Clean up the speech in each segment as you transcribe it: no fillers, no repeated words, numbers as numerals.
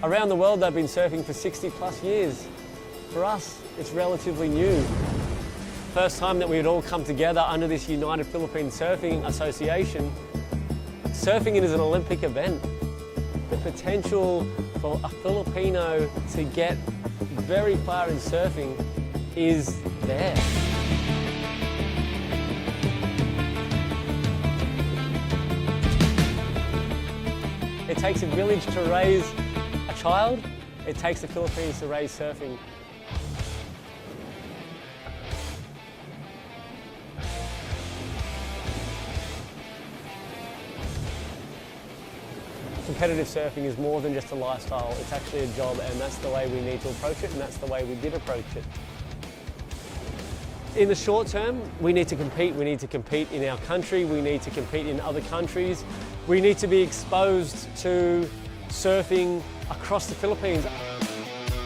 Around the world, they've been surfing for 60 plus years. For us, it's relatively new. First time that we would all come together under this United Philippine Surfing Association. Surfing is an Olympic event. The potential for a Filipino to get very far in surfing is there. It takes a village to raise a child. It takes the Philippines to raise surfing. Competitive surfing is more than just a lifestyle, it's actually a job, and that's the way we need to approach it, and that's the way we did approach it. In the short term, we need to compete. We need to compete in our country, we need to compete in other countries. We need to be exposed to surfing across the Philippines.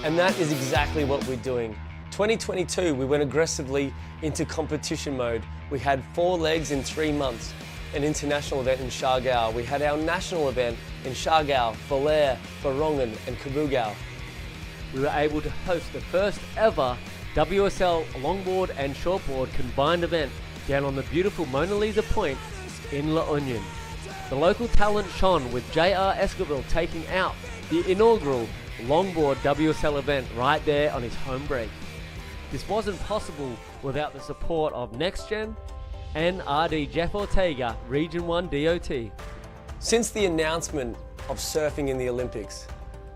And that is exactly what we're doing. 2022, we went aggressively into competition mode. We had 4 legs in 3 months. An international event in Siargao. We had our national event in Siargao, Belair, Borongan and Cabugao. We were able to host the first ever WSL longboard and shortboard combined event down on the beautiful Mona Lisa Point in La Union. The local talent shone with J.R. Esquivel taking out the inaugural longboard WSL event right there on his home break. This wasn't possible without the support of NextGen and RD Jeff Ortega, Region 1 DOT. Since the announcement of surfing in the Olympics,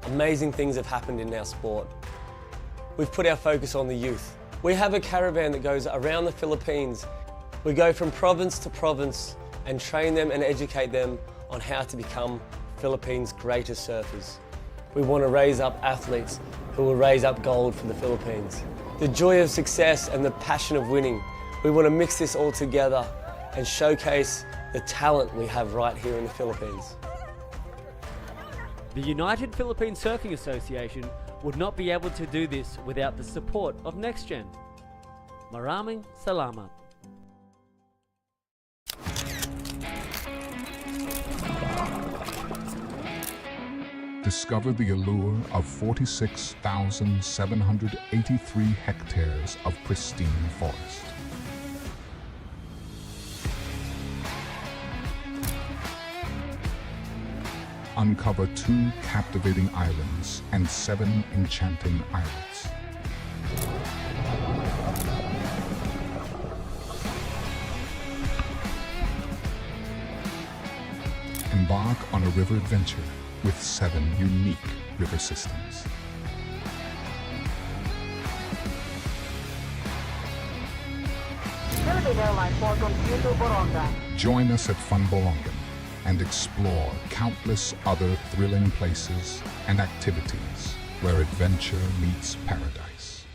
amazing things have happened in our sport. We've put our focus on the youth. We have a caravan that goes around the Philippines. We go from province to province and train them and educate them on how to become Philippines' greatest surfers. We want to raise up athletes who will raise up gold for the Philippines. The joy of success and the passion of winning. We want to mix this all together and showcase the talent we have right here in the Philippines. The United Philippine Surfing Association would not be able to do this without the support of NextGen. Maraming salamat. Discover the allure of 46,783 hectares of pristine forest. Uncover 2 captivating islands and 7 enchanting islets. Embark on a river adventure with 7 unique river systems. Philippine Airlines welcomes you to Borongan. Join us at Fun Borongan and explore countless other thrilling places and activities where adventure meets paradise.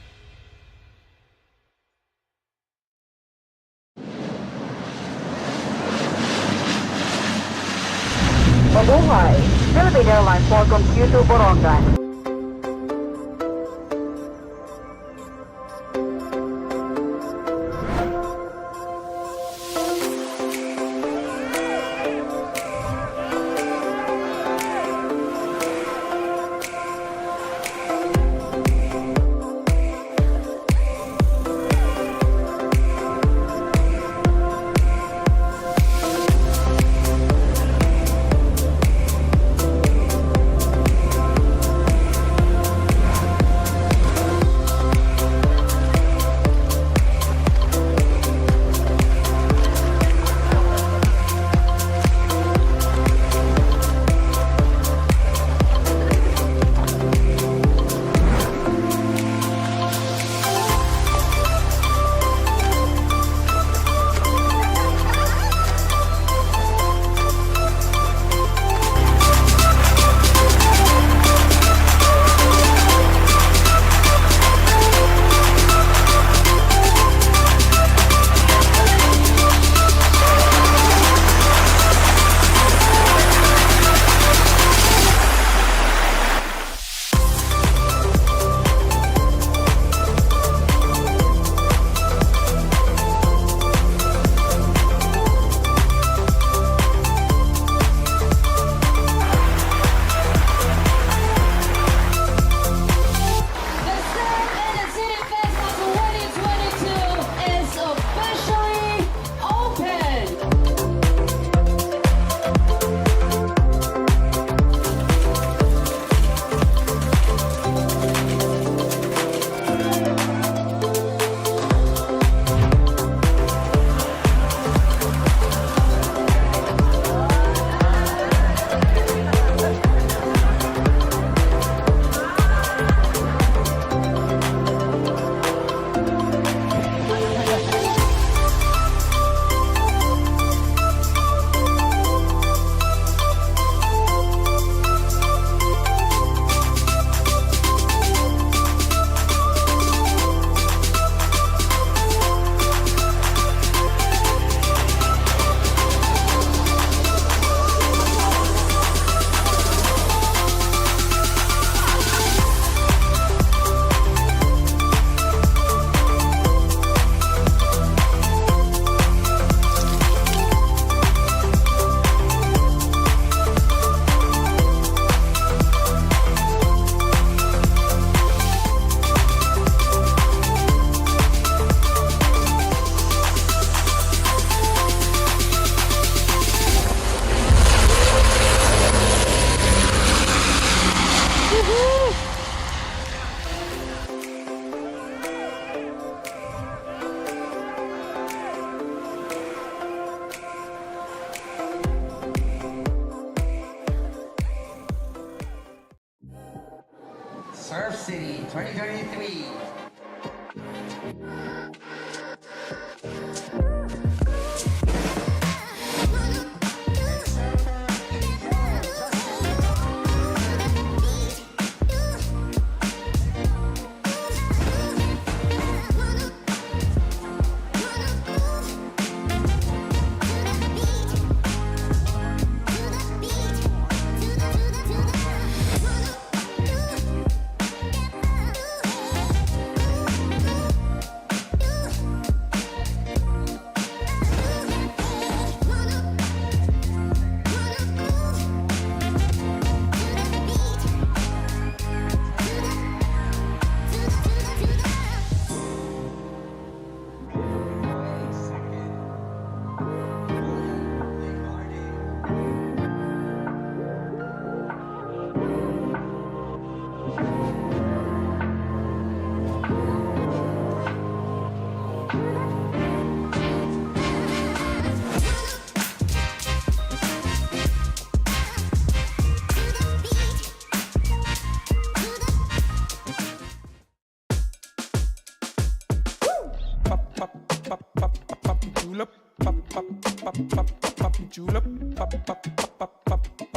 Mabuhay! Philippine Airlines welcomes you to Borongan. Surf City 2023. julep, pop pop pop pop pop julep, pop pop pop pop pop julep, pop pop pop pop pop pop.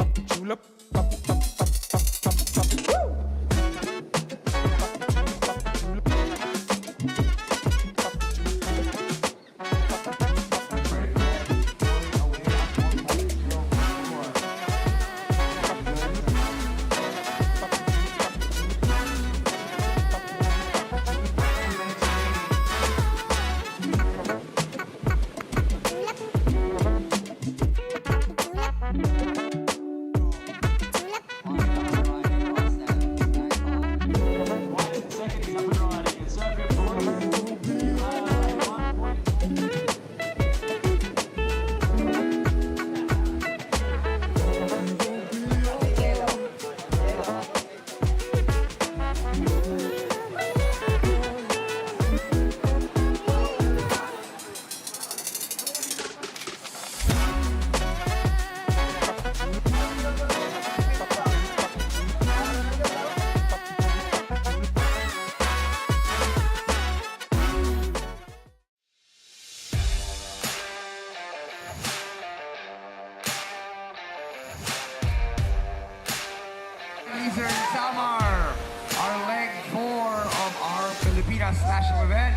Samar, our leg 4 of our Pilipinas national event.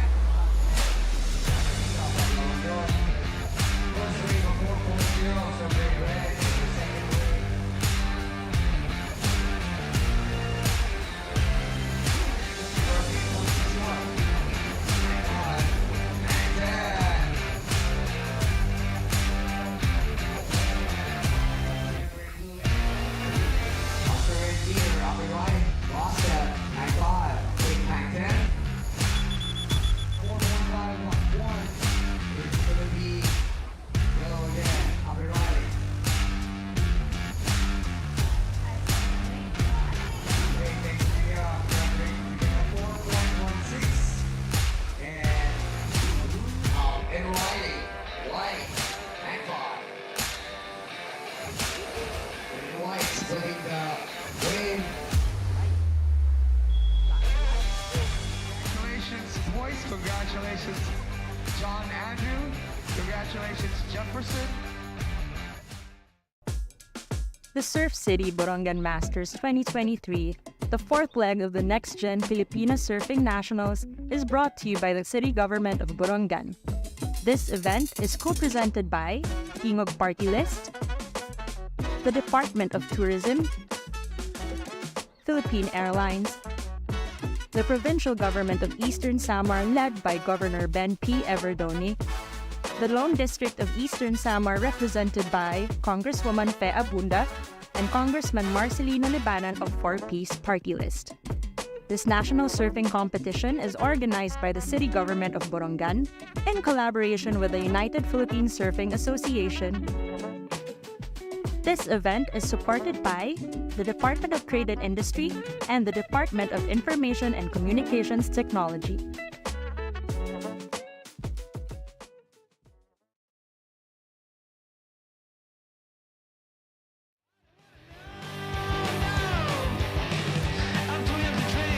Congratulations, John Andrew. Congratulations, Jefferson. The Surf City Borongan Masters 2023, the fourth leg of the NextGen Philippines Surfing Nationals, is brought to you by the City Government of Borongan. This event is co-presented by Tingog Partylist, the Department of Tourism, Philippine Airlines, the Provincial Government of Eastern Samar led by Governor Ben P. Evardone, the Lone District of Eastern Samar represented by Congresswoman Abunda and Congressman Marcelino Libanan of 4-Piece Partylist. This national surfing competition is organized by the City Government of Borongan in collaboration with the United Philippine Surfing Association. This event is supported by the Department of Trade and Industry and the Department of Information and Communications Technology. I'm 300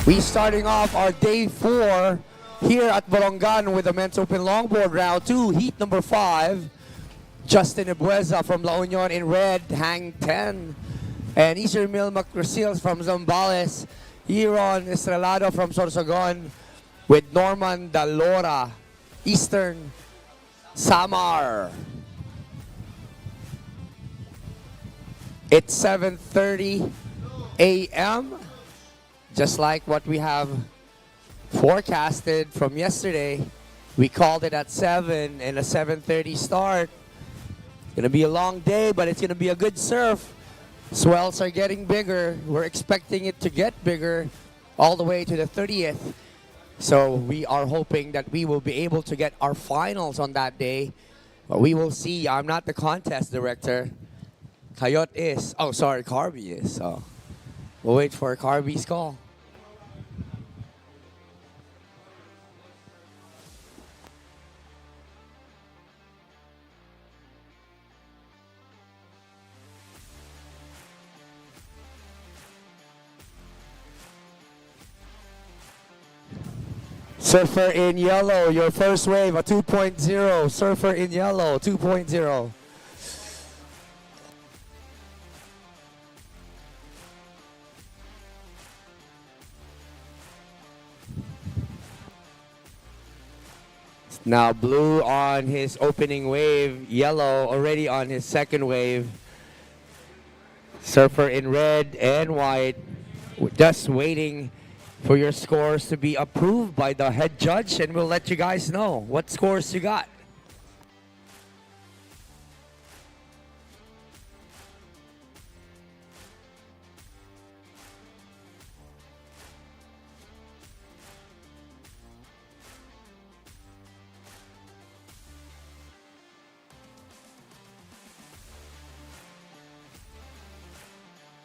We starting off our day 4 here at Borongan with the men's open longboard round 2, heat number 5. Justin Ebueza from La Union in red, hang 10. And Isir Mil Macrosils from Zambales. Iron Estrelado from Sorsogon with Norman Dalora, Eastern Samar. It's 7:30 a.m. Just like what we have forecasted from yesterday. We called it at 7 and a 7:30 start. Gonna be a long day, but it's gonna be a good surf. Swells are getting bigger. We're expecting it to get bigger all the way to the 30th. So we are hoping that we will be able to get our finals on that day. But we will see. I'm not the contest director. Coyote is. Oh, sorry, Carby is. So we'll wait for Carby's call. Surfer in yellow, your first wave, a 2.0. Surfer in yellow, 2.0. Now blue on his opening wave, yellow already on his second wave. Surfer in red and white, just waiting for your scores to be approved by the head judge, and we'll let you guys know what scores you got.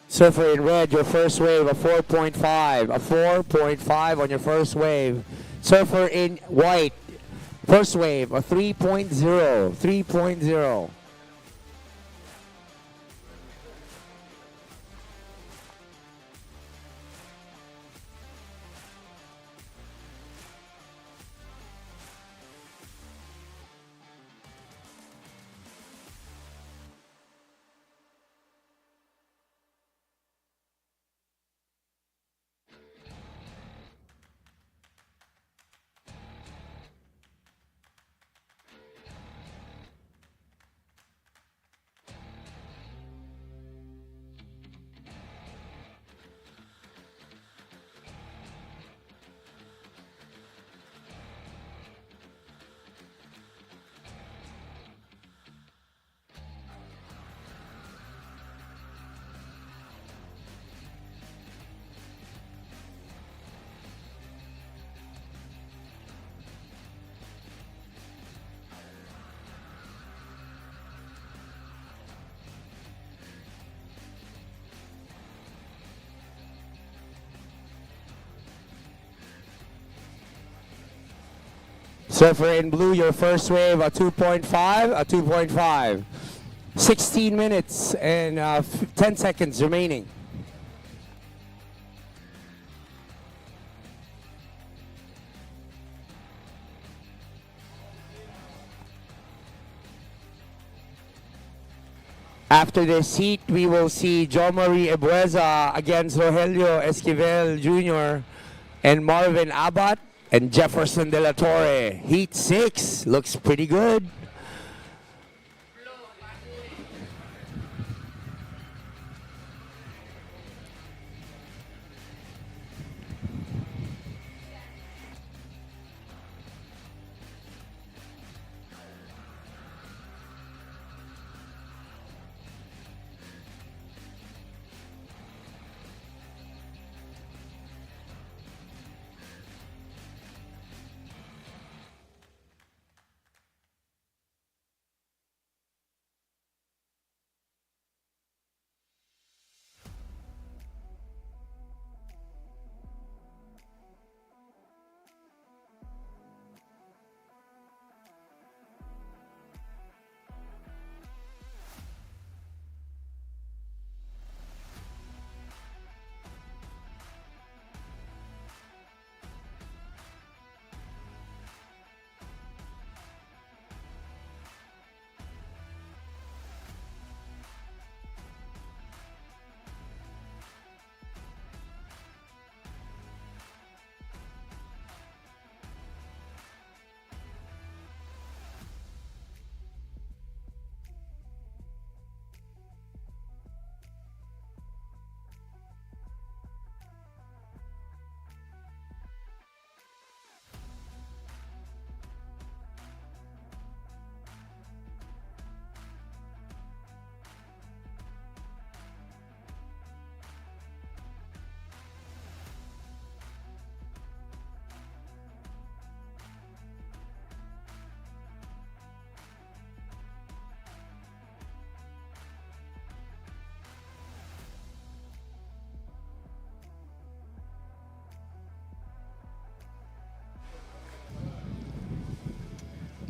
Surfer in red, your first wave, a 4.5. A 4.5 on your first wave. Surfer in white, first wave, a 3.0. 3.0. Surfer in blue, your first wave, a 2.5, a 2.5. 16 minutes and 10 seconds remaining. After this heat, we will see Jo Marie Ebueza against Rogelio Esquivel Jr. and Marvin Abat and Jefferson De La Torre. Heat 6 looks pretty good.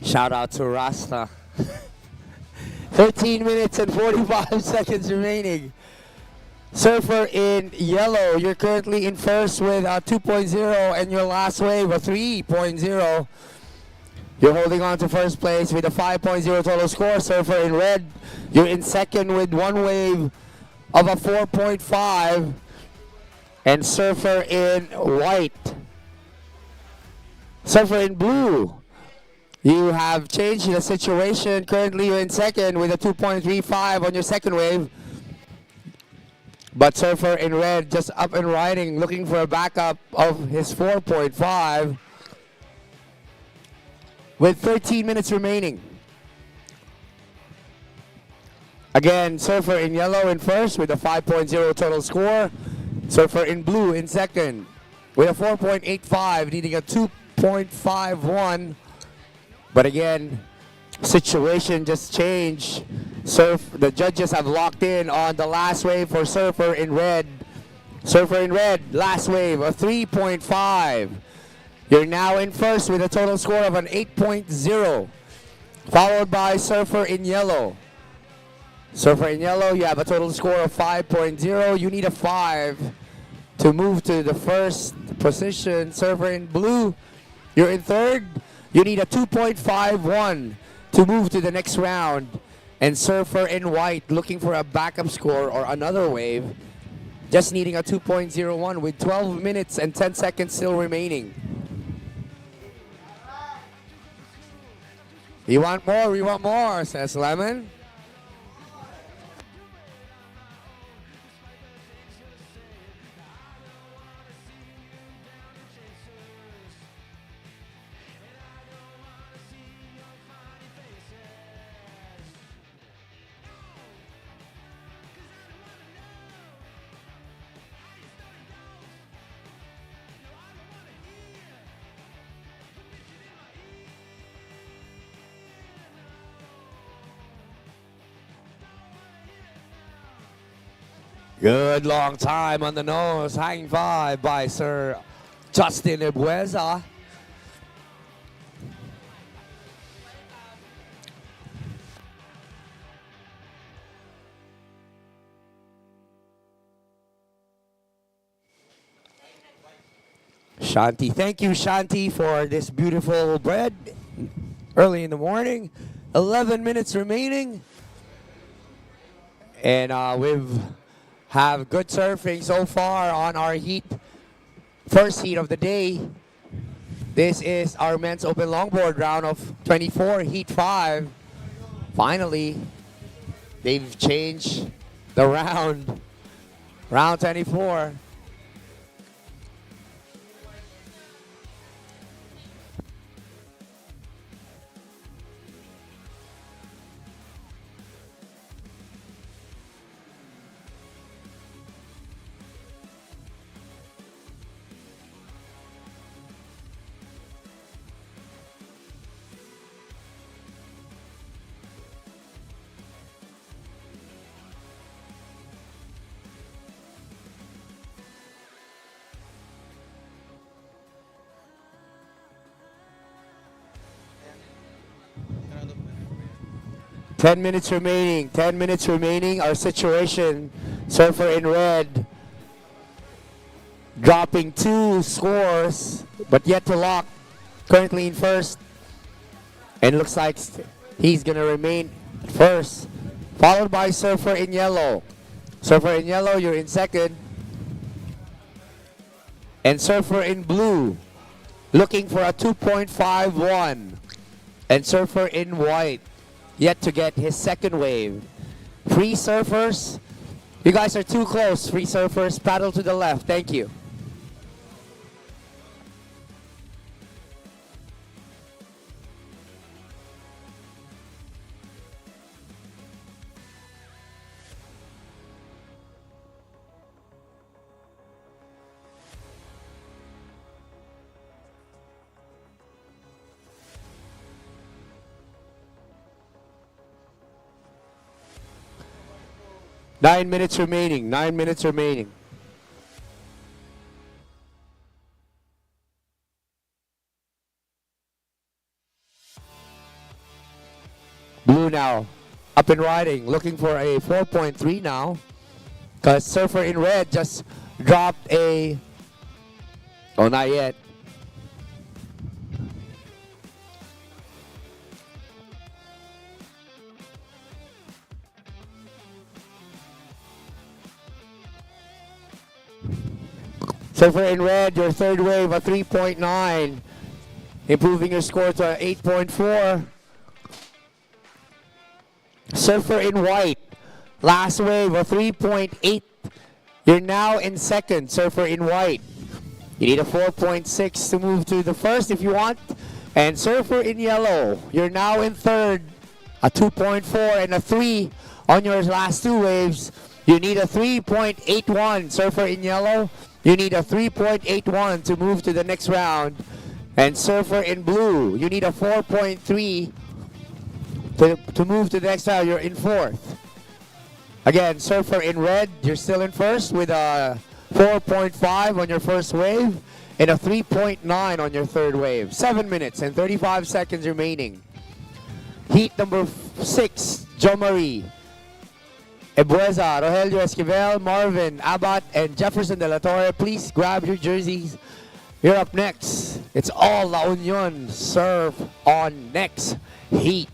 Shout out to Rasta. 13 minutes and 45 seconds remaining. Surfer in yellow, you're currently in first with a 2.0 and your last wave a 3.0. You're holding on to first place with a 5.0 total score. Surfer in red, you're in second with one wave of a 4.5. And surfer in white. Surfer in blue, you have changed the situation. Currently you're in second with a 2.35 on your second wave. But surfer in red just up and riding, looking for a backup of his 4.5 with 13 minutes remaining. Again, surfer in yellow in first with a 5.0 total score. Surfer in blue in second with a 4.85, needing a 2.51. But again, situation just changed. The judges have locked in on the last wave for surfer in red. Surfer in red, last wave, a 3.5. You're now in first with a total score of an 8.0, followed by surfer in yellow. Surfer in yellow, you have a total score of 5.0. You need a 5 to move to the first position. Surfer in blue, you're in third. You need a 2.51 to move to the next round. And surfer in white, looking for a backup score or another wave, just needing a 2.01 with 12 minutes and 10 seconds still remaining. You want more? We want more, says Lemon. Good long time on the nose. Hanging five by Sir Justin Ebueza. Shanti, thank you Shanti for this beautiful bread early in the morning. 11 minutes remaining. And we've have good surfing so far on our heat, first heat of the day. This is our men's open longboard round of 24, heat 5. Finally, they've changed the round 24. Ten minutes remaining. 10 minutes remaining. Our situation, surfer in red, dropping 2 scores, but yet to lock. Currently in first, and looks like he's gonna remain first. Followed by surfer in yellow. Surfer in yellow, you're in second. And surfer in blue, looking for a 2.51. And surfer in white, yet to get his second wave. Free surfers, you guys are too close. Free surfers, paddle to the left. Thank you. Nine minutes remaining. 9 minutes remaining. now. Up and riding. Looking for a 4.3 now. Because surfer in red just dropped a... Oh, not yet. Surfer in red, your third wave, a 3.9. Improving your score to a 8.4. Surfer in white, last wave, a 3.8. You're now in second, surfer in white. You need a 4.6 to move to the first if you want. And surfer in yellow, you're now in third, a 2.4 and a 3 on your last two waves. You need a 3.81, surfer in yellow. You need a 3.81 to move to the next round. And surfer in blue, you need a 4.3 to move to the next round. You're in fourth. Again, surfer in red, you're still in first with a 4.5 on your first wave and a 3.9 on your third wave. 7 minutes and 35 seconds remaining. Heat number 6, Jo Marie, Ebueza, Rogelio Esquivel, Marvin, Abat, and Jefferson De La Torre. Please grab your jerseys. You're up next. It's all La Union Surf on next heat.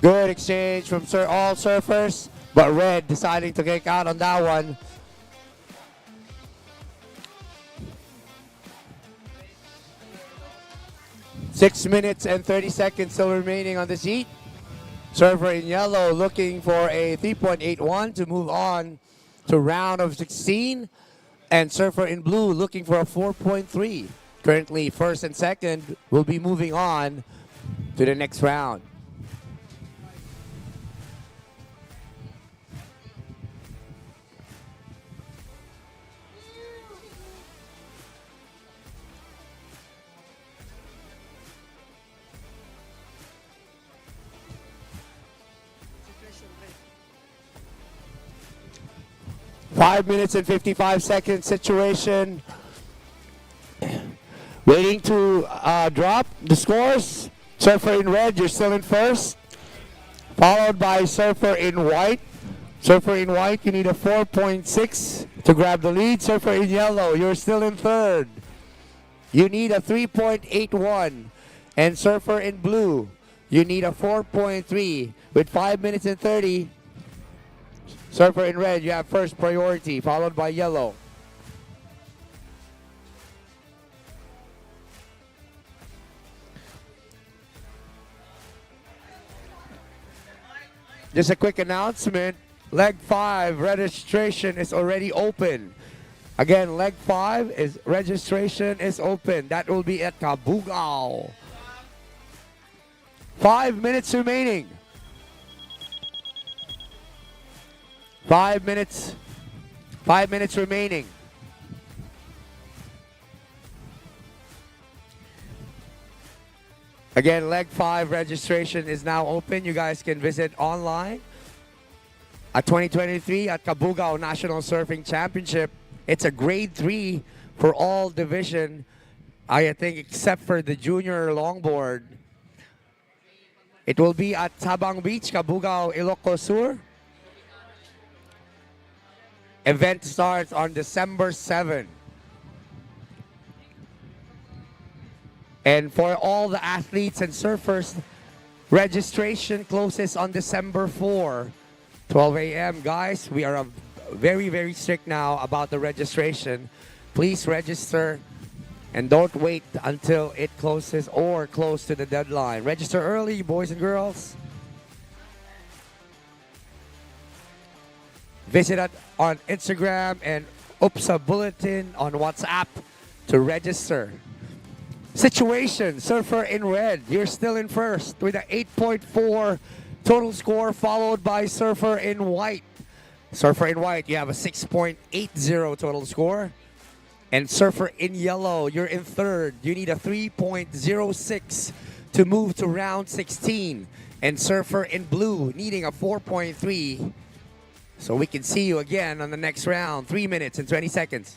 Good exchange from all surfers, but red deciding to kick out on that one. Six minutes and 30 seconds still remaining on this heat. Surfer in yellow looking for a 3.81 to move on to round of 16. And surfer in blue looking for a 4.3. Currently first and second will be moving on to the next round. Five minutes and 55 seconds situation. Waiting to drop the scores. Surfer in red, you're still in first. Followed by surfer in white. Surfer in white, you need a 4.6 to grab the lead. Surfer in yellow, you're still in third. You need a 3.81. And surfer in blue, you need a 4.3 with 5 minutes and 30. Surfer in red, you have first priority, followed by yellow. Just a quick announcement. Leg 5 registration is already open. Again, leg 5 is registration is open. That will be at Cabugao. 5 minutes remaining. 5 minutes. 5 minutes remaining. Again, leg 5 registration is now open. You guys can visit online at 2023 at Cabugao National Surfing Championship. It's a grade 3 for all division, I think, except for the junior longboard. It will be at Tabang Beach, Cabugao, Ilocos Sur. Event starts on December 7. And for all the athletes and surfers, registration closes on December 4, 12 a.m. Guys, we are very, very strict now about the registration. Please register and don't wait until it closes or close to the deadline. Register early, boys and girls. Visit us on Instagram and UPSA Bulletin on WhatsApp to register. situation. Surfer in red, you're still in first with an 8.4 total score, followed by Surfer in white. Surfer in white, you have a 6.80 total score. And Surfer in yellow, you're in third. You need a 3.06 to move to round 16. And Surfer in blue, needing a 4.3. So we can see you again on the next round. 3 minutes and 20 seconds.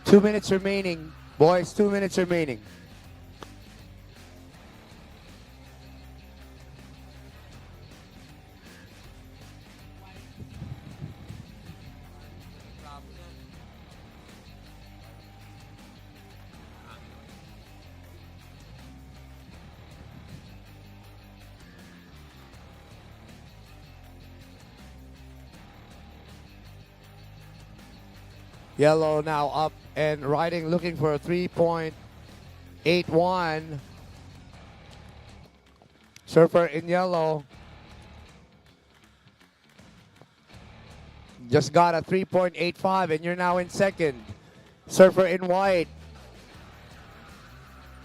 Two minutes remaining, boys. 2 minutes remaining. Yellow now up and riding, looking for a 3.81. Surfer in yellow just got a 3.85, and you're now in second. Surfer in white.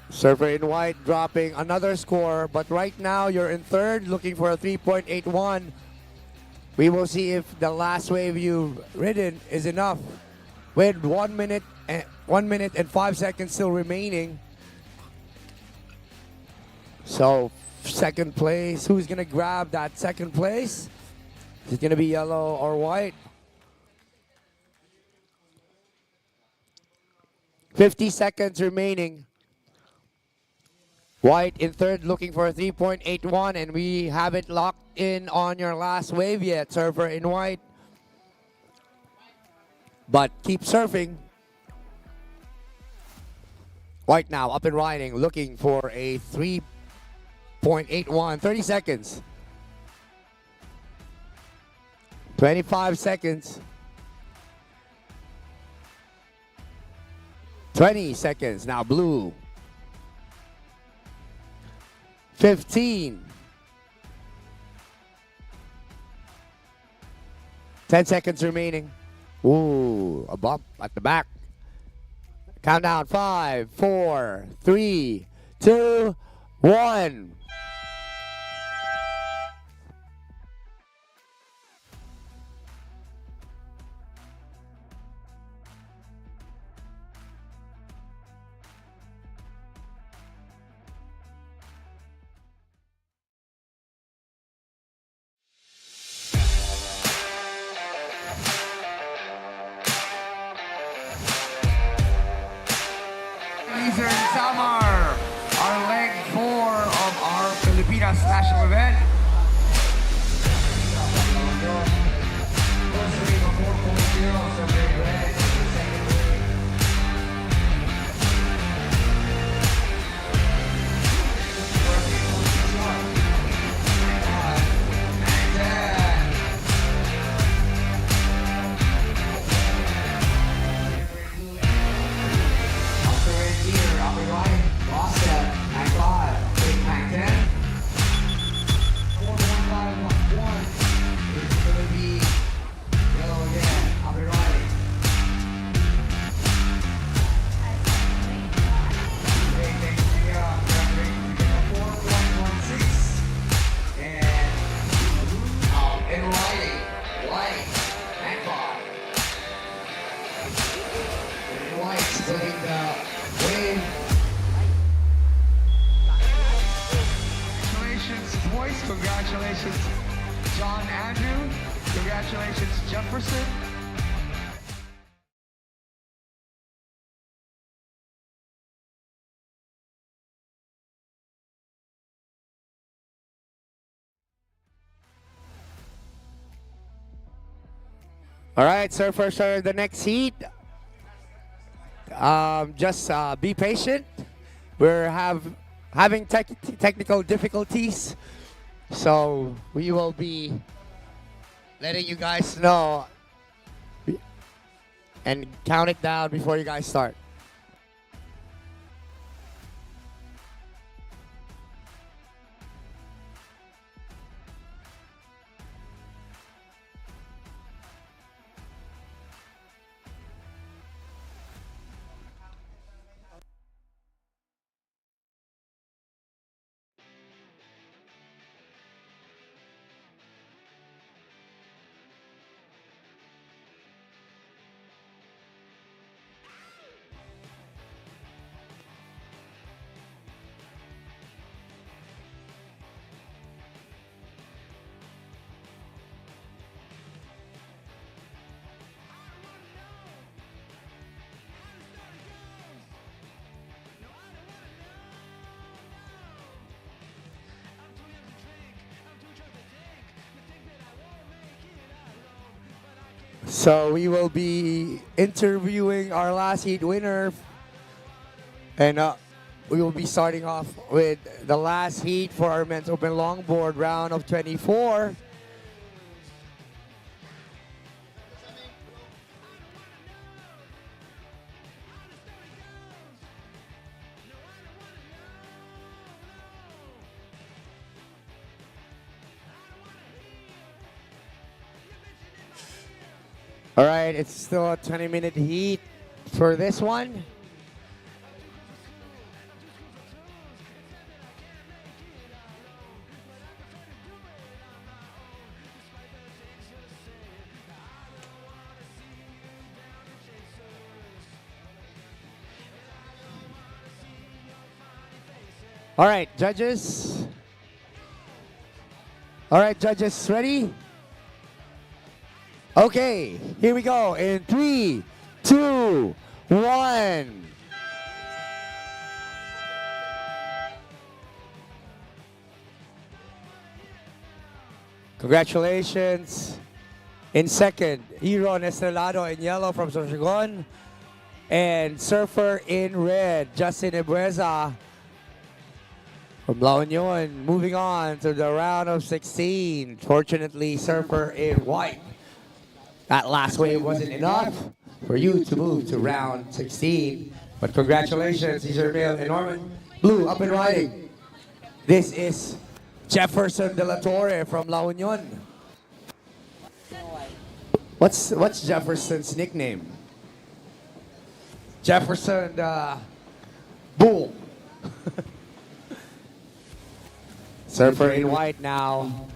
Surfer in white dropping another score, but right now you're in third, looking for a 3.81. We will see if the last wave you've ridden is enough. With 1 minute and 5 seconds still remaining. So second place, who's gonna grab that second place? Is it gonna be yellow or white? 50 seconds remaining. White in third, looking for a 3.81, and we haven't locked in on your last wave yet, Surfer in white. But keep surfing. White now up and riding, looking for a 3.81. 30 seconds. 25 seconds. 20 seconds. Now blue. 15. 10 seconds remaining. Ooh, a bump at the back. Countdown, 5, 4, 3, 2, 1. Samar, our leg 4 of our John Andrew. Congratulations, Jefferson. All right, surfers are the next heat. Just be patient. We're having technical difficulties, so we will be letting you guys know and count it down before you guys start. So we will be interviewing our last heat winner, and we will be starting off with the last heat for our men's open longboard round of 24. All right, it's still a 20-minute heat for this one. All right, judges. All right, judges, ready? Okay, here we go in 3, 2, 1. Congratulations. In second, Iron Estrelado in yellow from Sorsogon. And surfer in red, Justin Ebueza from La Union. Moving on to the round of 16. Fortunately, surfer in white. That last wave wasn't enough for you to move to round 16. But congratulations, Cesar Male and Norman Blue up and riding. This is Jefferson De La Torre from La Union. What's Jefferson's nickname? Jefferson Bull. Surfer in white now.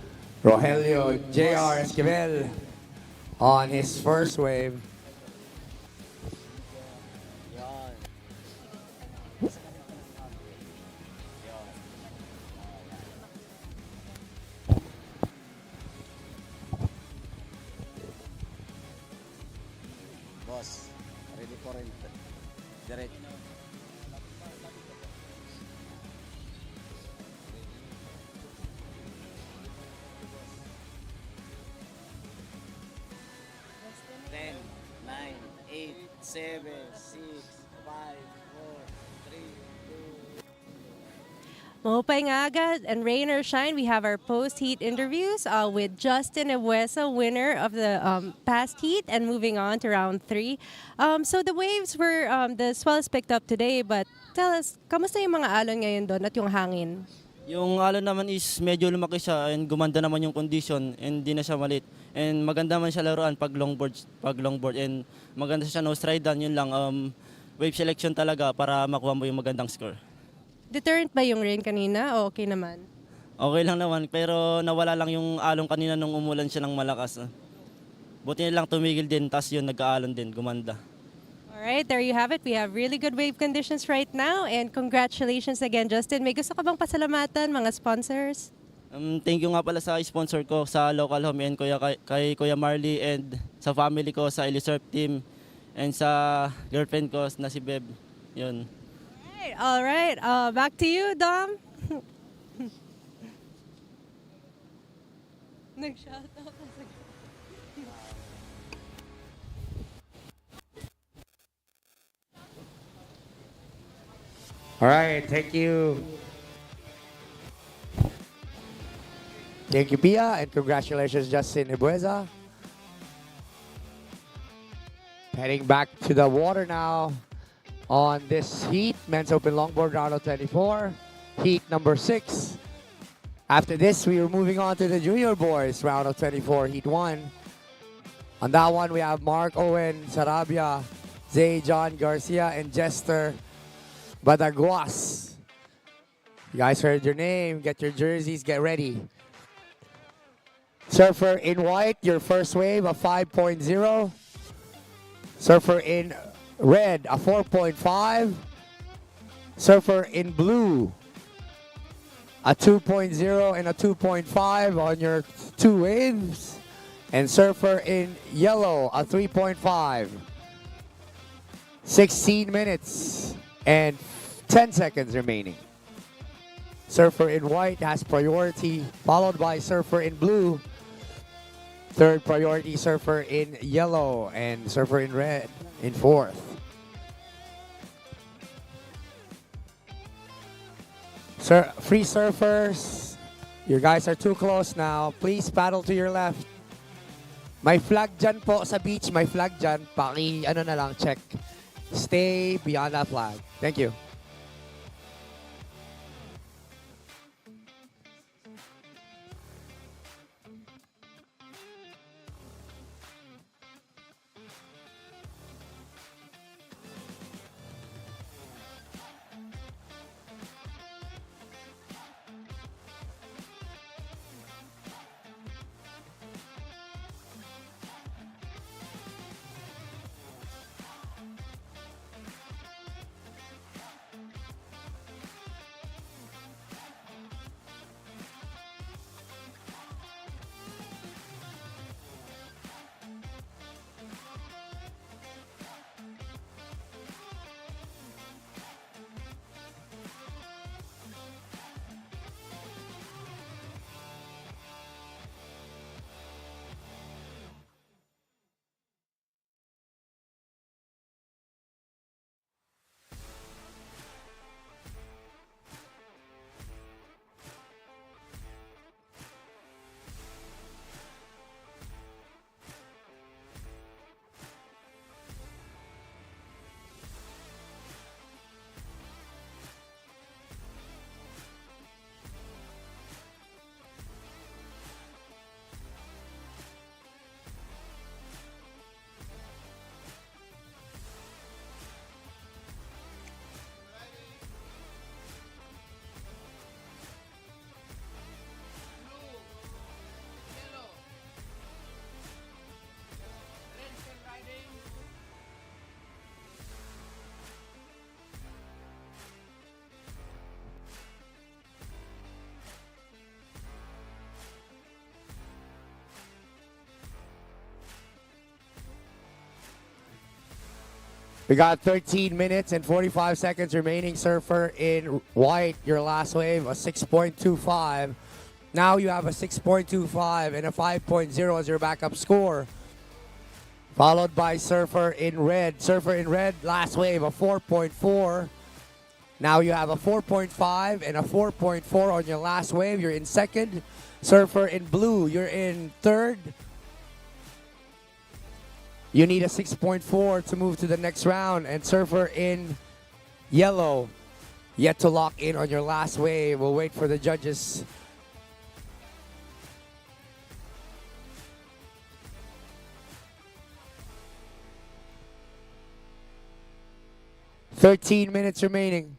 Rogelio J.R. Esquivel on his first wave. Boss, ready for it. Direct. Ten, 9, 8, 7, 6, 5, 4, 3, 2. Mahupay nga agad, and rain or shine, we have our post-heat interviews with Justin Ebuesa, winner of the past heat, and moving on to round 3. So the waves were, the swells picked up today, but tell us, kamusta yung mga alon ngayon doon at yung hangin? Yung alon naman is medyo lumaki siya and gumanda naman yung condition and di na siya malit. And maganda man siya laruan pag longboard and maganda siya nose ride dan, yun lang wave selection talaga para makuha mo yung magandang score. Deterrent ba yung rain kanina o okay naman? Okay lang naman pero nawala lang yung alon kanina nung umulan siya ng malakas. Buti na lang tumigil din tas yun nagka-alon din, gumanda. Alright, there you have it. We have really good wave conditions right now, and congratulations again, Justin. May gusto ka bang pasalamatan, mga sponsors? Thank you nga pala sa sponsor ko sa local home and kay Kuya Marley and sa family ko sa Elisurf team and sa girlfriend ko na si Beb. Yun. All right. Back to you, Dom. Nag-shout out. All right, thank you. Thank you, Pia, and congratulations, Justin Ibueza. Heading back to the water now on this heat, men's open longboard round of 24, heat number 6. After this, we are moving on to the junior boys round of 24, heat 1. On that one, we have Mark Owen, Sarabia, Zay John Garcia, and Jester Badaguas. You guys heard your name, get your jerseys, get ready. Surfer in white, your first wave, a 5.0. Surfer in red, a 4.5. Surfer in blue, a 2.0 and a 2.5 on your 2 waves. And surfer in yellow, a 3.5. 16 minutes and 10 seconds remaining. Surfer in white has priority, followed by surfer in blue. Third priority, surfer in yellow, and surfer in red in fourth. Free surfers, you guys are too close now. Please paddle to your left. May flag dyan po sa beach, may flag dyan. Ano na lang, check. Stay beyond that flag. Thank you. We got 13 minutes and 45 seconds remaining. Surfer in white, your last wave, a 6.25. Now you have a 6.25 and a 5.0 as your backup score. Followed by Surfer in red. Surfer in red, last wave, a 4.4. Now you have a 4.5 and a 4.4 on your last wave. You're in second. Surfer in blue, you're in third. You need a 6.4 to move to the next round. And Surfer in yellow, yet to lock in on your last wave. We'll wait for the judges. "13 minutes remaining.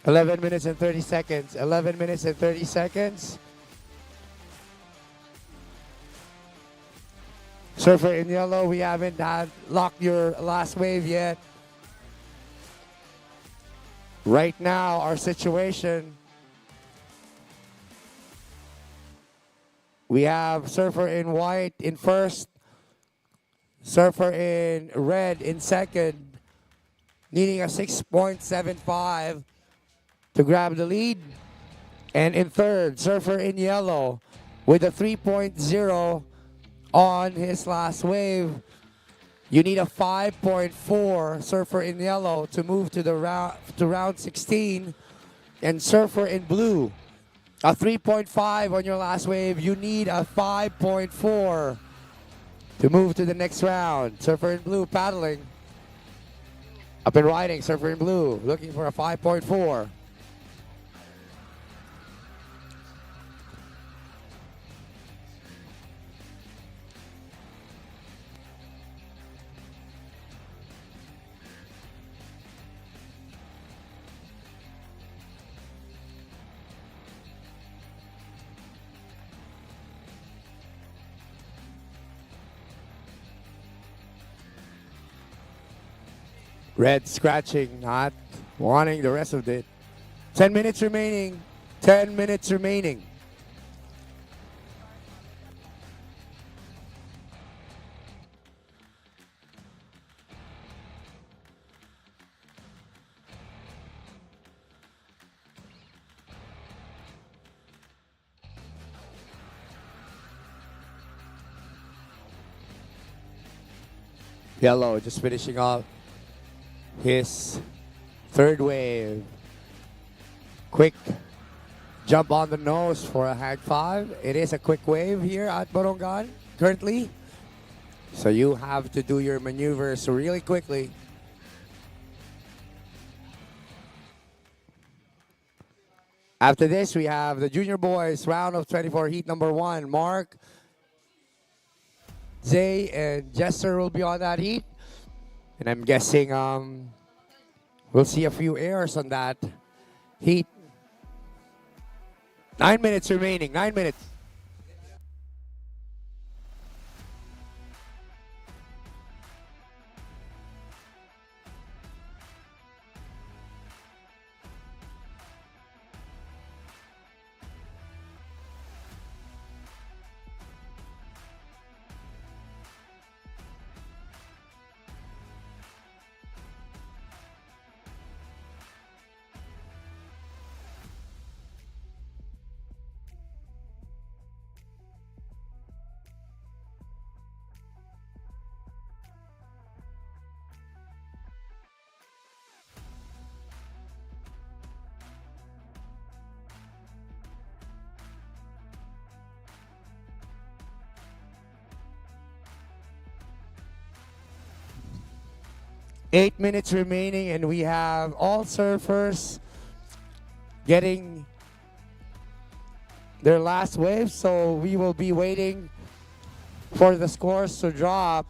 11 minutes and 30 seconds. 11 minutes and 30 seconds. Surfer in yellow, we haven't locked your last wave yet. Right now, our situation, we have surfer in white in first, surfer in red in second, needing a 6.75 to grab the lead. And in third, surfer in yellow with a 3.0 on his last wave. You need a 5.4 surfer in yellow to move to the round 16. And surfer in blue, a 3.5 on your last wave. You need a 5.4 to move to the next round. Surfer in blue paddling. Up and riding, surfer in blue, looking for a 5.4. Red scratching, not wanting the rest of it. 10 minutes remaining. 10 minutes remaining. Yellow just finishing off his third wave. Quick jump on the nose for a hag 5. It is a quick wave here at Borongan currently. So you have to do your maneuvers really quickly. After this, we have the junior boys round of 24 heat number 1. Mark, Zay, and Jester will be on that heat. And I'm guessing we'll see a few airs on that heat. 9 minutes remaining. 9 minutes. Eight minutes remaining, and we have all surfers getting their last wave, so we will be waiting for the scores to drop.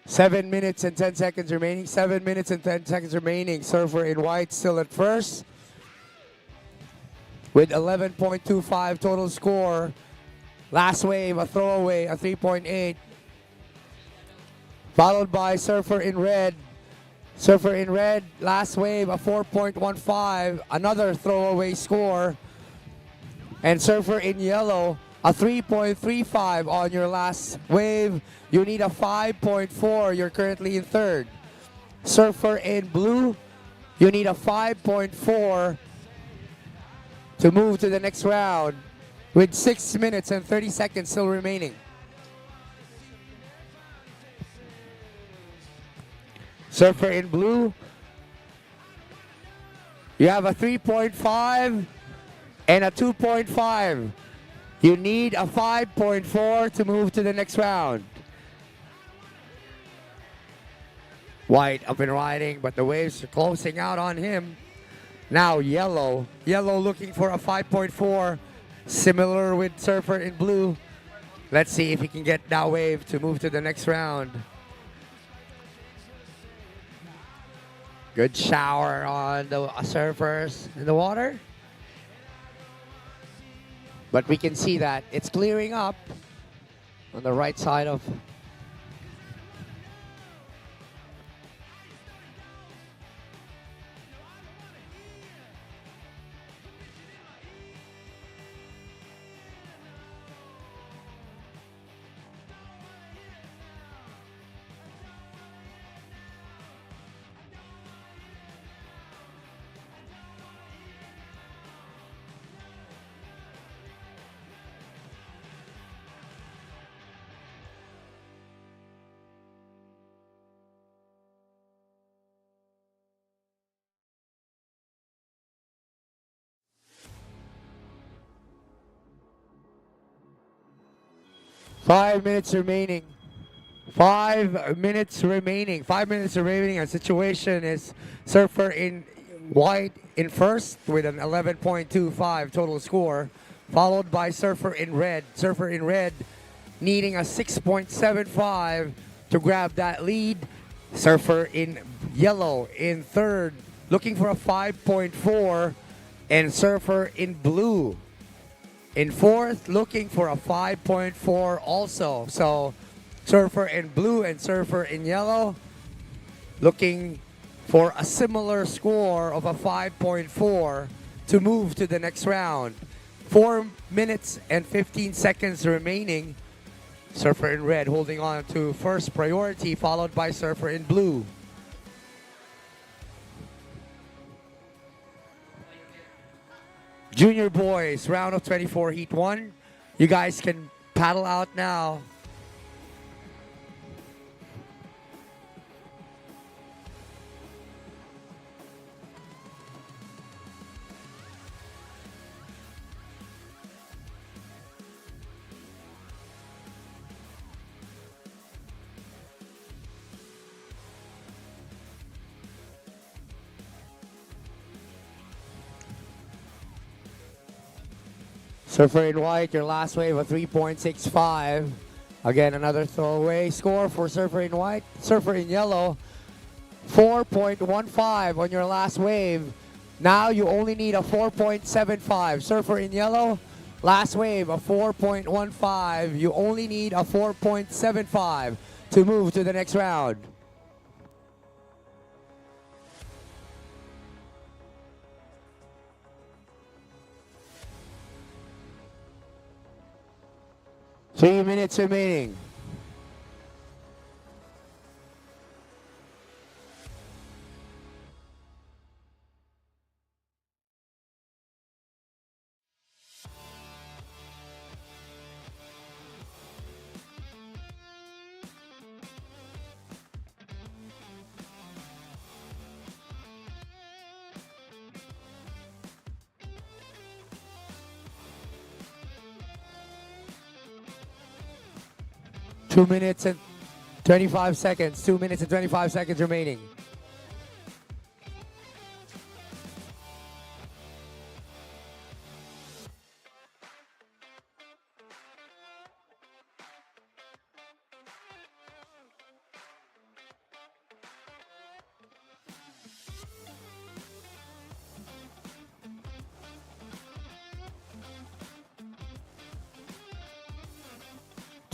Seven minutes and 10 seconds remaining. 7 minutes and 10 seconds remaining. Surfer in white still at first with 11.25 total score. Last wave, a throwaway, a 3.8. Followed by Surfer in red. Surfer in red, last wave, a 4.15. Another throwaway score. And Surfer in yellow, a 3.35 on your last wave. You need a 5.4. You're currently in third. Surfer in blue, you need a 5.4 to to move to the next round with 6 minutes and 30 seconds still remaining. Surfer in blue, you have a 3.5 and a 2.5. You need a 5.4 to move to the next round. White up and riding, but the waves are closing out on him. Now yellow. Yellow looking for a 5.4, similar with Surfer in blue. Let's see if he can get that wave to move to the next round. Good shower on the surfers in the water. But we can see that it's clearing up on the right side of Five minutes remaining. 5 minutes remaining. 5 minutes remaining. Our situation is Surfer in white in first with an 11.25 total score, followed by Surfer in red. Surfer in red needing a 6.75 to grab that lead. Surfer in yellow in third, looking for a 5.4, and Surfer in blue in fourth, looking for a 5.4 also. So Surfer in blue and Surfer in yellow looking for a similar score of a 5.4 to move to the next round. 4 minutes and 15 seconds remaining. Surfer in red holding on to first priority, followed by Surfer in blue. Junior boys, round of 24, heat 1. You guys can paddle out now. Surfer in white, your last wave of 3.65. Again, another throwaway score for Surfer in white. Surfer in yellow, 4.15 on your last wave. Now you only need a 4.75. Surfer in yellow, last wave of 4.15. You only need a 4.75 to move to the next round. Three minutes remaining. Two minutes and 25 seconds. 2 minutes and 25 seconds remaining.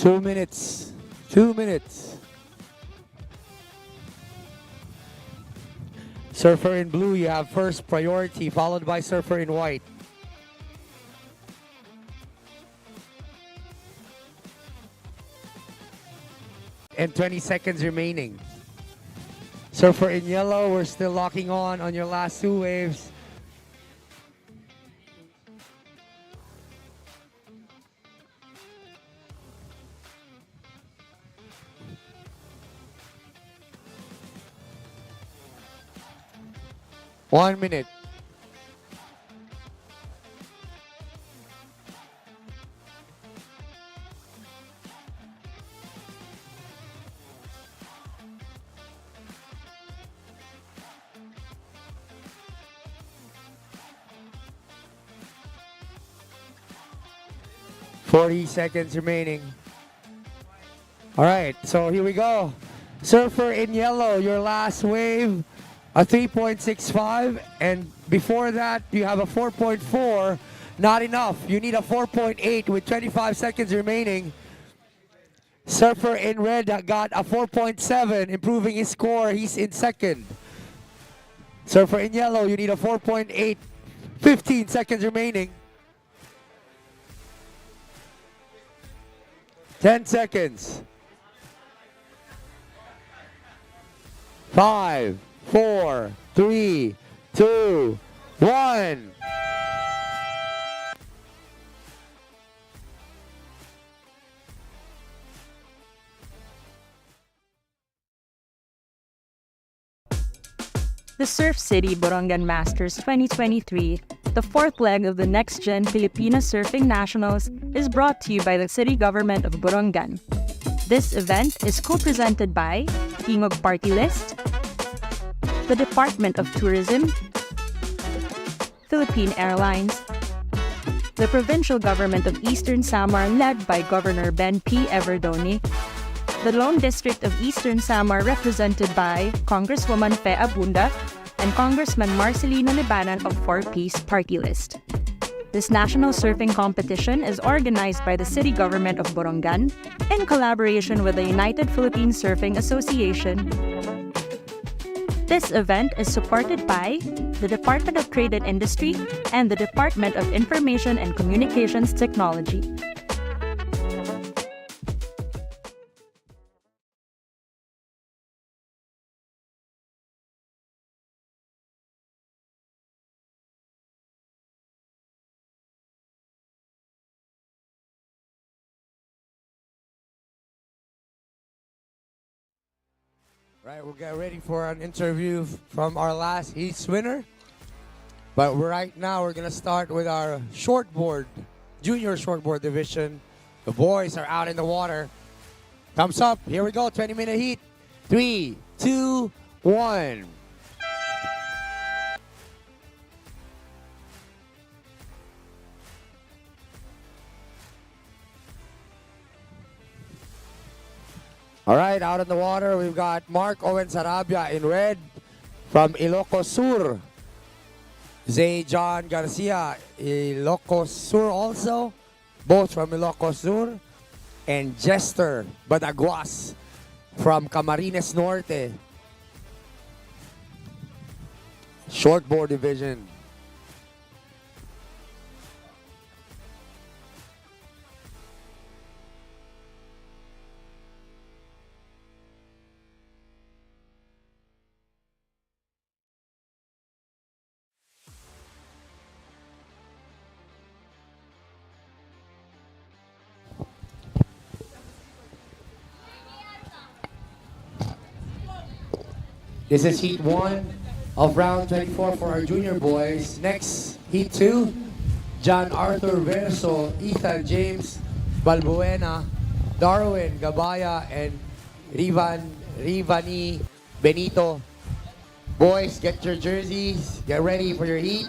Two minutes. 2 minutes. Surfer in blue, you have first priority, followed by Surfer in white. And 20 seconds remaining. Surfer in yellow, we're still locking on your last two waves. 1 minute. Forty seconds remaining. All right, so here we go. Surfer in yellow, your last wave, a 3.65, and before that you have a 4.4. Not enough. You need a 4.8 with 25 seconds remaining. Surfer in red got a 4.7, improving his score. He's in second. Surfer in yellow, you need a 4.8. 15 seconds remaining. 10 seconds. 5, 4, 3, 2, 1. The Surf City Borongan Masters 2023, the fourth leg of the NextGen Pilipinas Surfing Nationals, is brought to you by the City Government of Borongan. This event is co-presented by Tingog Partylist, the Department of Tourism, Philippine Airlines, the Provincial Government of Eastern Samar led by Governor Ben P. Evardone, the Lone District of Eastern Samar represented by Congresswoman Abunda and Congressman Marcelino Libanan of 4-Piece Partylist. This national surfing competition is organized by the City Government of Borongan in collaboration with the United Philippine Surfing Association. This event is supported by the Department of Trade and Industry and the Department of Information and Communications Technology. Right, we'll get ready for an interview from our last Heats winner. But right now, we're going to start with our shortboard, junior shortboard division. The boys are out in the water. Thumbs up. Here we go. 20-minute heat. 3, 2, 1. All right, out in the water, we've got Mark Owen Sarabia in red from Ilocos Sur. Zay John Garcia, Ilocos Sur also, both from Ilocos Sur. And Jester Badaguas from Camarines Norte. Shortboard division. This is Heat 1 of round 24 for our junior boys. Next, Heat 2, John Arthur Verso, Ethan James Balbuena, Darwin Gabaya, and Rivani Benito. Boys, get your jerseys, get ready for your heat.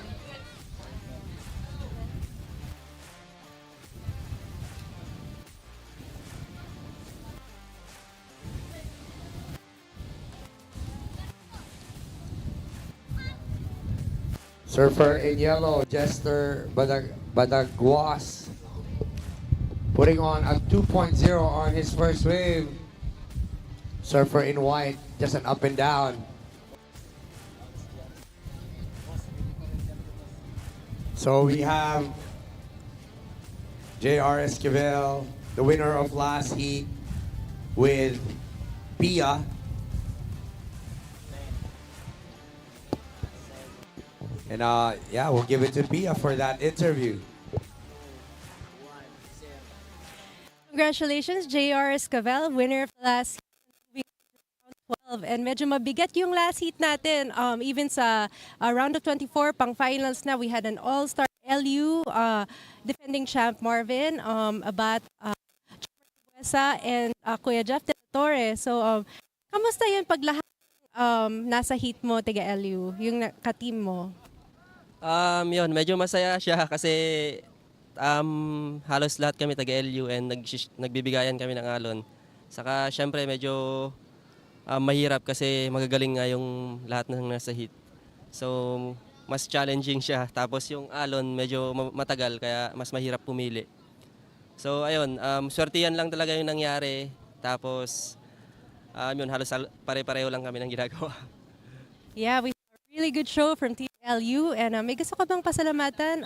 Surfer in yellow, Jester Badaguas, putting on a 2.0 on his first wave. Surfer in white, just an up and down. So we have J.R. Esquivel, the winner of last heat, with Pia. And yeah, we'll give it to Pia for that interview. Congratulations, J.R. Esquivel, winner of last round And medyo mabigat yung last heat natin. Even sa round of 24, pang finals na, we had an all-star LU defending champ Marvin, Abat, UPSA, and Kuya Jeff De La Torre. So, kamusta yun pag lahat nasa heat mo, tiga LU, yung ka-team mo? Yun, medyo masaya siya kasi halos lahat kami taga LU and nagbibigayan kami ng alon. Saka syempre medyo mahirap kasi magagaling nga yung lahat ng nasa heat. So mas challenging siya. Tapos yung alon medyo matagal kaya mas mahirap pumili. So ayun, swertihan lang talaga yung nangyari. Tapos yun, halos pare-pareho lang kami ng ginagawa. Yeah, we have a really good show from Team LU. And may gusto ka bang pasalamatan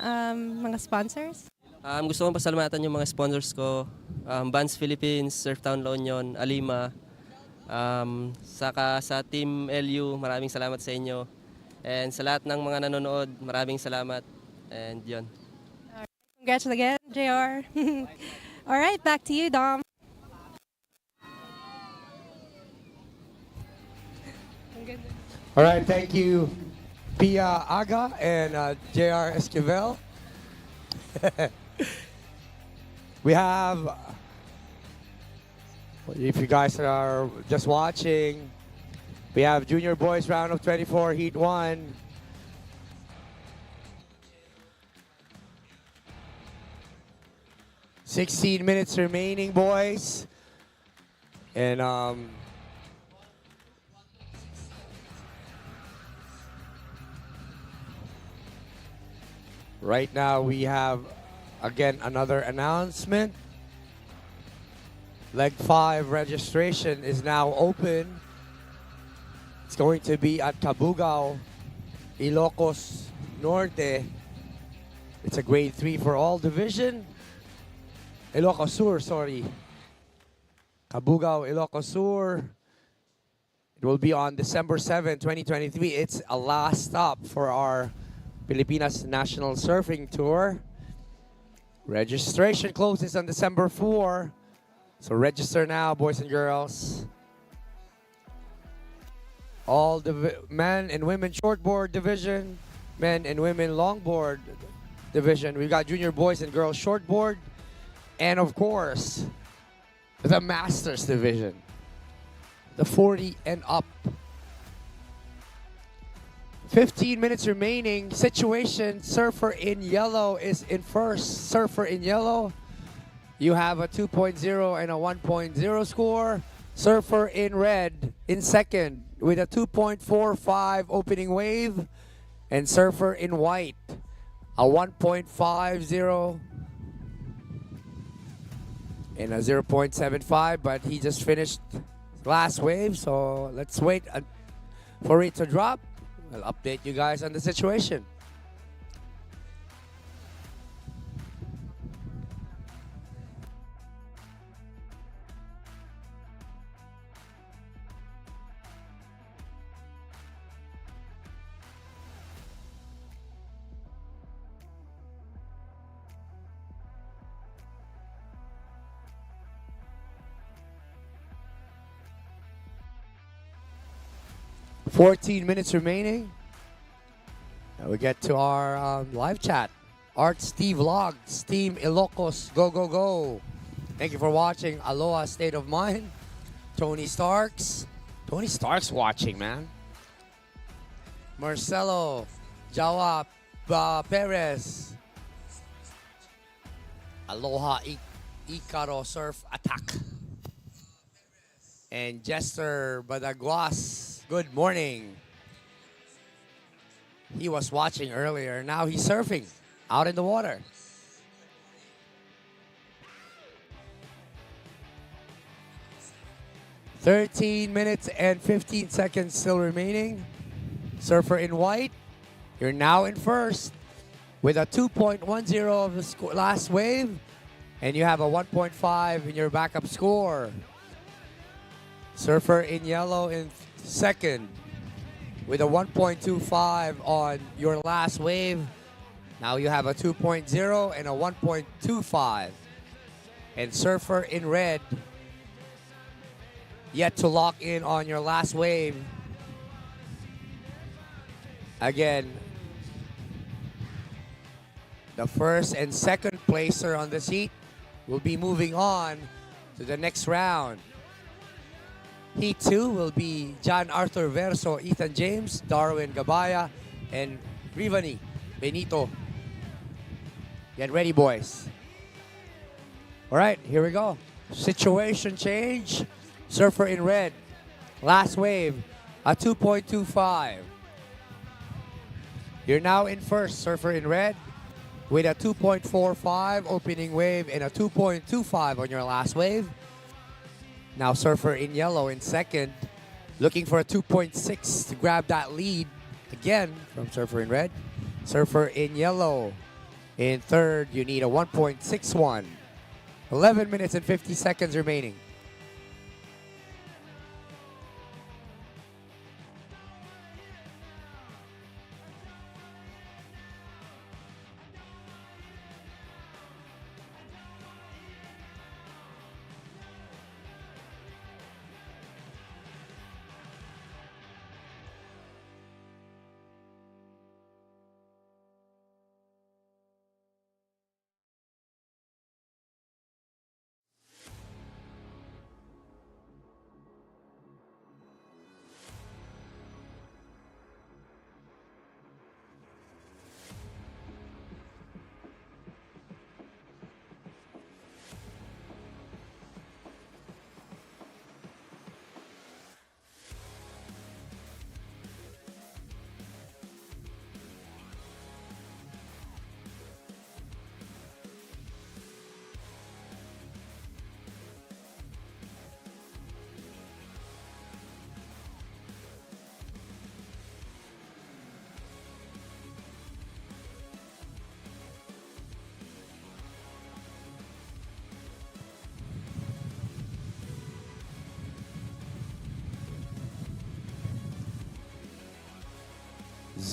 mga sponsors? Gusto kong pasalamatan yung mga sponsors ko. Vans Philippines, Surftown La Union, Alima. Saka sa Team LU, maraming salamat sa inyo. And sa lahat ng mga nanonood, maraming salamat. And yun. Congrats again, JR. All right, back to you, Dom. All right, thank you, Pia Aga and JR Esquivel. We have, if you guys are just watching, we have Junior Boys Round of 24, Heat 1. "16 minutes remaining, boys." And right now we have again another announcement. Leg 5 registration is now open. It's going to be at Cabugao, Ilocos Norte. It's a grade 3 for all division. Ilocos Sur, sorry. Cabugao, Ilocos Sur. It will be on December 7, 2023. It's a last stop for our Pilipinas National Surfing Tour. Registration closes on December 4. So register now, boys and girls. All the men and women shortboard division, men and women longboard division. We've got junior boys and girls shortboard. And of course, the masters division. The 40 and up. 15 minutes remaining. Situation, surfer in yellow is in first. Surfer in yellow. You have a 2.0 and a 1.0 score. Surfer in red in second with a 2.45 opening wave. And surfer in white, a 1.50 and a 0.75, but he just finished last wave, so let's wait for it to drop. I'll update you guys on the situation. "14 minutes remaining." Now we get to our live chat. Art Steve Vlogs, Team Ilocos, go, go, go. Thank you for watching. Aloha State of Mind. Tony Starks. Tony Starks watching, man. Marcelo, Jawa Perez. Aloha Icaro Surf Attack. And Jester Badaguas. Good morning. He was watching earlier. Now he's surfing out in the water. "13 minutes and 15 seconds still remaining. Surfer in white, you're now in first with a 2.10 of the last wave, and you have a 1.5 in your backup score. Surfer in yellow in second with a 1.25 on your last wave. Now you have a 2.0 and a 1.25. And surfer in red, yet to lock in on your last wave. Again, the first and second placer on the seat will be moving on to the next round. Heat 2 will be John Arthur Verso, Ethan James, Darwin Gabaya, and Rivani Benito. Get ready, boys. All right, here we go. Situation change. Surfer in red. Last wave, a 2.25. You're now in first, surfer in red, with a 2.45 opening wave and a 2.25 on your last wave. Now surfer in yellow in second, looking for a 2.6 to grab that lead again from surfer in red. Surfer in yellow in third, you need a 1.61. 11 minutes and 50 seconds remaining.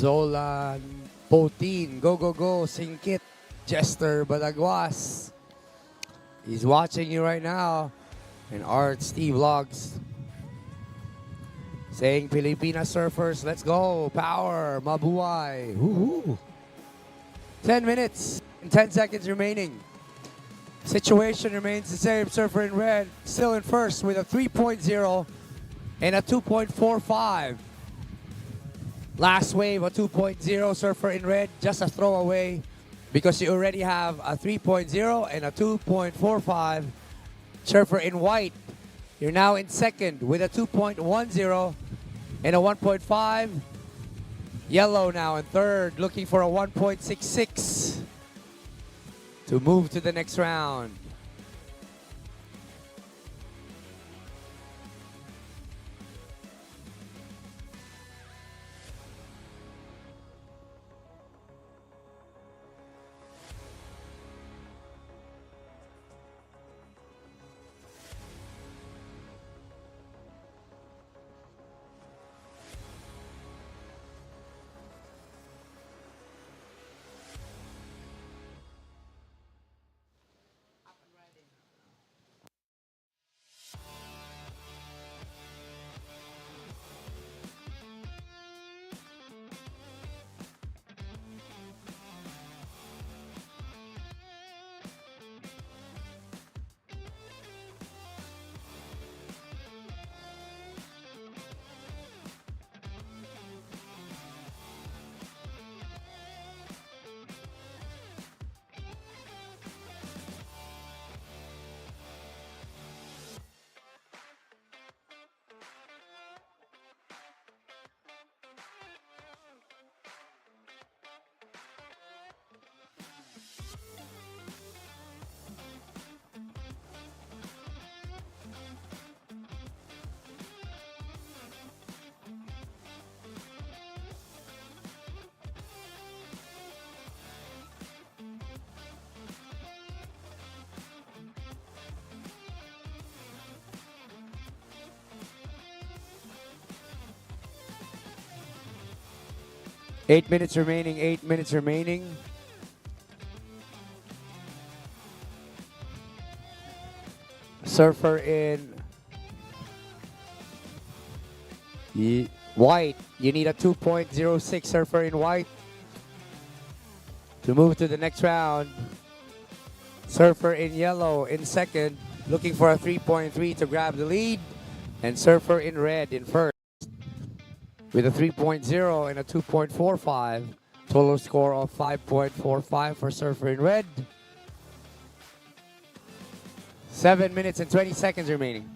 Zolan Potin, go, go, go, Singkit, Jester Balagwas. He's watching you right now. And Art Steve Vlogs saying, Pilipinas surfers, let's go, power, mabuhay. Woohoo. 10 minutes and 10 seconds remaining. Situation remains the same. Surfer in red, still in first with a 3.0 and a 2.45. Last wave, a 2.0, surfer in red, just a throwaway because you already have a 3.0 and a 2.45. Surfer in white, you're now in second with a 2.10 and a 1.5. Yellow now in third, looking for a 1.66 to move to the next round. Eight minutes remaining. Surfer in White, you need a 2.06 surfer in white to move to the next round. Surfer in yellow in second, looking for a 3.3 to grab the lead. And surfer in red in first with a 3.0 and a 2.45. Total score of 5.45 for surfer in red. 7 minutes and 20 seconds remaining.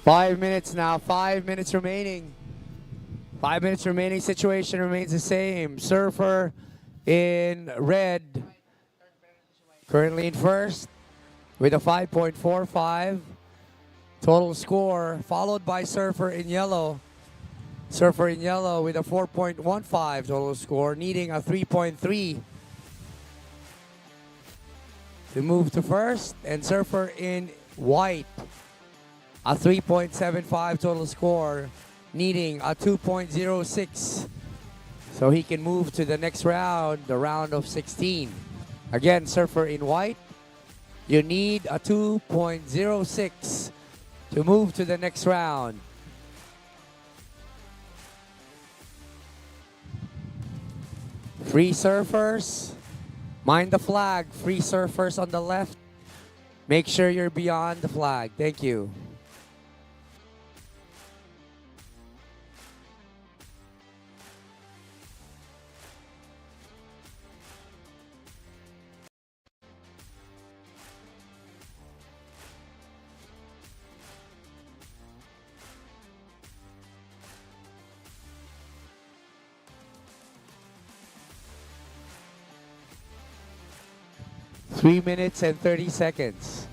Five minutes now, 5 minutes remaining. 5 minutes remaining, situation remains the same. Surfer in red, currently in first with a 5.45 total score, followed by Surfer in yellow. Surfer in yellow with a 4.15 total score, needing a 3.3 to move to first. And Surfer in white, a 3.75 total score, needing a 2.06 so he can move to the next round, the round of 16. Again, Surfer in white, you need a 2.06 to move to the next round. Free surfers, mind the flag. Free surfers on the left, make sure you're beyond the flag. Thank you. Three minutes and 30 seconds.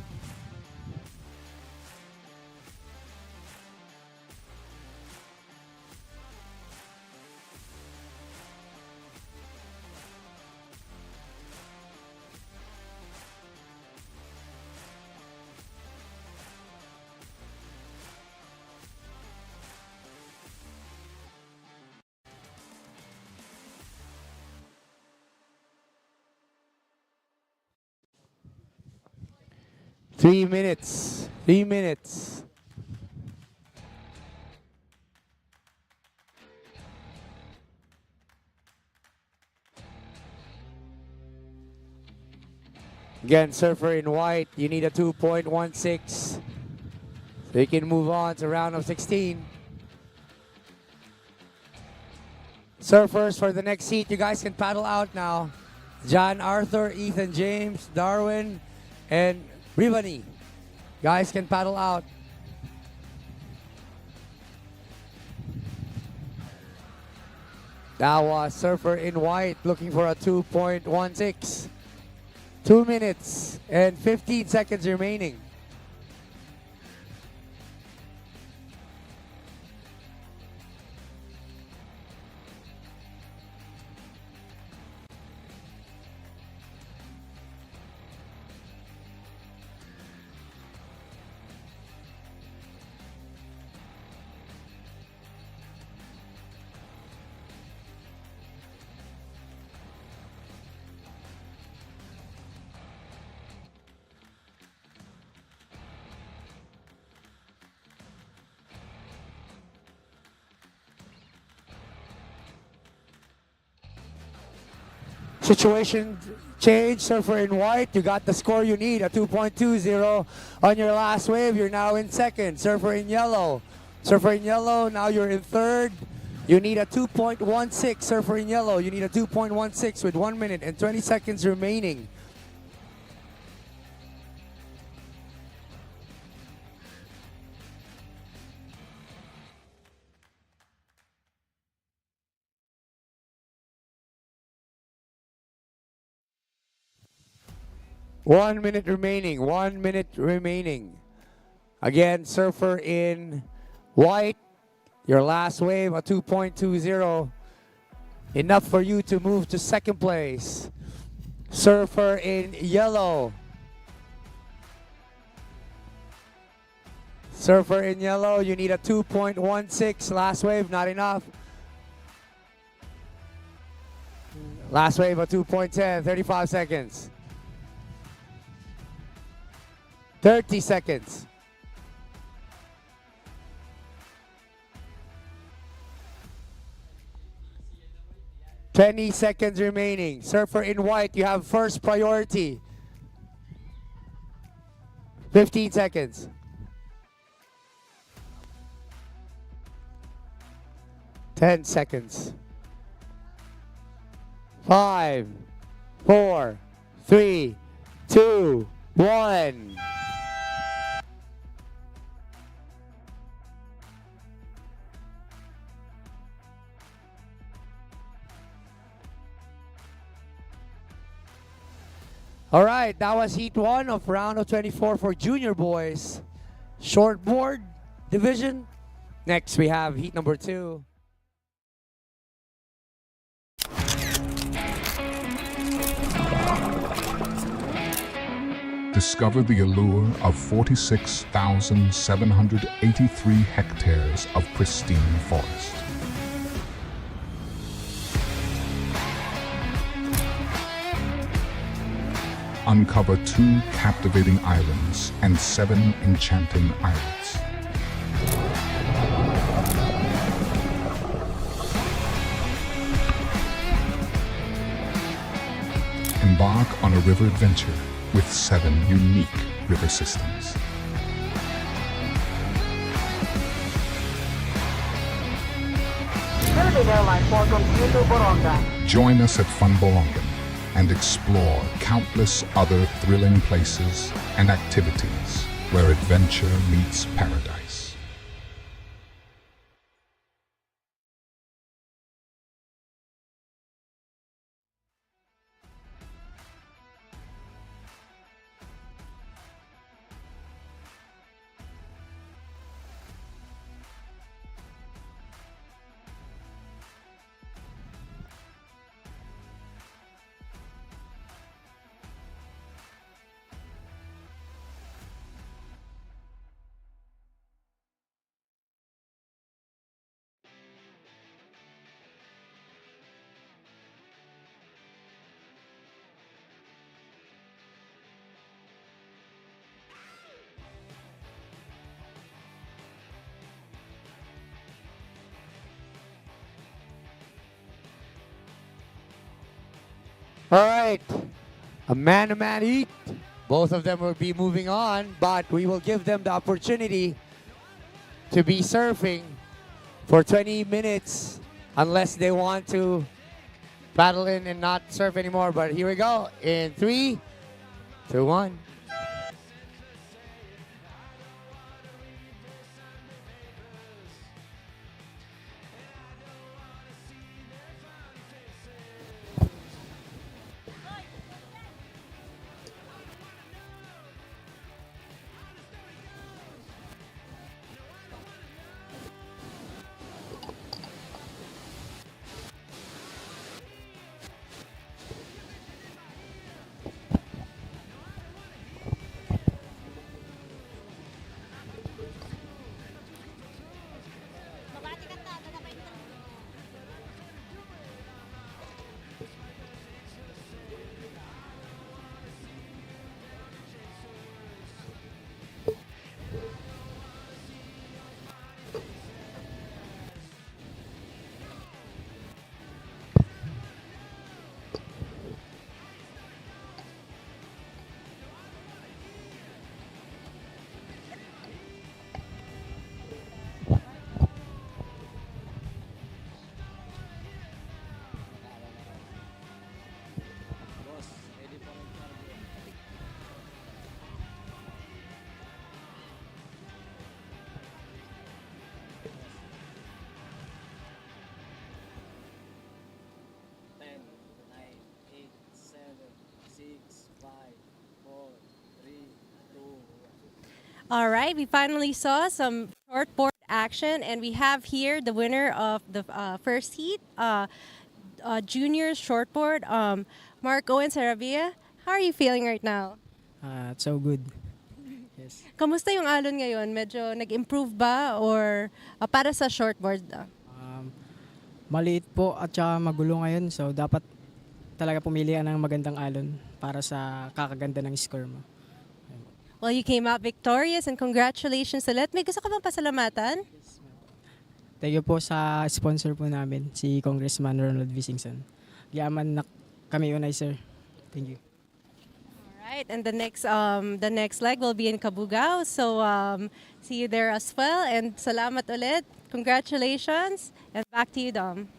Three minutes. 3 minutes. Again, surfer in white, you need a 2.16. So you can move on to round of 16. Surfers for the next heat, you guys can paddle out now. John Arthur, Ethan James, Darwin, and Rivani. Guys can paddle out. That was surfer in white looking for a 2.16. 2 minutes and 15 seconds remaining. Situation change, surfer in white, you got the score you need, a 2.20 on your last wave, you're now in second. Surfer in yellow, now you're in third, you need a 2.16, surfer in yellow, you need a 2.16 with 1 minute and 20 seconds remaining. One minute remaining. Again, surfer in white, your last wave, a 2.20. Enough for you to move to second place. Surfer in yellow. You need a 2.16. Last wave, not enough. Last wave, a 2.10, 35 seconds. 30 seconds. Twenty seconds remaining. Surfer in white, you have first priority. 15 seconds. 10 seconds. 5, 4, 3, 2, 1. All right, that was heat 1 of round of 24 for junior boys. Shortboard division. Next, we have heat number 2. Discover the allure of 46,783 hectares of pristine forest. Uncover 2 captivating islands and 7 enchanting islets. Embark on a river adventure with 7 unique river systems. Philippine Airlines welcomes you to Borongan. Join us at Fun Borongan and explore countless other thrilling places and activities where adventure meets paradise. All right, a man-to-man heat. both of them will be moving on, but we will give them the opportunity to be surfing for 20 minutes unless they want to paddle in and not surf anymore. But here we go in 3, 2, 1. All right, we finally saw some shortboard action, and we have here the winner of the first heat, juniors shortboard, Mark Owen Sarabia. How are you feeling right now? It's so good. Yes. Kamusta yung alon ngayon? Medyo nag-improve ba or para sa shortboard? Maliit po at saka magulo ngayon, so dapat talaga pumili ka ng magandang alon para sa kakaganda ng score mo. Well, you came out victorious and congratulations ulit. May gusto ka bang pasalamatan? Thank you po sa sponsor po namin, si Congressman Ronald Visingson. Yaman na kami unay, sir. Thank you. All right, and the next leg will be in Cabugao. So see you there as well. And salamat ulit. Congratulations. And back to you, Dom.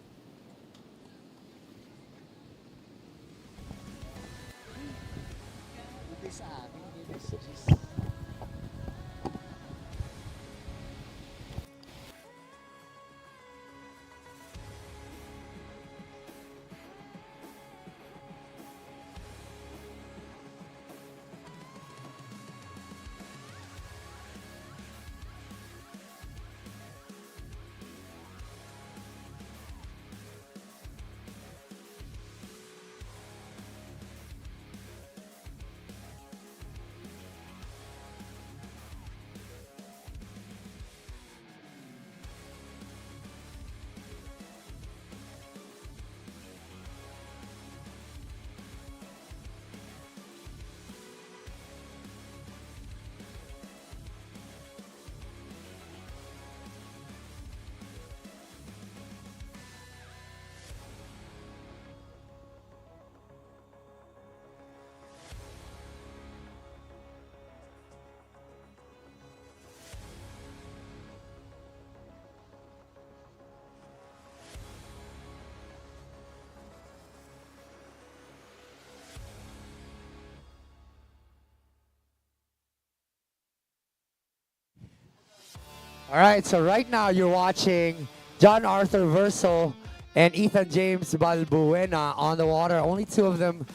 All right, so right now you're watching John Arthur Verso and Ethan James Balbuena on the water. Only two of them.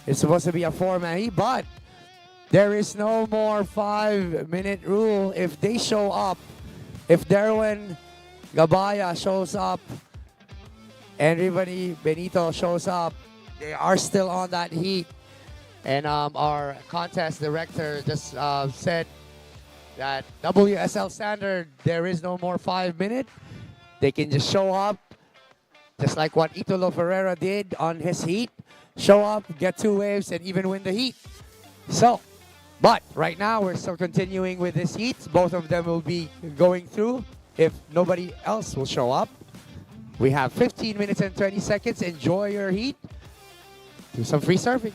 It's supposed to be a four-man heat, but there is no more 5-minute rule. If they show up, if Derwin Gabaya shows up and Rivani Benito shows up, they are still on that heat. And our contest director just said that WSL standard, there is no more 5-minute. They can just show up, just like what Italo Ferreira did on his heat. Show up, get 2 waves, and even win the heat. So, but right now we're still continuing with this heat. Both of them will be going through if nobody else will show up. We have 15 minutes and 20 seconds. Enjoy your heat. Do some free surfing.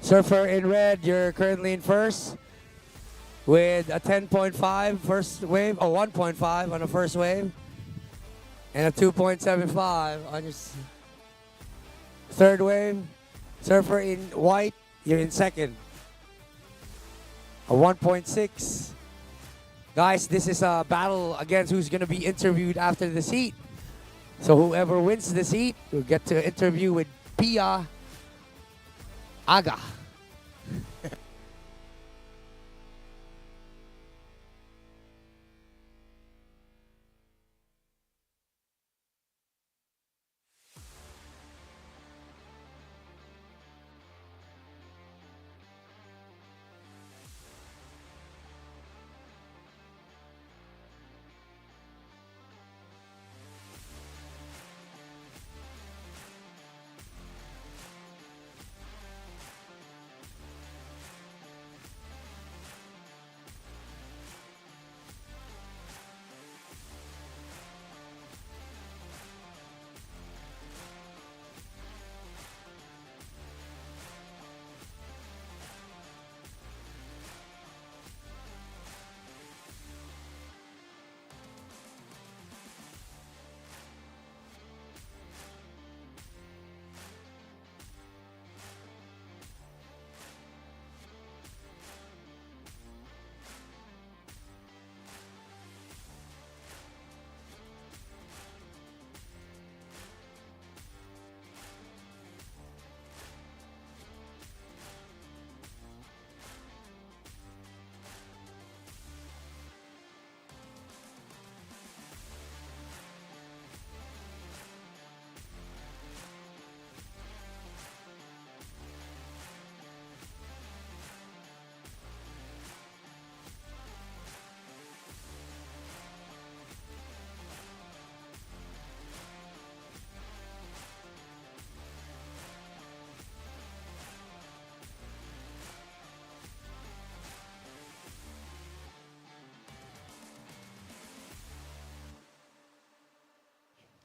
Surfer in red, you're currently in first with a 10.5 first wave, or 1.5 on the first wave, and a 2.75 on your third wave. Surfer in white, you're in second. A 1.6. Guys, this is a battle against who's going to be interviewed after this heat. So whoever wins this heat will get to interview with Pia Aga.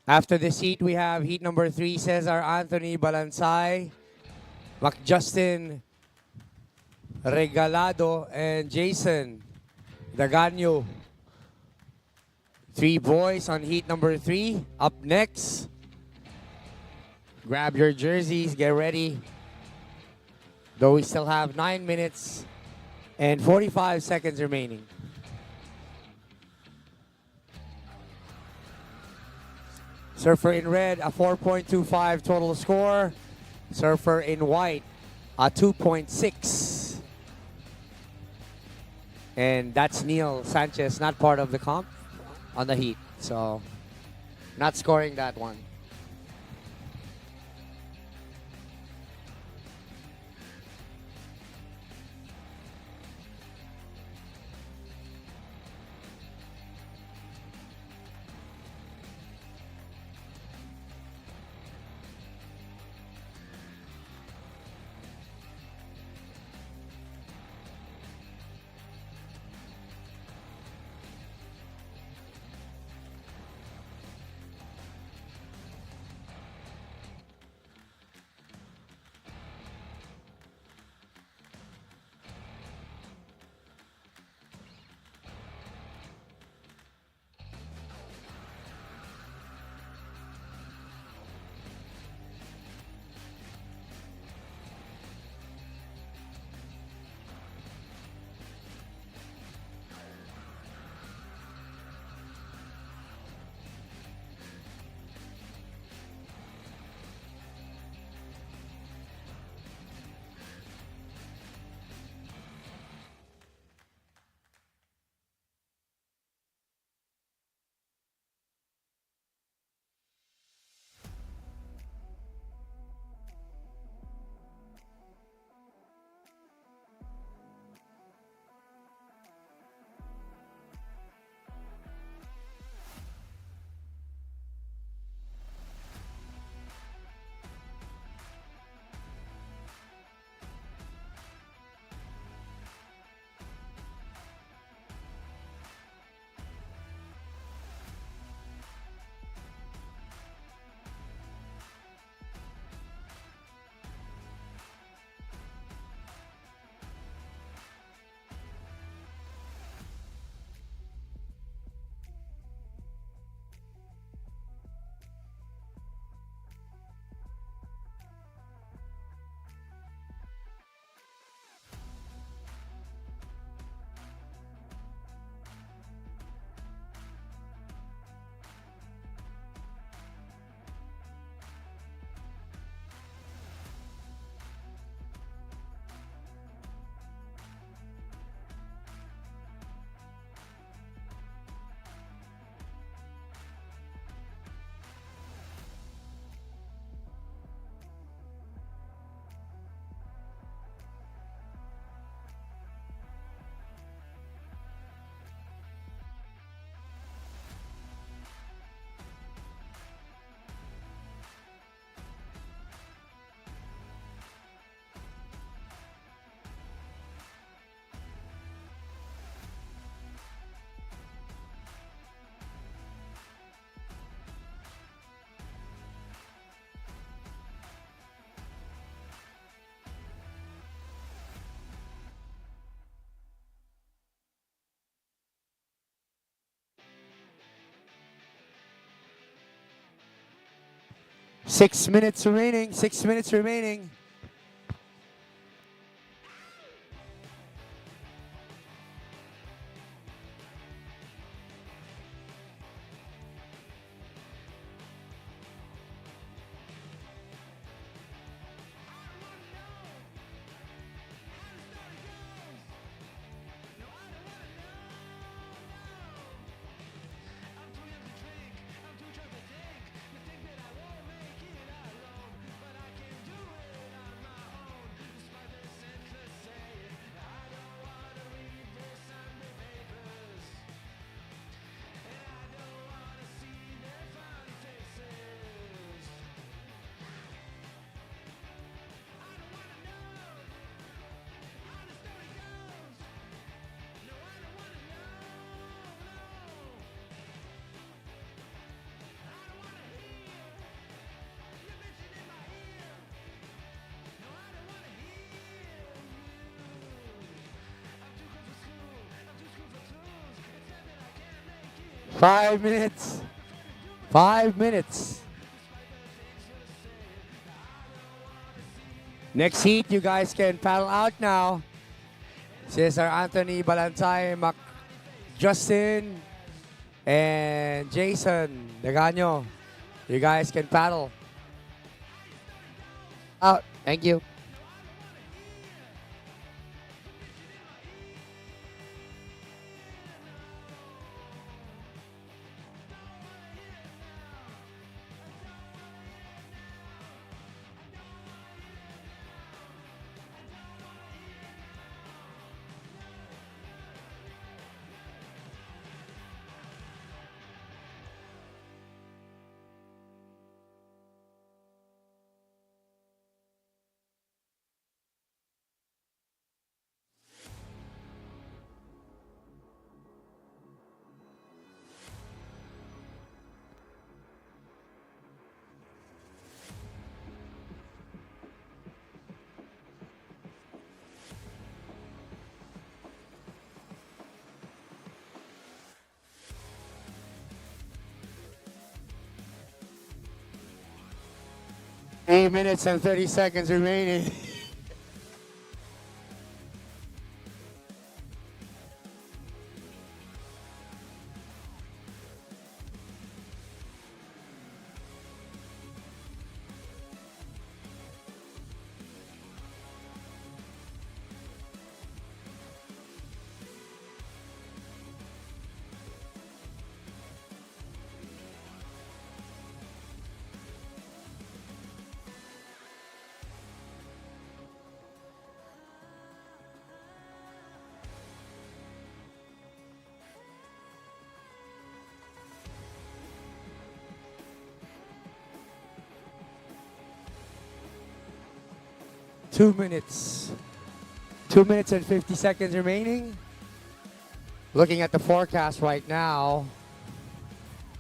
After this heat, we have heat number 3, Cesar Anthony Balansay, Justin Regalado, and Jason Daganyo. 3 boys on heat number 3. Up next, grab your jerseys, get ready. Though we still have 9 minutes and 45 seconds remaining. Surfer in red, a 4.25 total score. Surfer in white, a 2.6. And that's Neil Sanchez, not part of the comp on the heat. So, not scoring that one. 6 minutes remaining. 6 minutes remaining. Five minutes. 5 minutes. Next heat, you guys can paddle out now. Cesar Anthony, Balantay, Justin, and Jason Dagano. You guys can paddle out. Thank you. Eight minutes and 30 seconds remaining. Two minutes and 50 seconds remaining. Looking at the forecast right now,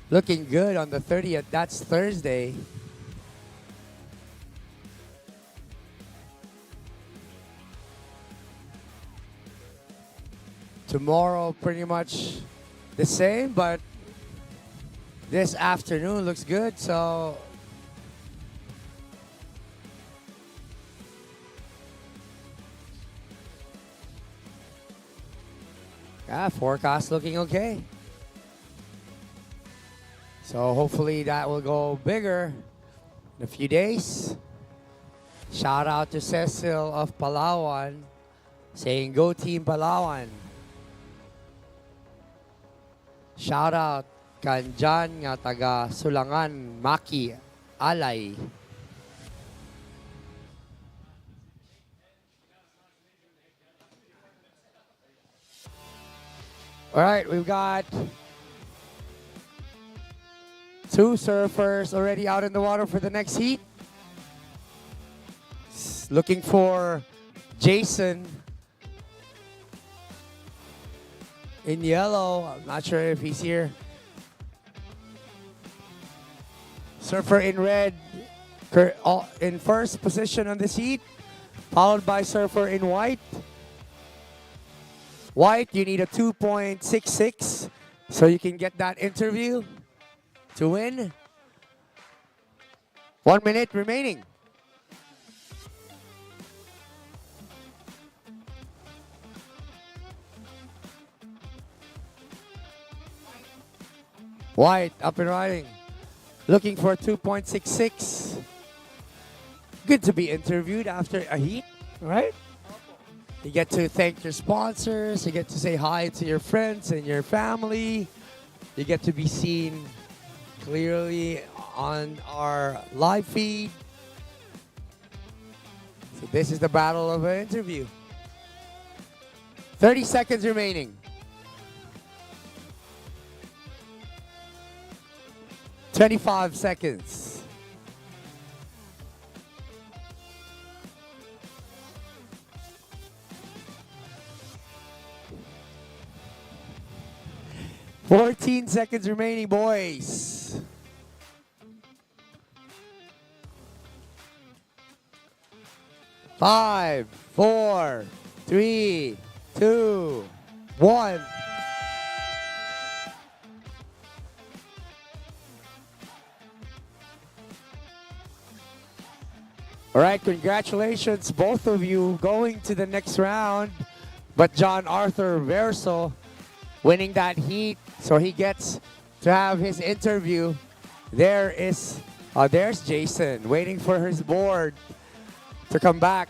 looking good on the 30th. That's Thursday. Tomorrow pretty much the same, but this afternoon looks good, so forecast looking okay. So hopefully that will go bigger in a few days. Shout out to Cecil of Palawan saying go Team Palawan. Shout out kanjan nga taga Sulangan, Maki, Alay. All right, we've got two surfers already out in the water for the next heat. Looking for Jason in yellow. I'm not sure if he's here. Surfer in red in first position on this heat, followed by surfer in white. White, you need a 2.66 so you can get that interview to win. 1 minute remaining. White up and riding. Looking for 2.66. Good to be interviewed after a heat, right? You get to thank your sponsors. You get to say hi to your friends and your family. You get to be seen clearly on our live feed. So this is the battle of an interview. 30 seconds remaining. 25 seconds. Fourteen seconds remaining, boys. Five, four, three, two, one. All right, congratulations, both of you going to the next round. But John Arthur Verso winning that heat, so he gets to have his interview. There's Jason waiting for his board to come back.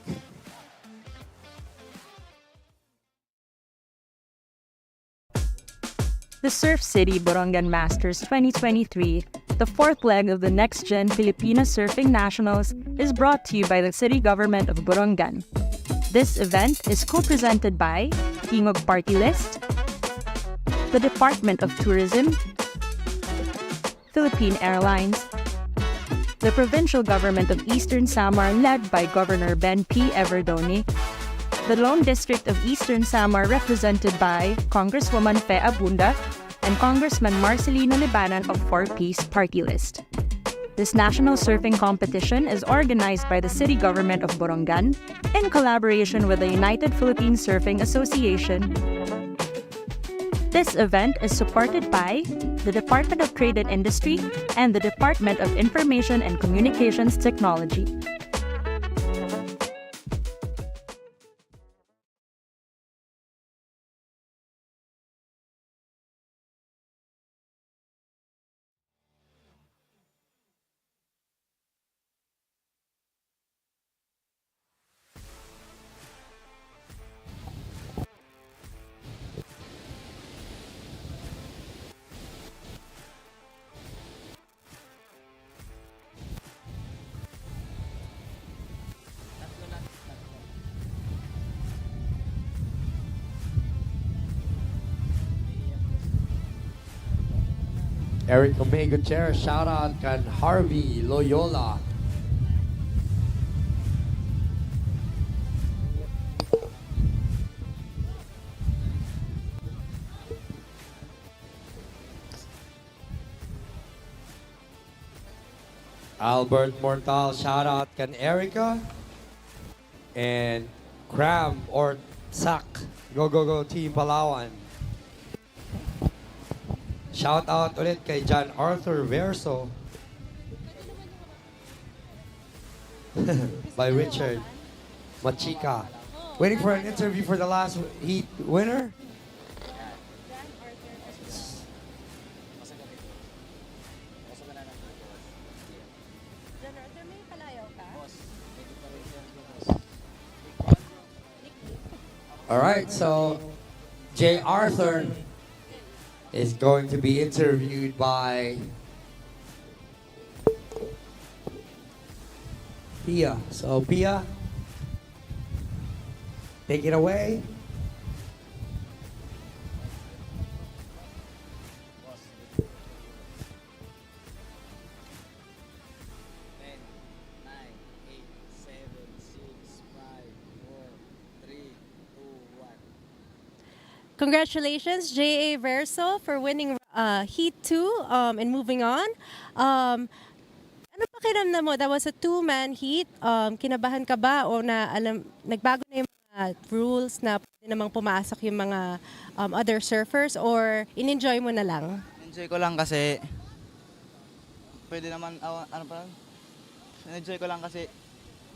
The Surf City Borongan Masters 2023, the fourth leg of the NextGen Pilipinas Surfing Nationals, is brought to you by the City Government of Borongan. This event is co-presented by Tingog Partylist, the Department of Tourism, Philippine Airlines, the Provincial Government of Eastern Samar led by Governor Ben P. Evardone, the Lone District of Eastern Samar represented by Congresswoman Abunda and Congressman Marcelino Libanan of 4-Piece Partylist. This national surfing competition is organized by the City Government of Borongan in collaboration with the United Philippine Surfing Association. This event is supported by the Department of Trade and Industry and the Department of Information and Communications Technology. Eric Omega Chair, shout out kan Harvey Loyola. Albert Mortal, shout out kan Erica. And Cram or Sak, go go go Team Palawan. Shout out ulit kay John Arthur Verso by Richard Machika. Waiting for an interview for the last heat winner. All right, so J. Arthur is going to be interviewed by Pia. So Pia, take it away. Congratulations, J.A. Verso, for winning Heat 2 and moving on. Ano pakiramdam mo? That was a two-man heat. Kinabahan ka ba o nagbago na yung mga rules na pwede namang pumasok yung mga other surfers or in-enjoy mo na lang? Enjoy ko lang kasi pwede naman, ano pa lang? enjoy ko lang kasi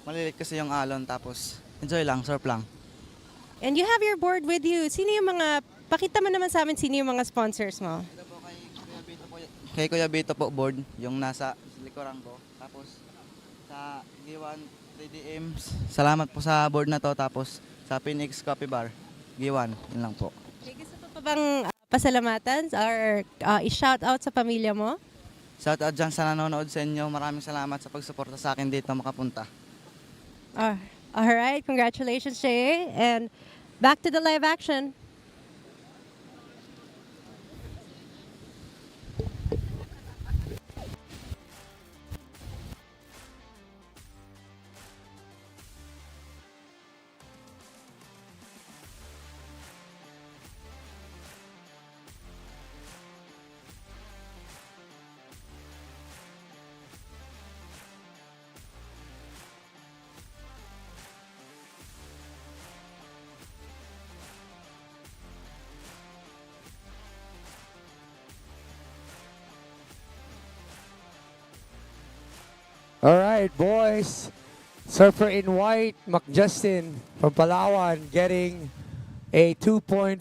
malilit kasi yung alon tapos enjoy lang, surf lang. And you have your board with you. Sino yung mga, pakita mo naman sa amin sino yung mga sponsors mo. Kay Kuya Bito po board, yung nasa likuran ko. Tapos sa Giwan 3DM, salamat po sa board na to. Tapos sa Phoenix Coffee Bar, Giwan, yun lang po. Okay, gusto mo pa bang pasalamatan or i-shout out sa pamilya mo? Shout out dyan sa nanonood sa inyo. Maraming salamat sa pagsuporta sa akin dito makapunta. All right, congratulations, Jay. And back to the live action. All right, boys. Surfer in white, McJustin from Palawan getting a 2.5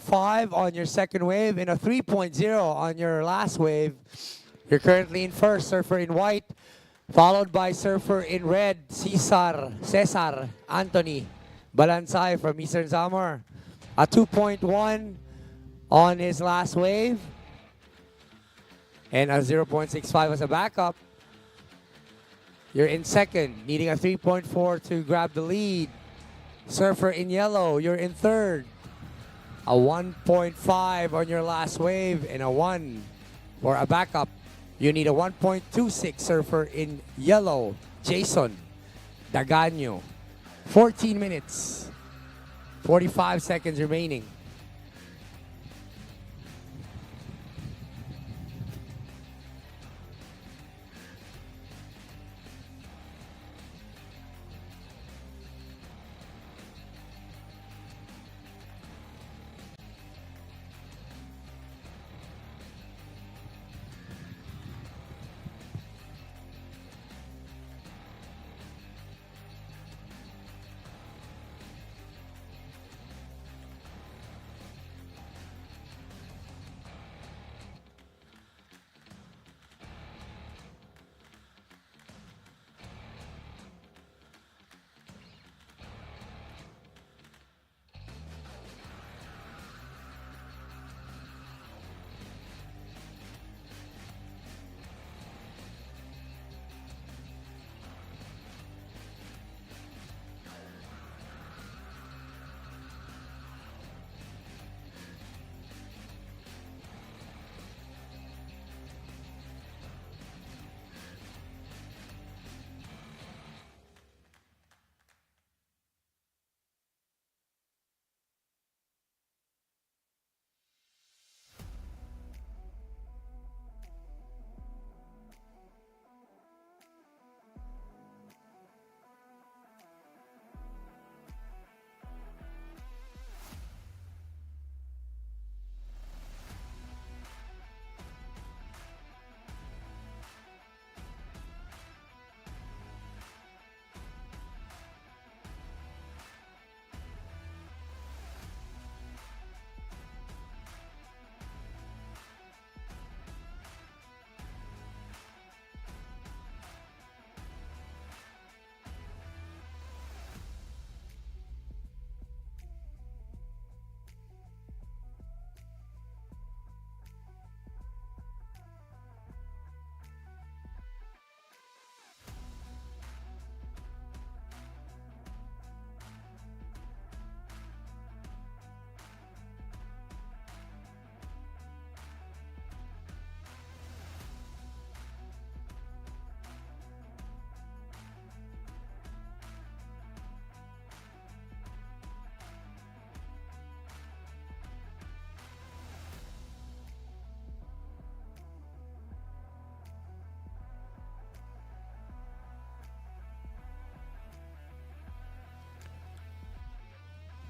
on your second wave and a 3.0 on your last wave. You're currently in first, Surfer in white, followed by Surfer in red, Cesar Anthony Balansay from Eastern Samar. A 2.1 on his last wave and a 0.65 as a backup. You're in second, needing a 3.4 to grab the lead. Surfer in yellow, you're in third. A 1.5 on your last wave and a 1 for a backup. You need a 1.26 surfer in yellow. Jason Daganyo. 14 minutes, 45 seconds remaining.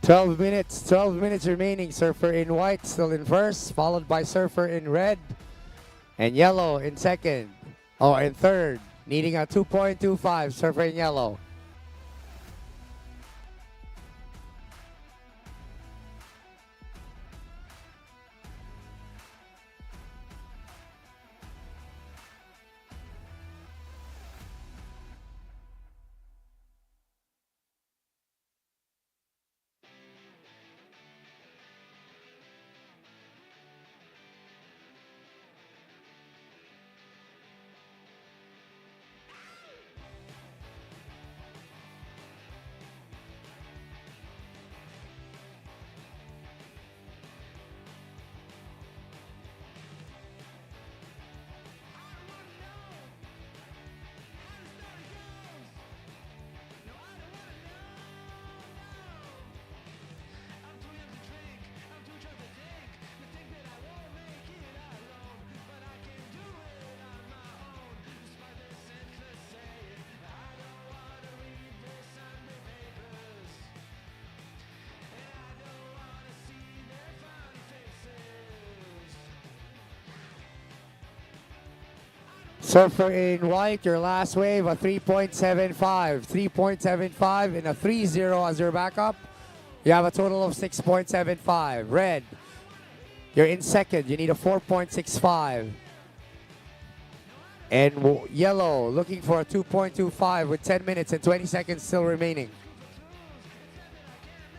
Twelve minutes remaining. Surfer in white still in first, followed by Surfer in red and yellow in second. Oh, in third. needing a 2.25, surfer in yellow. Surfer in white, your last wave, a 3.75. 3.75 and a 3-0 as your backup. You have a total of 6.75. Red, you're in second. You need a 4.65. And yellow, looking for a 2.25 with 10 minutes and 20 seconds still remaining.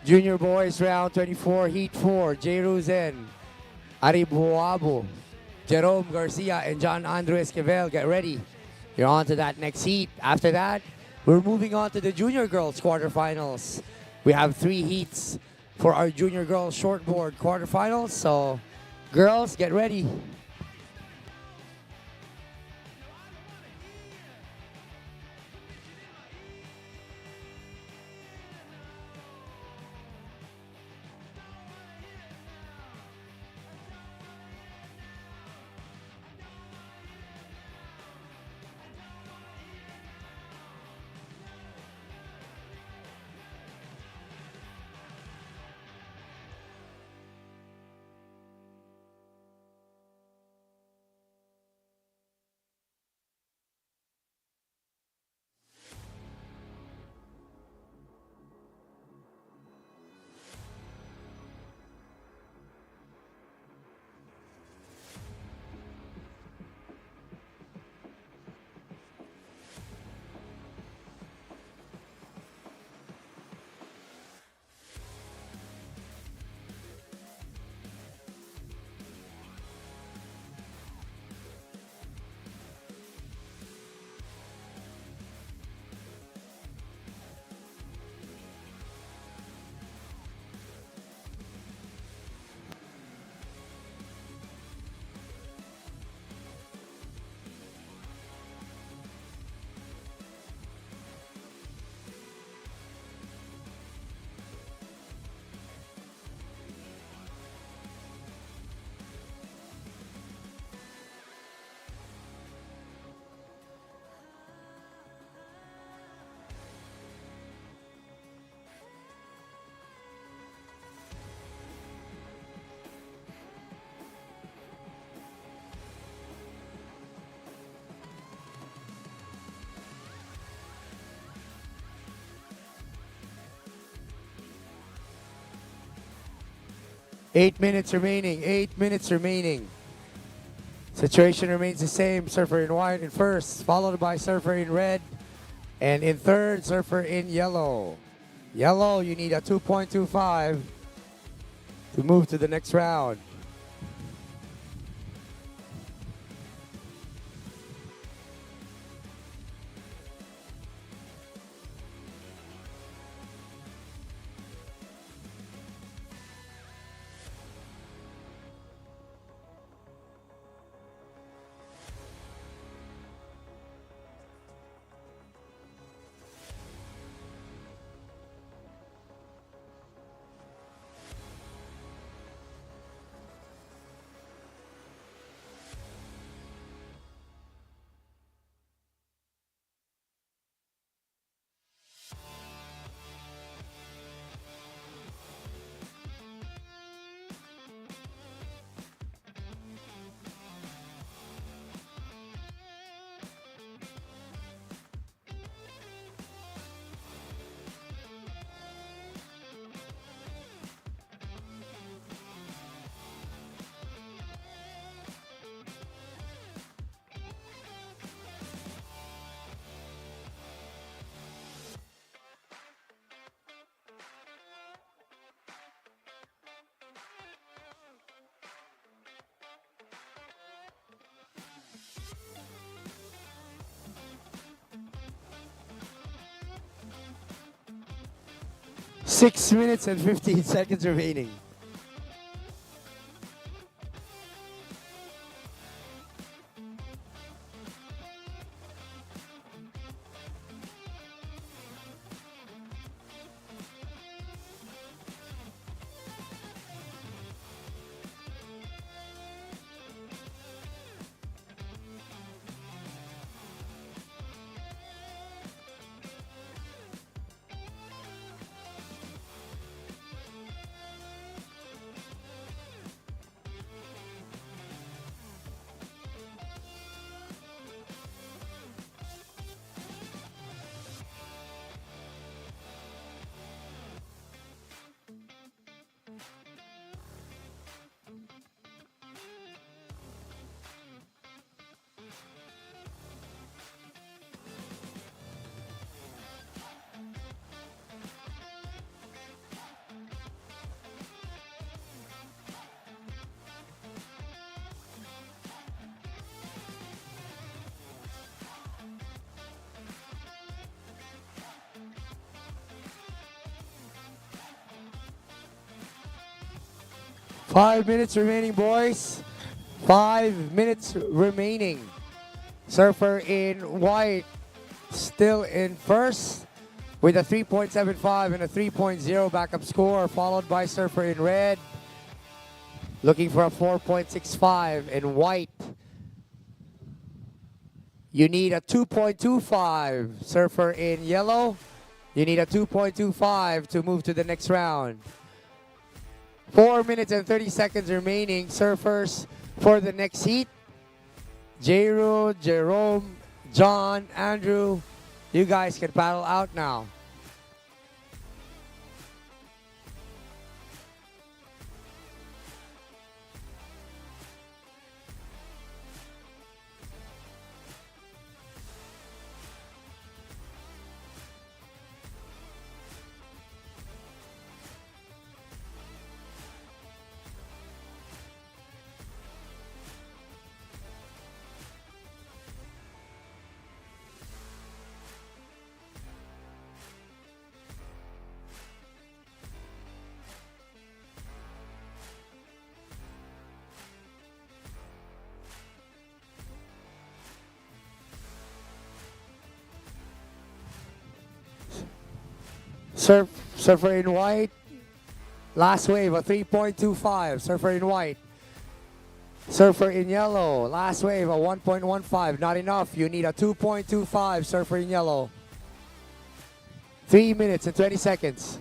Junior boys round 24, heat 4. J. Ruzen, Aribuabu, Jerome Garcia, and John Andres Esquivel, get ready. You're on to that next heat. After that, we're moving on to the junior girls quarterfinals. We have 3 heats for our junior girls shortboard quarterfinals. So, girls, get ready. Eight minutes remaining. Situation remains the same. Surfer in white in first, followed by surfer in red. And in third, surfer in yellow. Yellow, you need a 2.25 to move to the next round. 6 minutes and 15 seconds remaining. Five minutes remaining, boys. 5 minutes remaining. Surfer in white still in first with a 3.75 and a 3.0 backup score, followed by Surfer in red looking for a 4.65 in white. You need a 2.25. Surfer in yellow, you need a 2.25 to move to the next round. 4 minutes and 30 seconds remaining. Surfers for the next heat. Jairo, Jerome, John, Andrew, you guys can paddle out now. Surfer in white. Last wave, a 3.25. Surfer in white. Surfer in yellow. Last wave, a 1.15. Not enough. You need a 2.25. Surfer in yellow. 3 minutes and 20 seconds.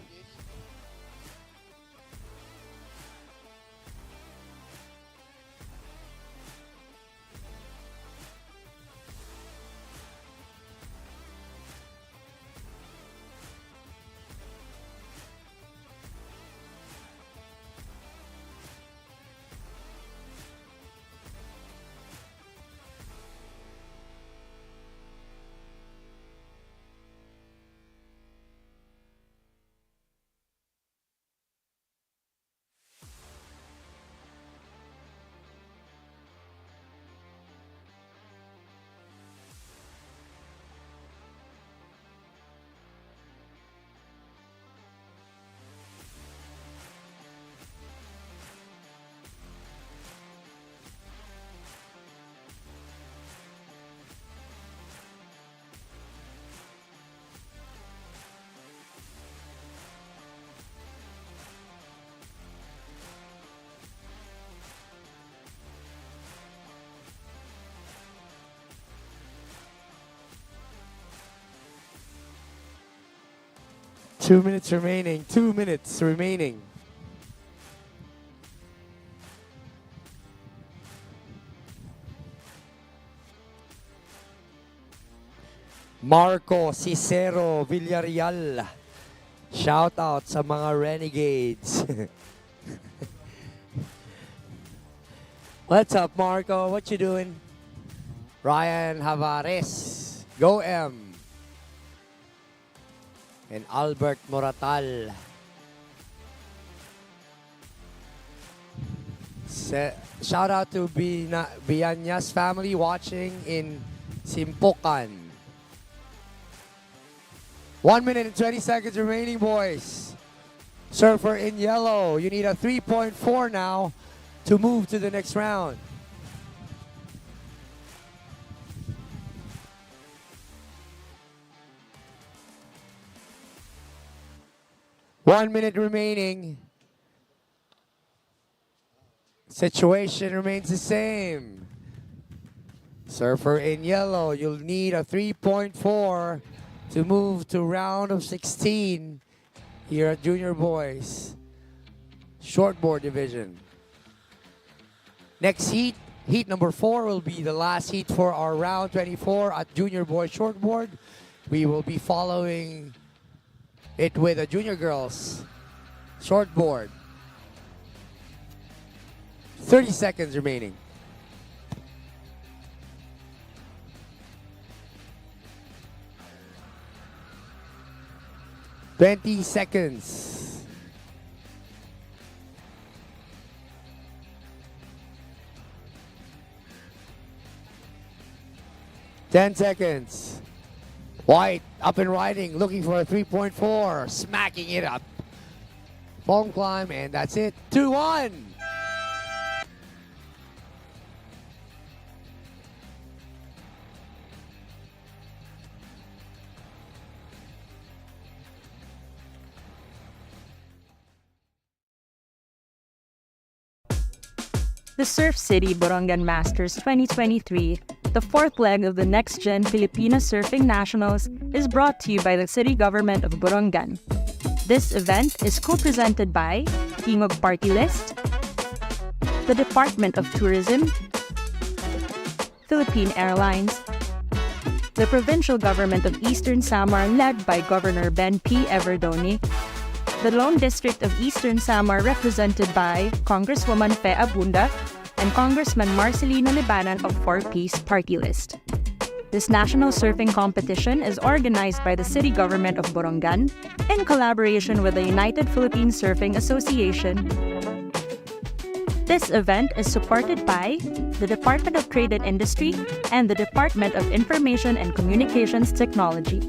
Two minutes remaining. 2 minutes remaining. Marco Cicero Villarreal. Shout out sa mga Renegades. What's up, Marco? What you doing? Ryan Javares. Go M. And Albert Moratal. Shout out to Bianya's family watching in Simpokan. 1 minute and 20 seconds remaining, boys. Surfer in yellow, you need a 3.4 now to move to the next round. One minute remaining. Situation remains the same. Surfer in yellow, you'll need a 3.4 to move to round of 16 here at Junior Boys Shortboard Division. Next heat, heat number 4, will be the last heat for our round 24 at Junior Boys Shortboard. We will be following it with a Junior Girls Shortboard. 30 seconds remaining. $20 seconds. $10 seconds. White up and riding, looking for a 3.4, smacking it up. Foam climb, and that's it. 2-1. The Surf City Borongan Masters 2023, the fourth leg of the NextGen Pilipinas Surfing Nationals, is brought to you by the City Government of Borongan. This event is co-presented by Tingog Partylist, the Department of Tourism, Philippine Airlines, the Provincial Government of Eastern Samar led by Governor Ben P. Evardone, the Lone District of Eastern Samar represented by Congresswoman Abunda and Congressman Marcelino Libanan of 4-Piece Partylist. This national surfing competition is organized by the City Government of Borongan in collaboration with the United Philippine Surfing Association. This event is supported by the Department of Trade and Industry and the Department of Information and Communications Technology.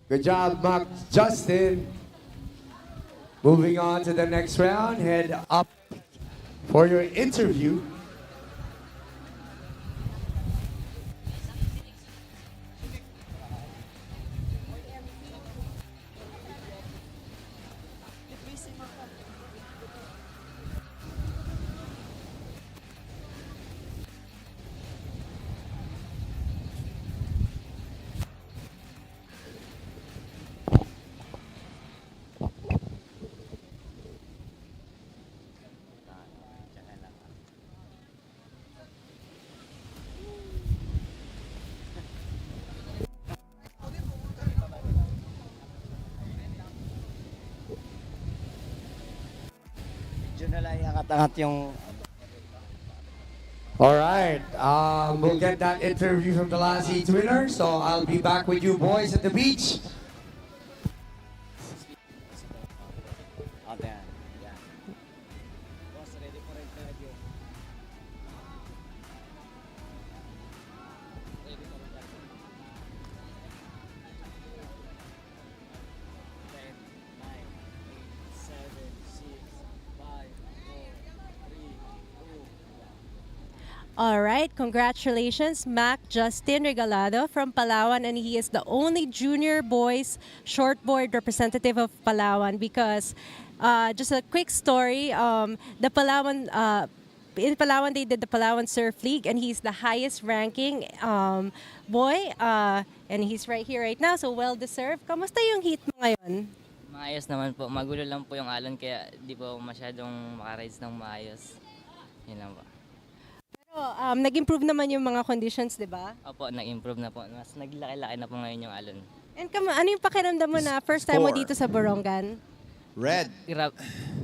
Good job, Mark Justin. Moving on to the next round, head up for your interview. All right, we'll get that interview from the last heat winner, so I'll be back with you boys at the beach. All right, congratulations, Mac Justin Regalado from Palawan, and he is the only junior boys shortboard representative of Palawan because just a quick story, the Palawan in Palawan they did the Palawan Surf League and he's the highest ranking boy and he's right here right now, so well deserved. Kamusta yung heat mo ngayon? Maayos naman po, magulo lang po yung alon kaya di po masyadong makarides ng maayos. Yun lang po. Nag-improve naman yung mga conditions, di ba? Opo, nag-improve na po. Mas naglaki-laki na po ngayon yung alon. And ano yung pakiramdam mo na first time mo dito sa Borongan? Red.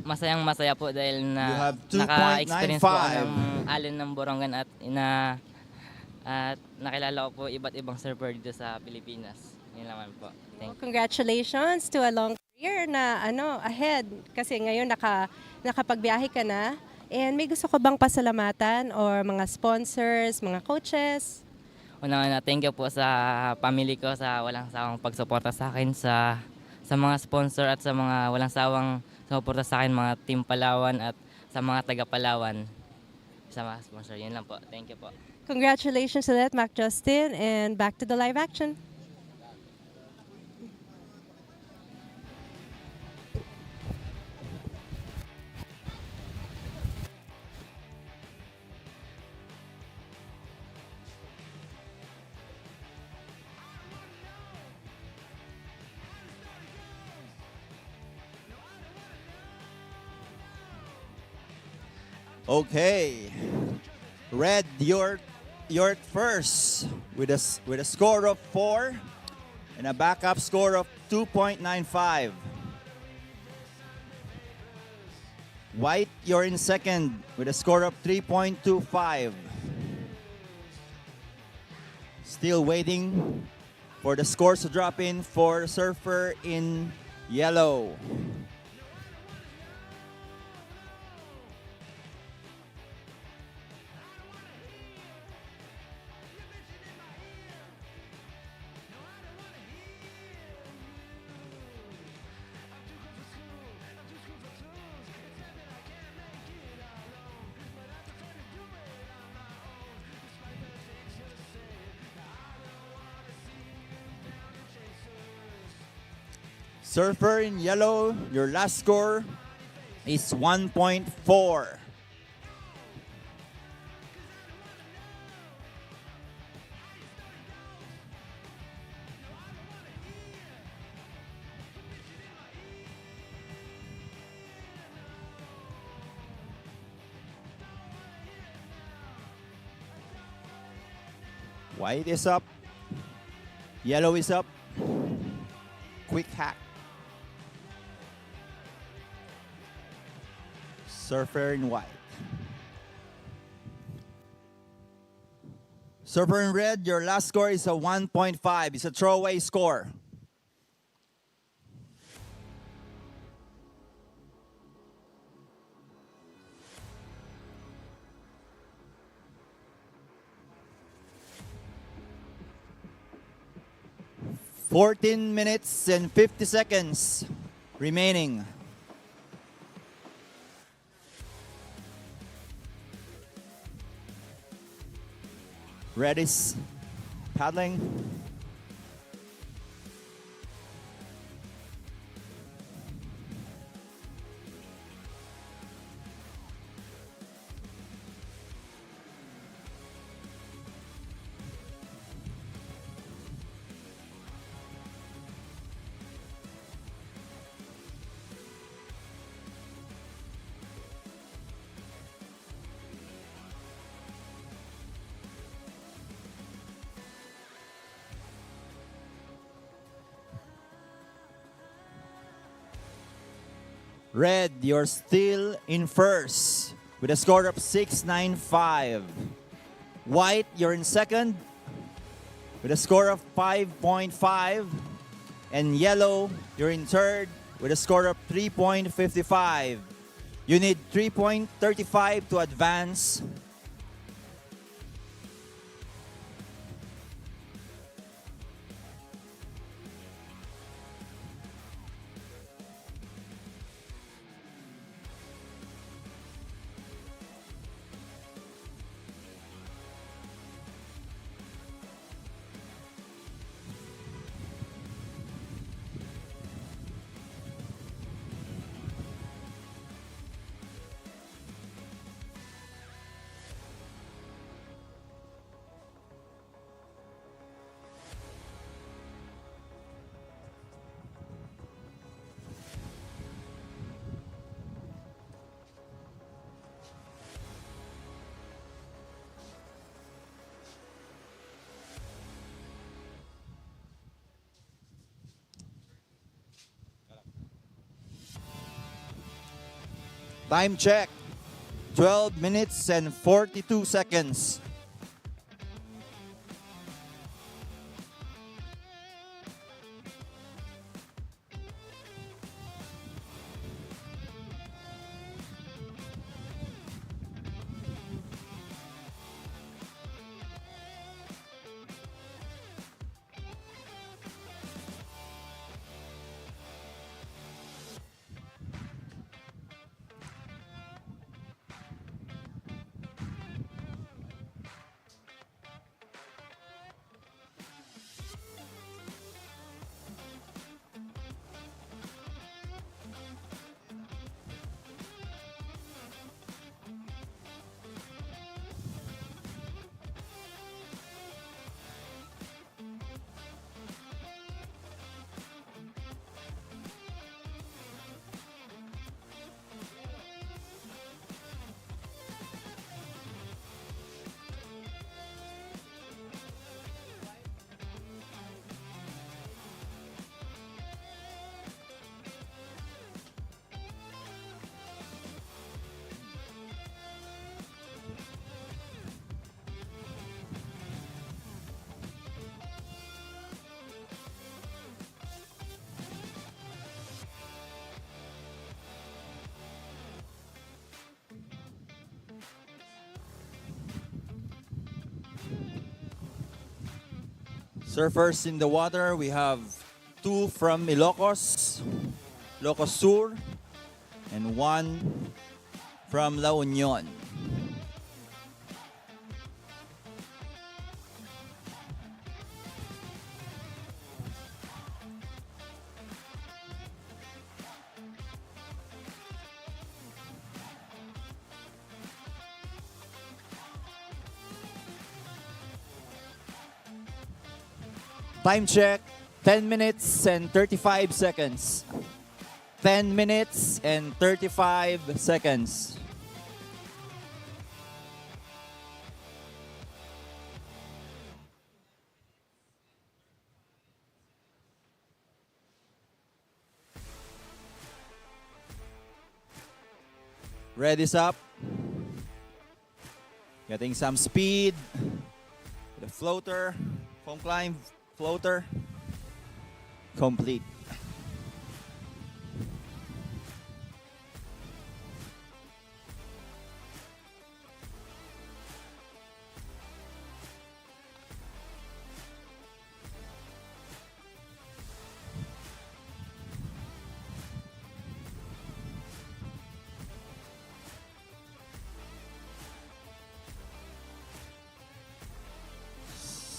Masayang-masaya po dahil You na have naka-experience po 2.95. ng alon ng Borongan at nakilala ko po iba't ibang surfer dito sa Pilipinas. Yun naman po. Thank you. Congratulations to a long career na ahead kasi ngayon nakapagbiyahe ka na. And may gusto ko bang pasalamatan or mga sponsors, mga coaches? Una-una, thank you po sa family ko sa walang sawang pagsuporta sa akin, sa mga sponsor at sa mga walang sawang suporta sa akin, mga Team Palawan at sa mga taga Palawan. Sa mga sponsor, yun lang po. Thank you po. Congratulations to that, Mac Justin, and back to the live action. Okay, Red, you're first with a score of 4 and a backup score of 2.95. White, you're in second with a score of 3.25. Still waiting for the scores to drop in for Surfer in yellow. Surfer in yellow, your last score is 1.4. White is up. Yellow is up. Quick hack. Surfer in white. Surfer in red, your last score is a 1.5. It's a throwaway score. "14 minutes and 50 seconds remaining." Red is paddling. Red, you're still in first with a score of 6.95. White, you're in second with a score of 5.5. And yellow, you're in third with a score of 3.55. You need 3.35 to advance. Time check, 12 minutes and 42 seconds. Surfers in the water, we have 2 from Ilocos, Ilocos Sur, and 1 from La Union. Time check, 10 minutes and 35 seconds. 10 minutes and 35 seconds. Ready's up. Getting some speed. The floater, foam climb, floater, complete.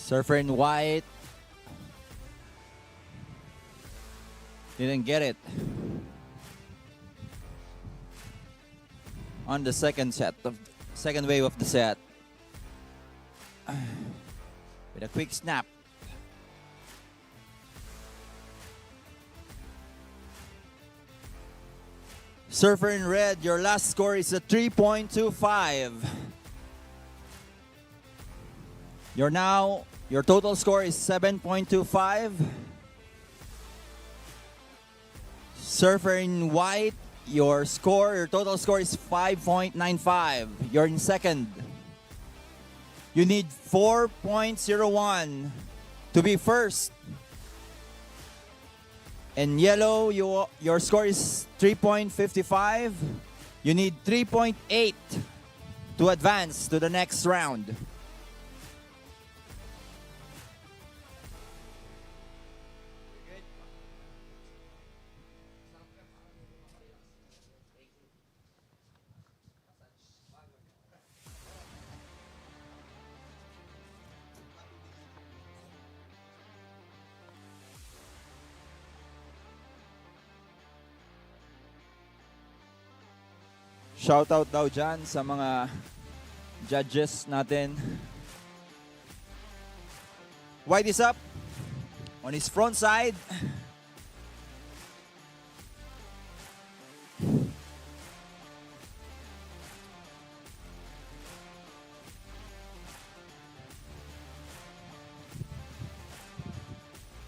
Surfer in white. Didn't get it. On the second wave of the set. With a quick snap. Surfer in red, your last score is a 3.25. Your total score is 7.25. Surfer in white, your total score is 5.95. You're in second. You need 4.01 to be first. In yellow, your score is 3.55. You need 3.8 to advance to the next round. Shoutout daw dyan sa mga judges natin. White is up on his front side.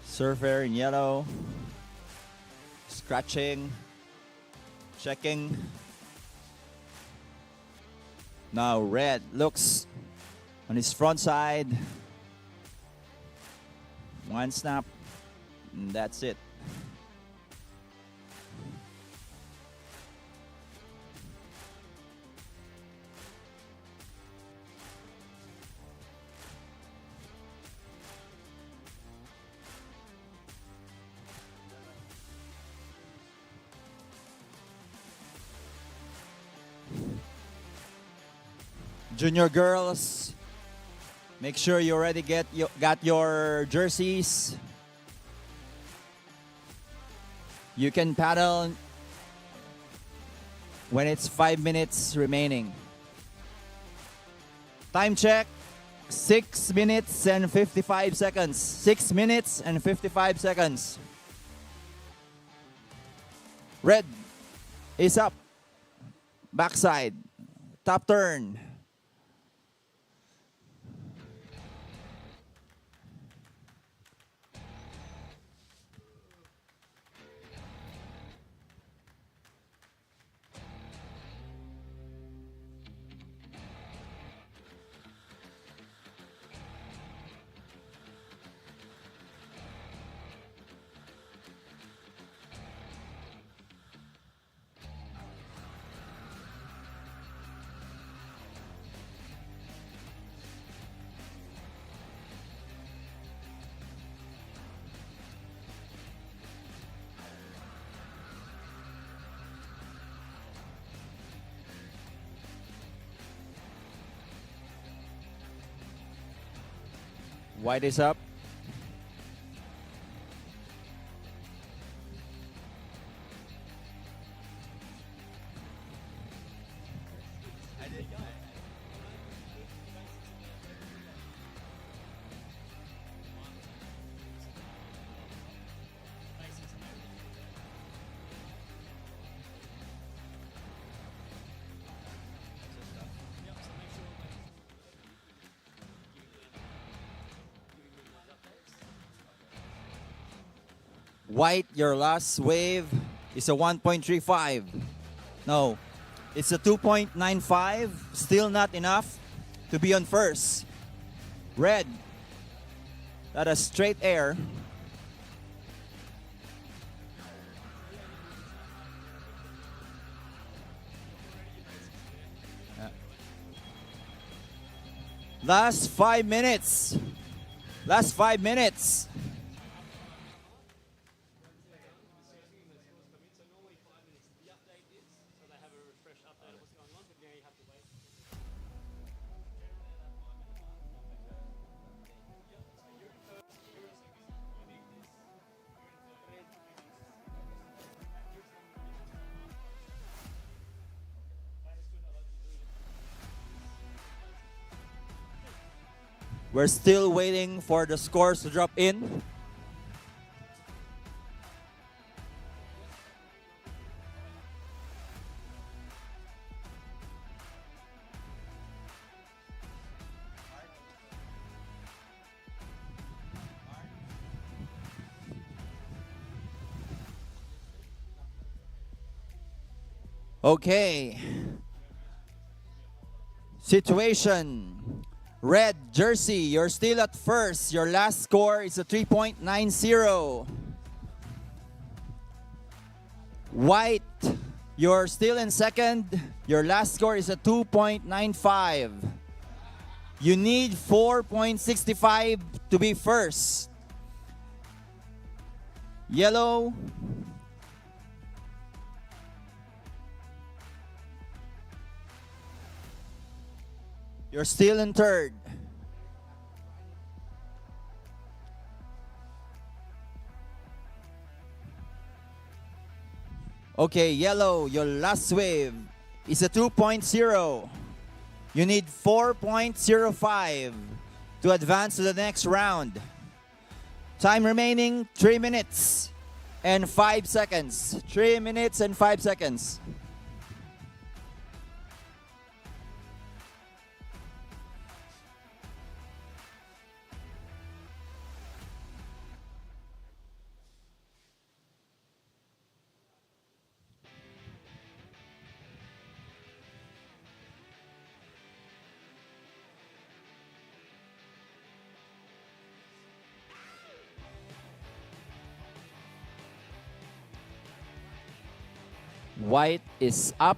Surfer in yellow. Scratching. Checking. Now red looks on his front side. One snap, and that's it. Junior girls, make sure you already got your jerseys. You can paddle when it's 5 minutes remaining. Time check, 6 minutes and 55 seconds. 6 minutes and 55 seconds. Red is up. Backside. Top turn. White is up. White, your last wave is a 1.35. No, it's a 2.95. Still not enough to be on first. Red, that is straight air. Last 5 minutes. Last 5 minutes. We're still waiting for the scores to drop in. Okay. Situation. Red jersey, you're still at first. Your last score is a 3.90. White, you're still in second. Your last score is a 2.95. You need 4.65 to be first. Yellow, you're still in third. Okay, yellow, your last wave is a 2.0. You need 4.05 to advance to the next round. Time remaining 3 minutes and 5 seconds. 3 minutes and 5 seconds. White is up.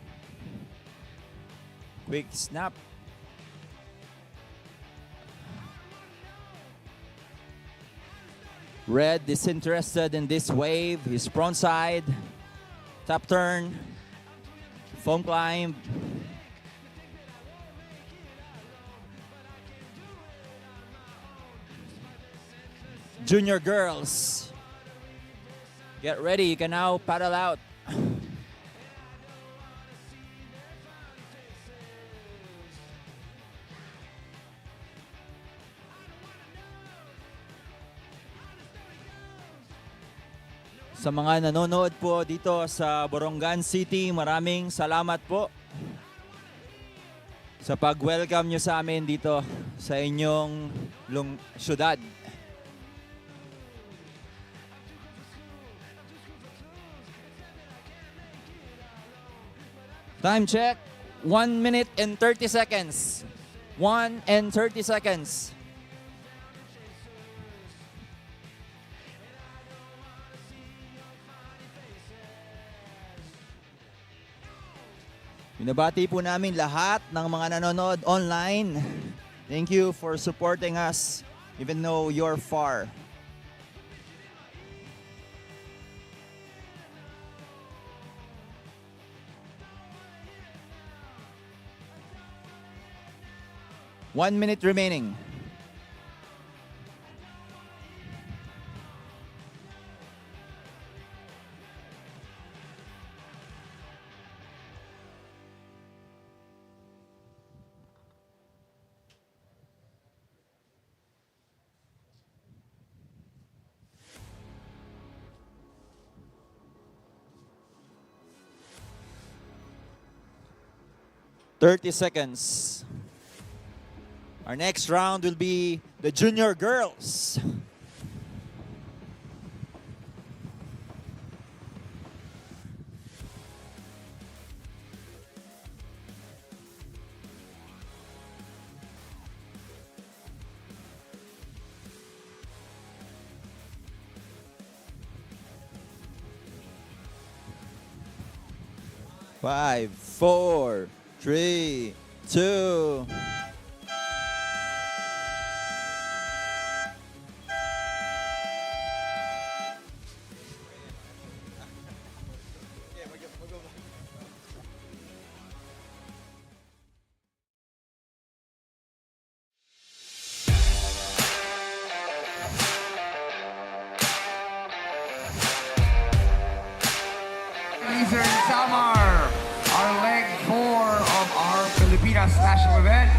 Quick snap. Red disinterested in this wave. His front side. Top turn. Foam climb. Junior girls, get ready. You can now paddle out. Sa mga nanonood po dito sa Borongan City, maraming salamat po sa pag-welcome nyo sa amin dito sa inyong syudad. Time check, 1 minute and 30 seconds. 1 and 30 seconds. Binabati po namin lahat ng mga nanonood online. Thank you for supporting us even though you're far. One minute remaining. 30 seconds. Our next round will be the junior girls. Five, four, three, two. Eastern Samar, our leg 4 of our Pilipinas national event.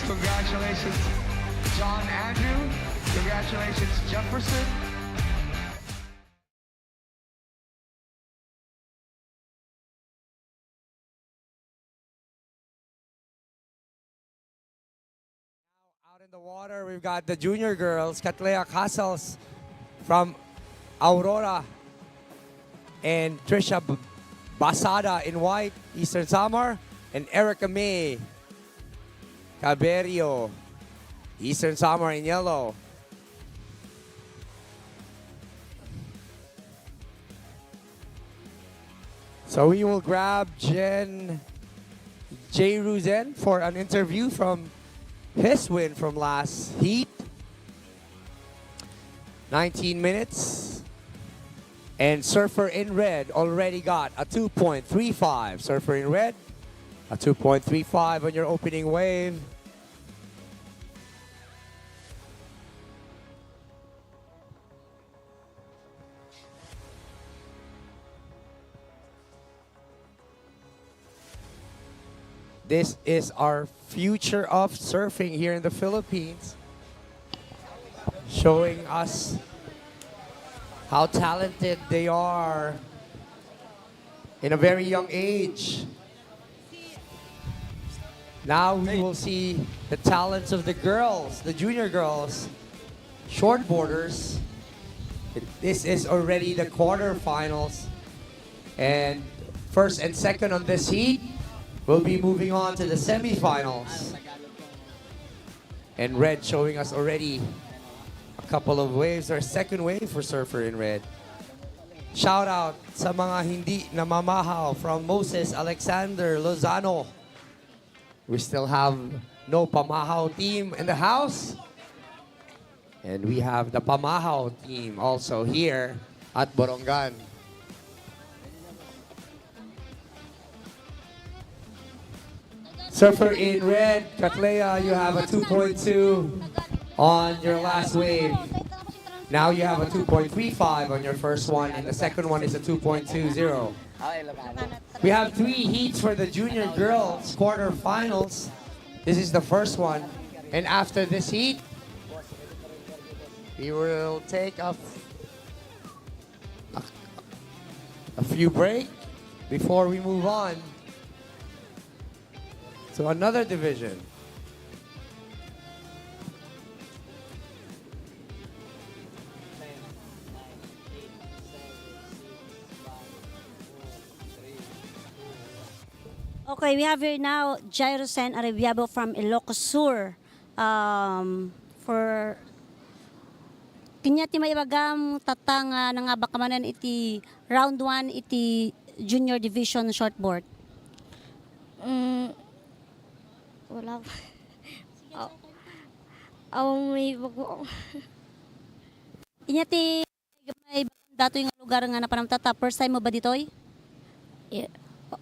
Congratulations, John Andrew. Congratulations, Jefferson. Out in the water, we've got the junior girls, Katlea Castles from Aurora and Trisha Basada in white, Eastern Samar, and Erica May Caberio, Eastern Samar in yellow. So we will grab J. Ruzen for an interview from his win from last heat. 19 minutes. And Surfer in red already got a 2.35. Surfer in red, a 2.35 on your opening wave. This is our future of surfing here in the Philippines, showing us how talented they are in a very young age. Now we will see the talents of the girls, the junior girls, shortboarders. This is already the quarterfinals, and first and second on this heat will be moving on to the semifinals. And red showing us already a couple of waves, our second wave for Surfer in red. Shout out sa mga hindi namamahaw from Moses Alexander Lozano. We still have no pamahaw team in the house. And we have the pamahaw team also here at Borongan. Surfer in red, Katlea, you have a 2.2 on your last wave. Now you have a 2.35 on your first one, and the second one is a 2.20. We have 3 heats for the junior girls quarterfinals. This is the first one. And after this heat, we will take a few break before we move on to another division. Okay, we have here now Jairosen Arreviabo from Ilocos Sur. For kanya ti maibagam tatang nga bakamanan iti round 1 iti junior division shortboard. Wala pa. May bago. Inya ti may datoy nga lugar nga napanamtata. First time mo ba ditoy? Yeah.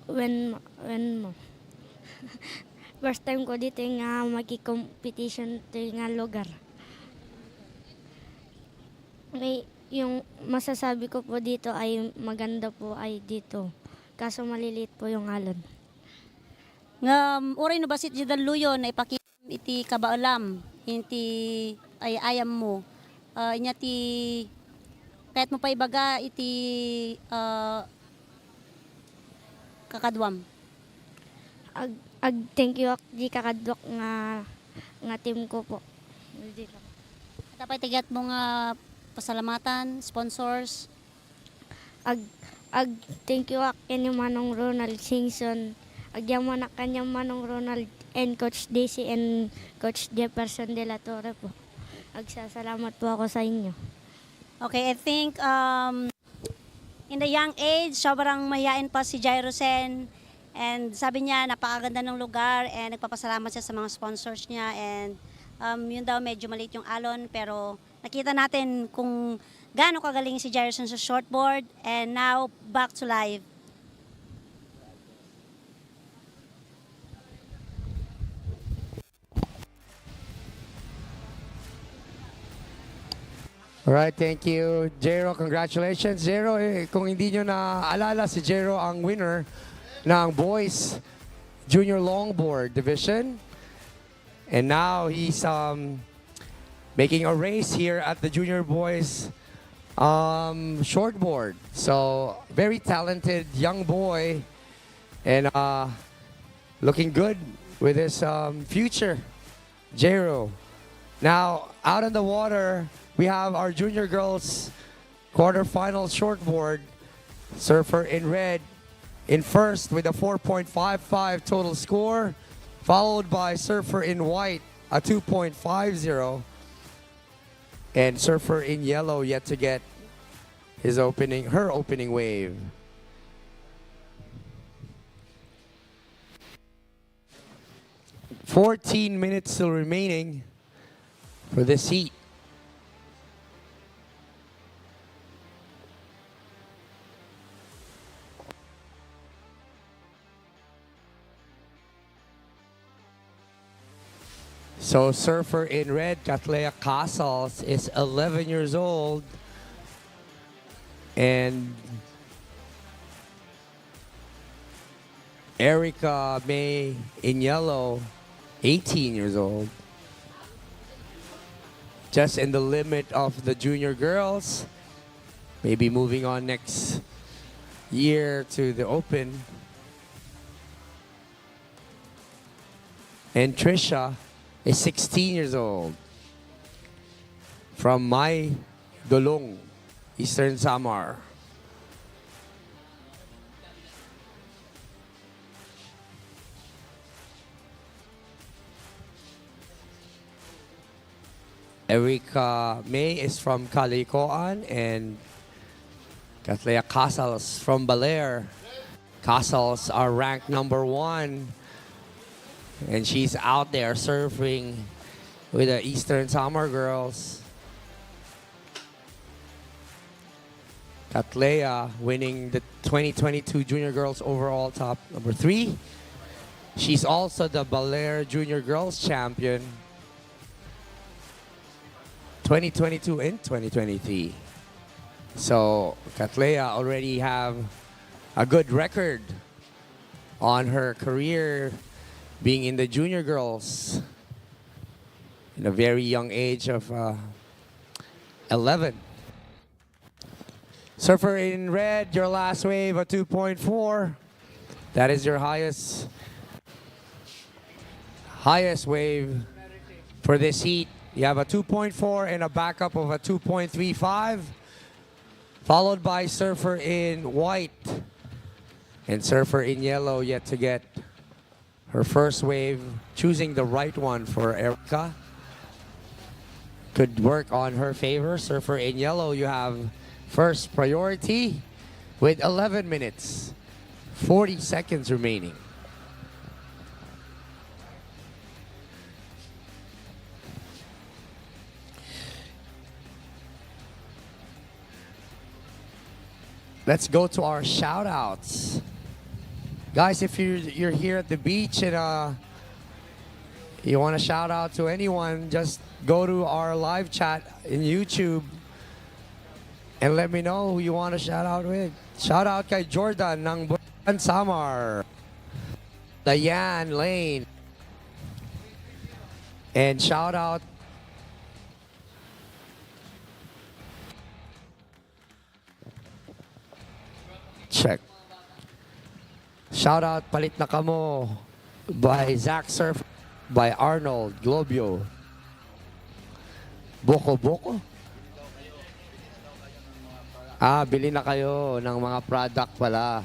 When mo. First time ko dito nga magi-competition dito nga lugar. Okay, yung masasabi ko po dito ay maganda po ay dito. Kaso maliliit po yung alon. Uray no basit di daluyon na ipakita iti kabaalam iti ay ayam mo. Inya ti kahit mo pa ibaga iti kakadwam. Thank you di kakadwak nga team ko po. Tapay tigat mo nga pasalamatan, sponsors. Thank you kanyang Manong Ronald Singson. Agyaman na kanyang Manong Ronald and Coach Daisy and Coach Jefferson de la Torre po. Agsasalamat po ako sa inyo. Okay, I think in the young age, sobrang mayayain pa si Jairosen. And sabi niya, napakaganda ng lugar and nagpapasalamat siya sa mga sponsors niya. And yun daw, medyo maliit yung alon. Pero nakita natin kung gaano kagaling si Jairosen sa shortboard. And now, back to live. Alright, thank you, Jero. Congratulations. Jero, kung hindi nyo naaalala, si Jero ang winner ng Boys Junior Longboard Division. And now he's making a race here at the Junior Boys Shortboard. So, very talented young boy and looking good with his future, Jero. Now, out on the water, we have our junior girls quarterfinal shortboard. Surfer in red in first with a 4.55 total score, followed by surfer in white, a 2.50. And surfer in yellow yet to get her opening wave. "14 minutes still remaining for this heat. So surfer in red, Katlea Casals, is 11 years old. And Erica May in yellow, 18 years old. Just in the limit of the junior girls. Maybe moving on next year to the Open. And Trisha is 16 years old from May Dolong, Eastern Samar. Erica May is from Calikoan and Katlea Casals from Balair. Casals are ranked number 1. And she's out there surfing with the Eastern Samar girls. Katlea winning the 2022 Junior Girls Overall Top number 3. She's also the Balair Junior Girls Champion 2022 and 2023. So Katlea already have a good record on her career being in the junior girls in a very young age of 11. Surfer in red, your last wave, a 2.4. That is your highest wave for this heat. You have a 2.4 and a backup of a 2.35, followed by surfer in white and surfer in yellow yet to get Her first wave, choosing the right one for Erica. Could work on her favor. Surfer in yellow, you have first priority with 11 minutes, 40 seconds remaining. Let's go to our shout outs. Guys, if you're here at the beach and you want to shout out to anyone, just go to our live chat in YouTube and let me know who you want to shout out with. Shout out kay Jordan ng Buwan Samar, Diane Lane, and shout out check. Shout out Palit na Kamo by Zach Surf, by Arnold Globio. Boko Boko? Bili na kayo ng mga product pala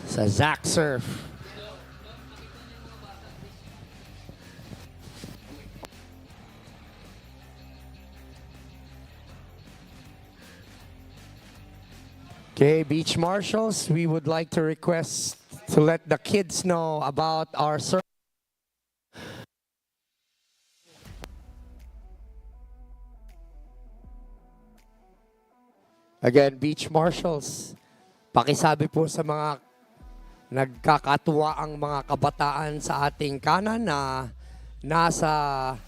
sa Zach Surf. Okay, beach marshals, we would like to request to let the kids know about our surf. Again, beach marshals, pakisabi po sa mga nagkakatuwa ang mga kabataan sa ating kanan na nasa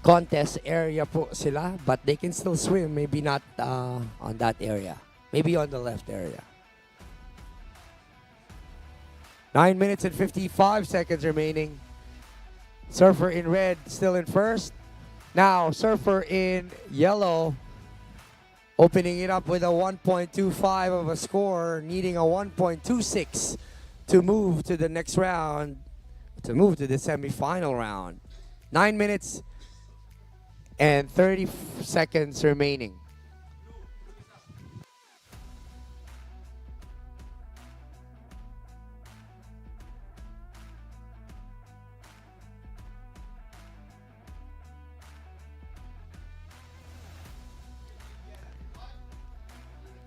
contest area po sila, but they can still swim, maybe not on that area. Maybe on the left area. 9 minutes and 55 seconds remaining. Surfer in red still in first. Now, surfer in yellow opening it up with a 1.25 of a score, needing a 1.26 to move to the next round, to move to the semifinal round. 9 minutes and 30 seconds remaining.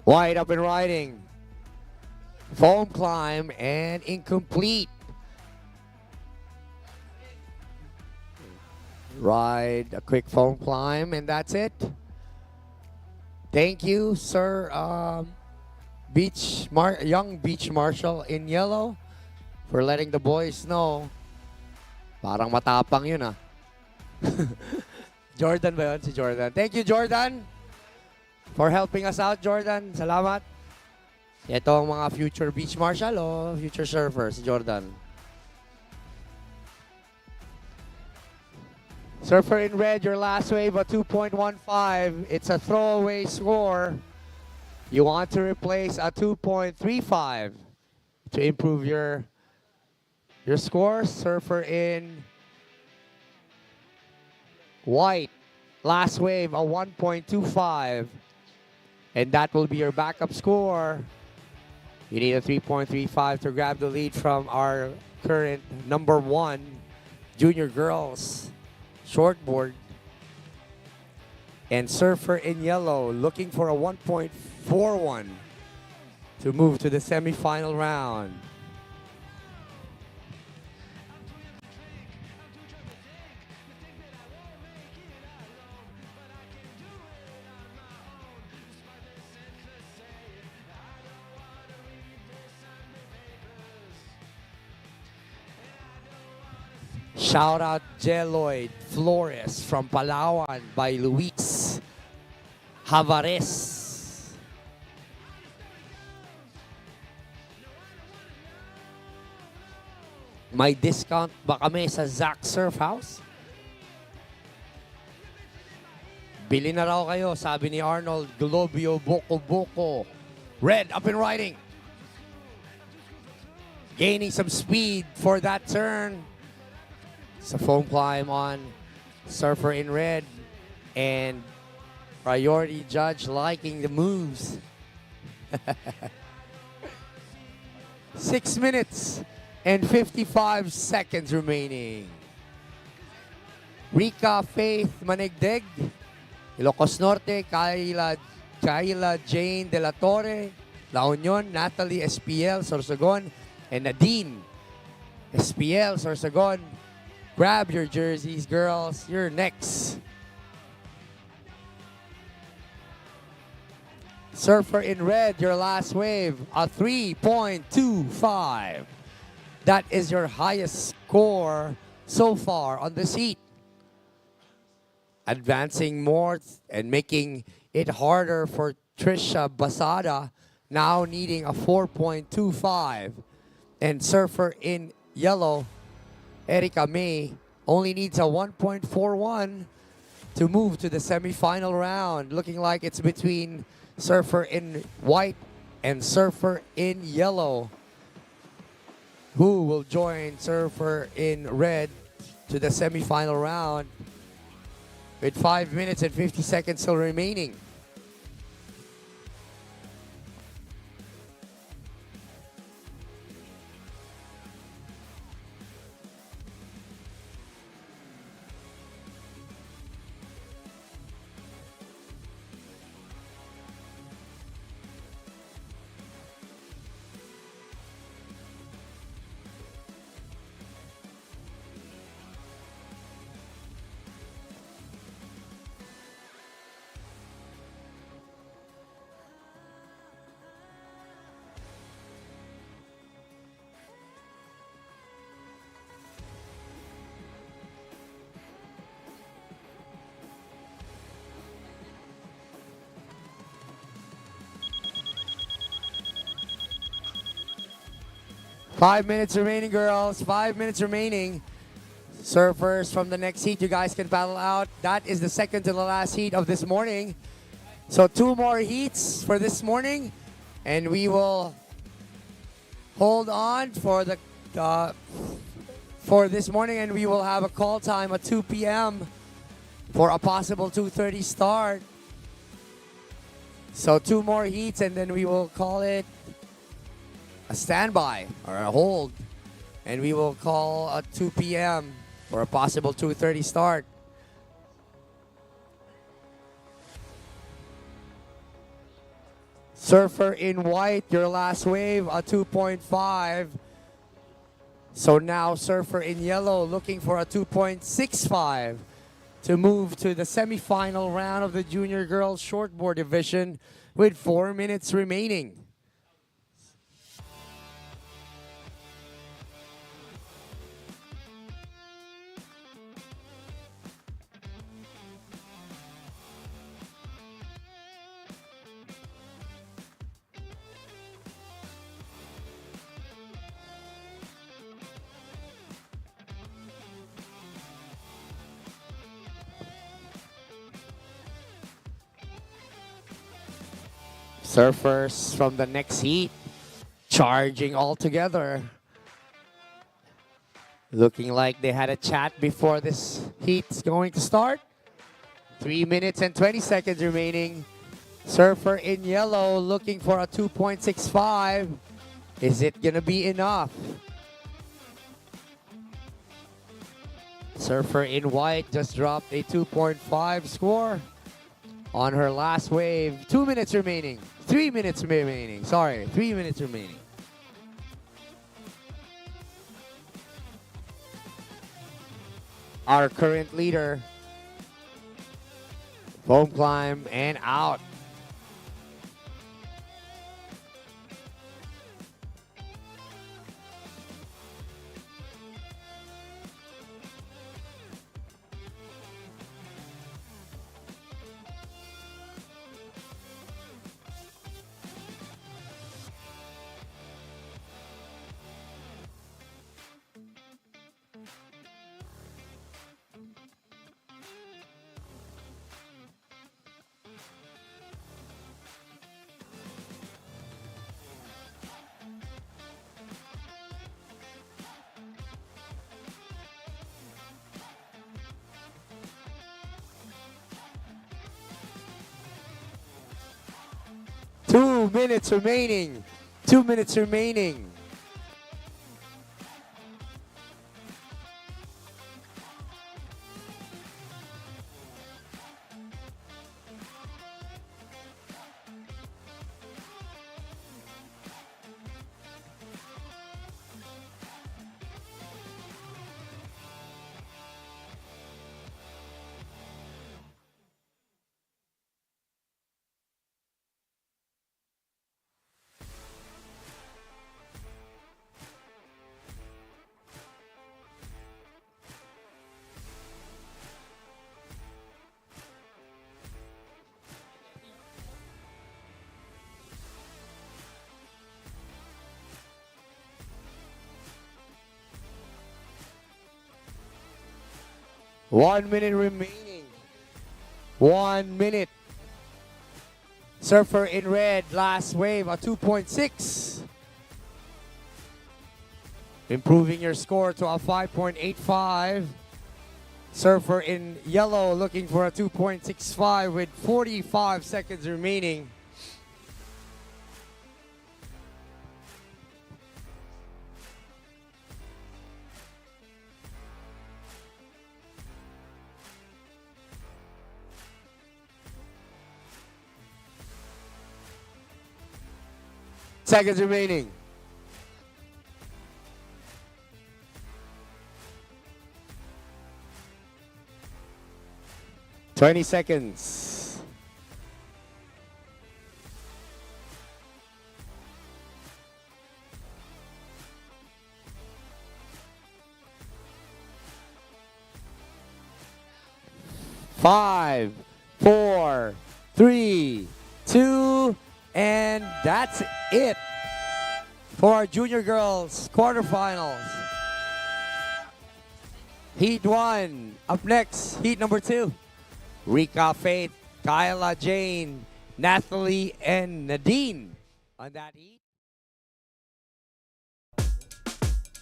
Wide up and riding. Foam climb and incomplete. Ride a quick foam climb and that's it. Thank you, sir. Young beach marshal in yellow for letting the boys know. Parang matapang yun ah. Jordan ba yun? Si Jordan. Thank you, Jordan, for helping us out, Jordan. Salamat. Ito ang mga future beach marshal o future surfers, Jordan. Surfer in red, your last wave, a 2.15. It's a throwaway score. You want to replace a 2.35 to improve your score. Surfer in white, last wave, a 1.25. And that will be your backup score. You need a 3.35 to grab the lead from our current number 1 junior girls shortboard. And surfer in yellow looking for a 1.41 to move to the semifinal round. Shout out Jeloid Flores from Palawan by Luis Havares. May discount ba kami sa Zach Surf House? Bili na raw kayo, sabi ni Arnold Globio Boko Boko. Red up and riding. Gaining some speed for that turn. It's a foam climb on surfer in red and priority judge liking the moves. 6 minutes and 55 seconds remaining. Rica Faith Manigdeg, Ilocos Norte, Kayla Jane De La Torre, La Union, Natalie Espiel Sorsogon, and Nadine Espiel Sorsogon. Grab your jerseys, girls. You're next. Surfer in red, your last wave, a 3.25. That is your highest score so far on this heat. Advancing more and making it harder for Trisha Basada, now needing a 4.25. And surfer in yellow, Erica May, only needs a 1.41 to move to the semifinal round. Looking like it's between surfer in white and surfer in yellow. Who will join surfer in red to the semifinal round? With 5 minutes and 50 seconds still remaining. Five minutes remaining, girls. 5 minutes remaining. Surfers from the next heat, you guys can paddle out. That is the second to the last heat of this morning. So 2 more heats for this morning. And we will hold on for the for this morning, and we will have a call time at 2 p.m. for a possible 2:30 start. So 2 more heats, and then we will call it a standby or a hold, and we will call at 2 p.m. for a possible 2:30 start. Surfer in white, your last wave, a 2.5. So now surfer in yellow looking for a 2.65 to move to the semifinal round of the junior girls shortboard division with 4 minutes remaining. Surfers from the next heat charging all together. Looking like they had a chat before this heat's going to start. 3 minutes and 20 seconds remaining. Surfer in yellow looking for a 2.65. Is it gonna be enough? Surfer in white just dropped a 2.5 score on her last wave. 2 minutes remaining. 3 minutes remaining. Sorry, 3 minutes remaining. Our current leader. Foam climb and out. Two minutes remaining. 2 minutes remaining. 1 minute remaining. 1 minute. Surfer in red, last wave, a 2.6. Improving your score to a 5.85. Surfer in yellow looking for a 2.65 with 45 seconds remaining. Seconds remaining. Twenty seconds. Five, four, three, two, and that's it for our junior girls quarterfinals. Heat 1. Up next, heat number 2. Rika, Faith, Kyla, Jane, Nathalie, and Nadine. On that heat.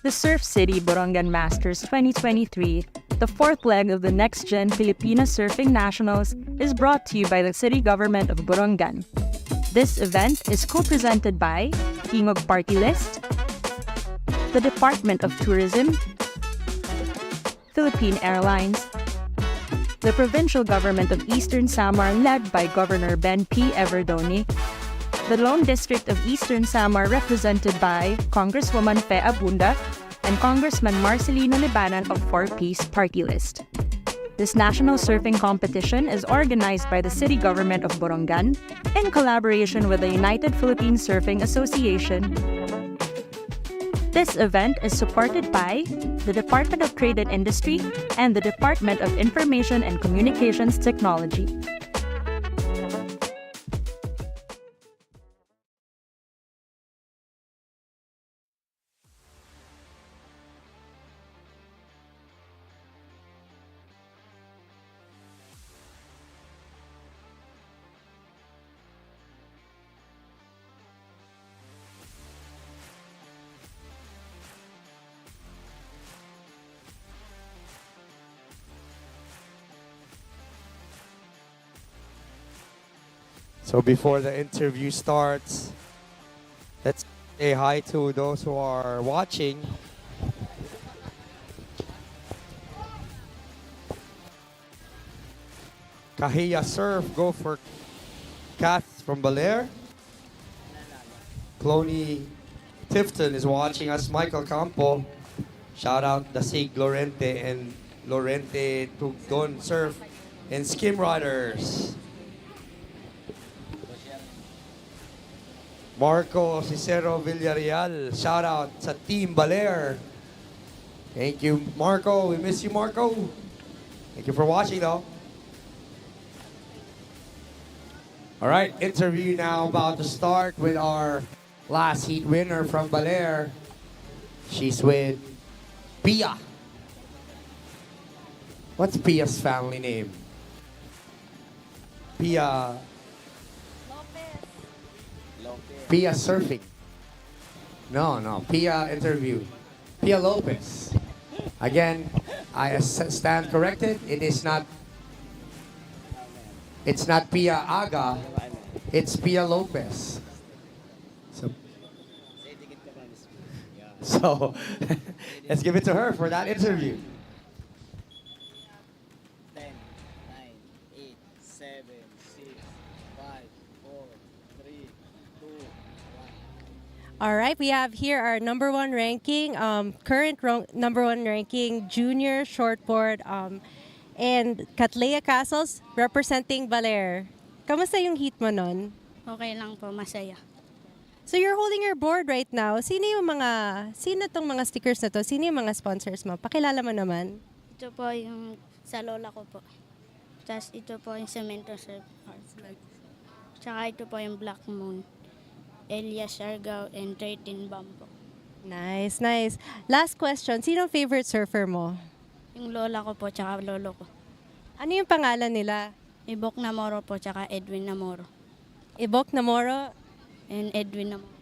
The Surf City Borongan Masters 2023, the fourth leg of the NextGen Pilipinas Surfing Nationals, is brought to you by the City Government of Borongan. This event is co-presented by Tingog Partylist, the Department of Tourism, Philippine Airlines, the Provincial Government of Eastern Samar led by Governor Ben P. Evardone, the Lone District of Eastern Samar represented by Congresswoman Abunda and Congressman Marcelino Libanan of 4-Piece Partylist. This national surfing competition is organized by the City Government of Borongan in collaboration with the United Philippine Surfing Association. This event is supported by the Department of Trade and Industry and the Department of Information and Communications Technology. So before the interview starts, let's say hi to those who are watching. Kahiya Surf, go for Kath from Belair. Cloney Tifton is watching us. Michael Campo, shout out Dasig Lorente and Lorente Tugdon Surf and Skim Riders. Marco Cicero Villarreal, shout out sa Team Balair. Thank you, Marco. We miss you, Marco. Thank you for watching, though. All right, interview now about to start with our last heat winner from Balair. She's with Pia. What's Pia's family name? Pia. Pia Surfing. No, Pia interview. Pia Lopez. Again, I stand corrected. It's not Pia Aga. It's Pia Lopez. So let's give it to her for that interview. 10, 9, 8, 7, 6, 5, 4, 3, 2, 1. All right, we have here our number one ranking, number one ranking junior shortboard, and Catlea Castles representing Balair. Kamusta yung heat mo nun? Okay lang po, masaya. So you're holding your board right now. Sino tong mga stickers na to? Sino yung mga sponsors mo? Pakilala mo naman. Ito po yung sa lola ko po. Tapos ito po yung Cemento Surf Arts. Tsaka ito po yung Black Moon. Elias Argao and 13 Bam po. Nice, nice. Last question, sino favorite surfer mo? Yung lola ko po, tsaka lolo ko. Ano yung pangalan nila? Ibok Namoro po, tsaka Edwin Namoro. Ibok Namoro. And Edwin Namoro.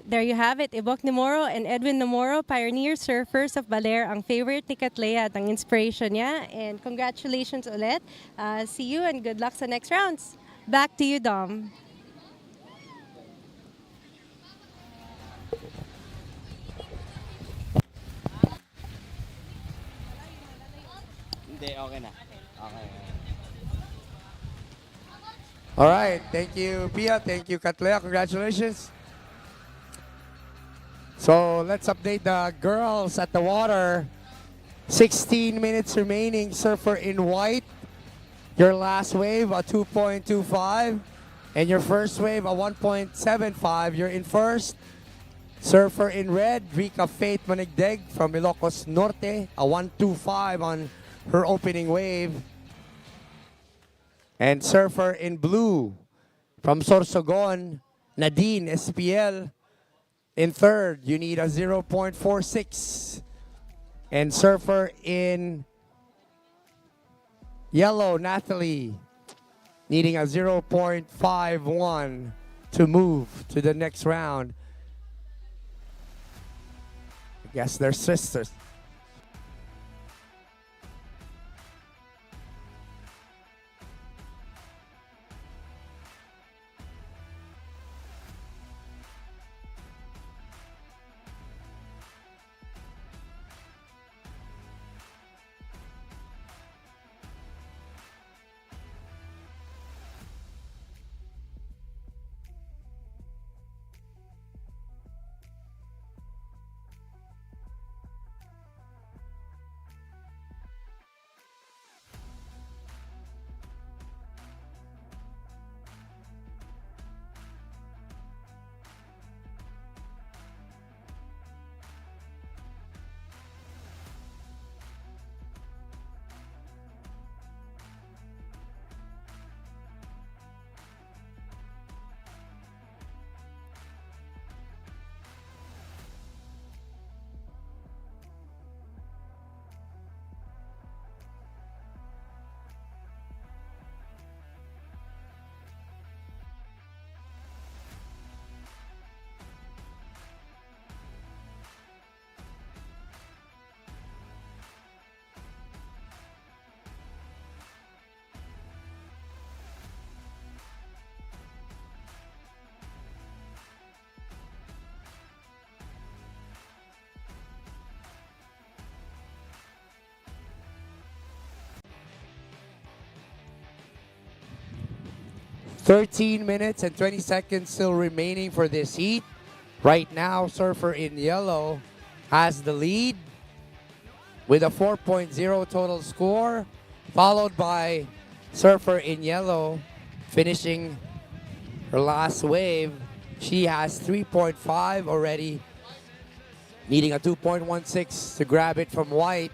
There you have it. Ibok Namoro and Edwin Namoro, pioneer surfers of Baler, ang favorite ni Katlea at ang inspiration niya. And congratulations ulit. See you and good luck sa next rounds. Back to you, Dom. Hindi, okay na. Okay. All right. Thank you, Pia. Thank you, Katlea. Congratulations. So let's update the girls at the water. 16 minutes remaining. Surfer in white. Your last wave, a 2.25. And your first wave, a 1.75. You're in first. Surfer in red, Rica Faith Manigdeg from Ilocos Norte, a 1.25 on her opening wave. And surfer in blue from Sorsogon, Nadine SPL. In third, you need a 0.46. And surfer in yellow, Nathalie, needing a 0.51 to move to the next round. I guess they're sisters. $13 minutes and 20 seconds still remaining for this heat. Right now, surfer in yellow has the lead with a 4.0 total score, followed by surfer in yellow finishing her last wave. She has 3.5 already, needing a 2.16 to grab it from white.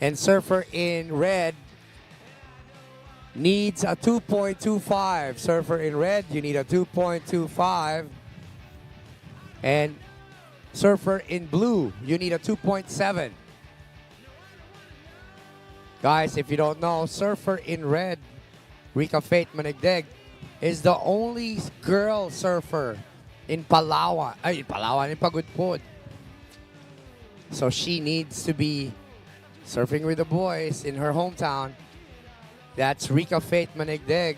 And surfer in red needs a 2.25. Surfer in red, you need a 2.25. And surfer in blue, you need a 2.7. Guys, if you don't know, surfer in red, Rica Faith Manigdeg, is the only girl surfer in Palawan, in Pagudpod. So she needs to be surfing with the boys in her hometown. That's Rica Faith Manigdeg,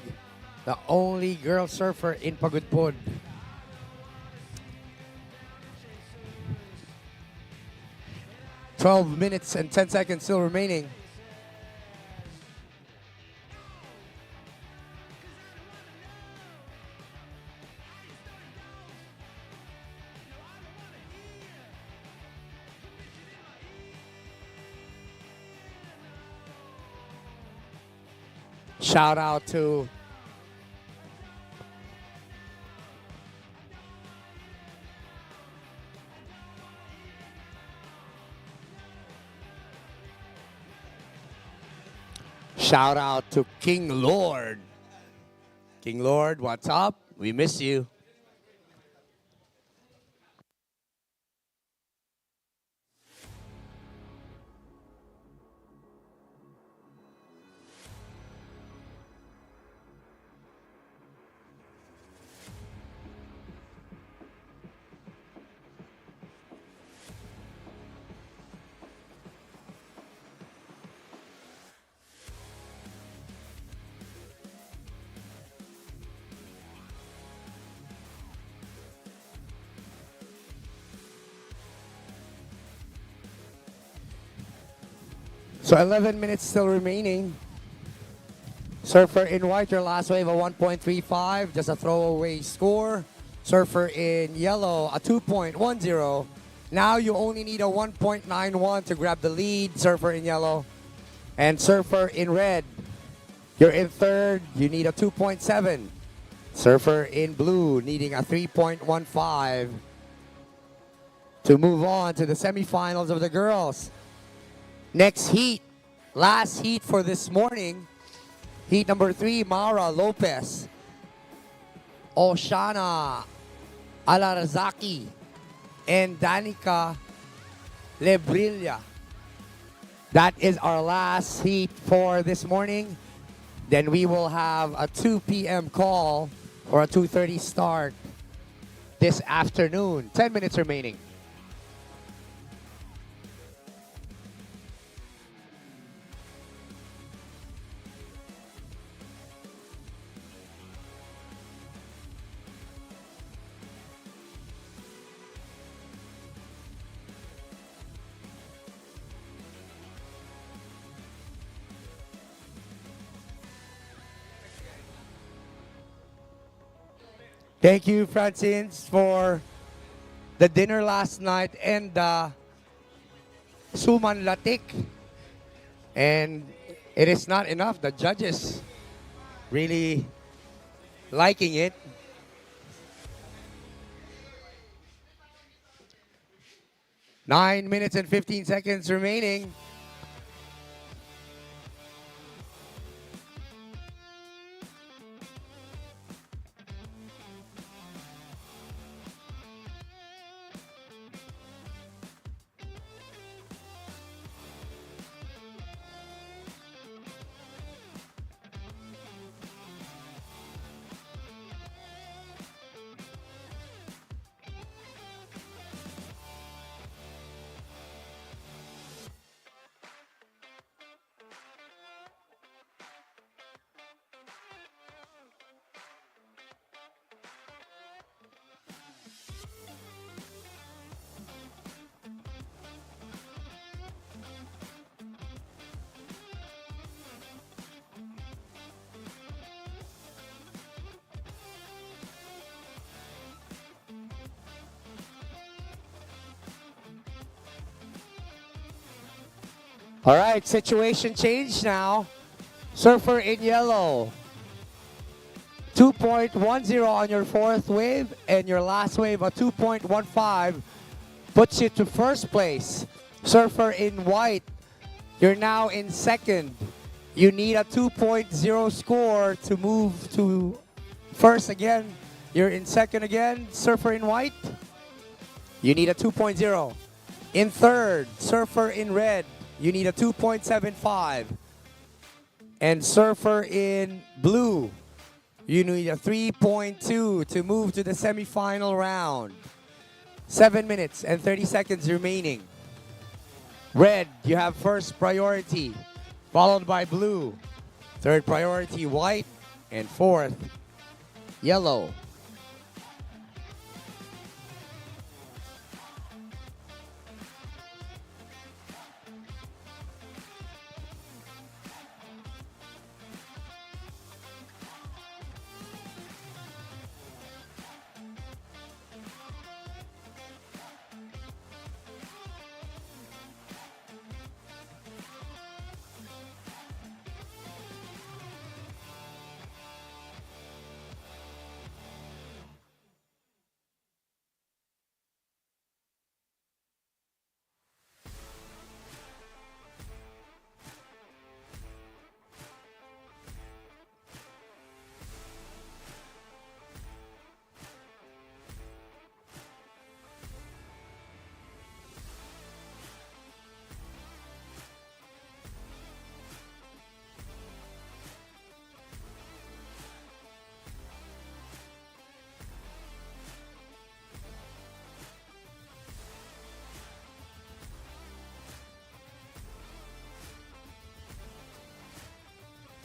the only girl surfer in Pagudpod. $12 minutes and 10 seconds still remaining. Shout out to King Lord. King Lord, what's up? We miss you. So 11 minutes still remaining. Surfer in white, your last wave a 1.35, just a throwaway score. Surfer in yellow, a 2.10. Now you only need a 1.91 to grab the lead, surfer in yellow. And surfer in red, you're in third, you need a 2.7. Surfer in blue, needing a 3.15 to move on to the semifinals of the girls. Next heat, last heat for this morning. Heat number 3, Mara Lopez, Oshana Alarazaki, and Danica Lebrilla. That is our last heat for this morning. Then we will have a 2 p.m. call or a 2:30 start this afternoon. 10 minutes remaining. Thank you, Francines, for the dinner last night and the suman latik. And it is not enough. The judges really liking it. Nine minutes and 15 seconds remaining. All right, situation change now. Surfer in yellow. 2.10 on your fourth wave, and your last wave, a 2.15, puts you to first place. Surfer in white, you're now in second. You need a 2.0 score to move to first again. You're in second again. Surfer in white, you need a 2.0. In third, surfer in red, you need a 2.75. And surfer in blue, you need a 3.2 to move to the semifinal round. 7 minutes and 30 seconds remaining. Red, you have first priority, followed by blue. Third priority, white. And fourth, yellow.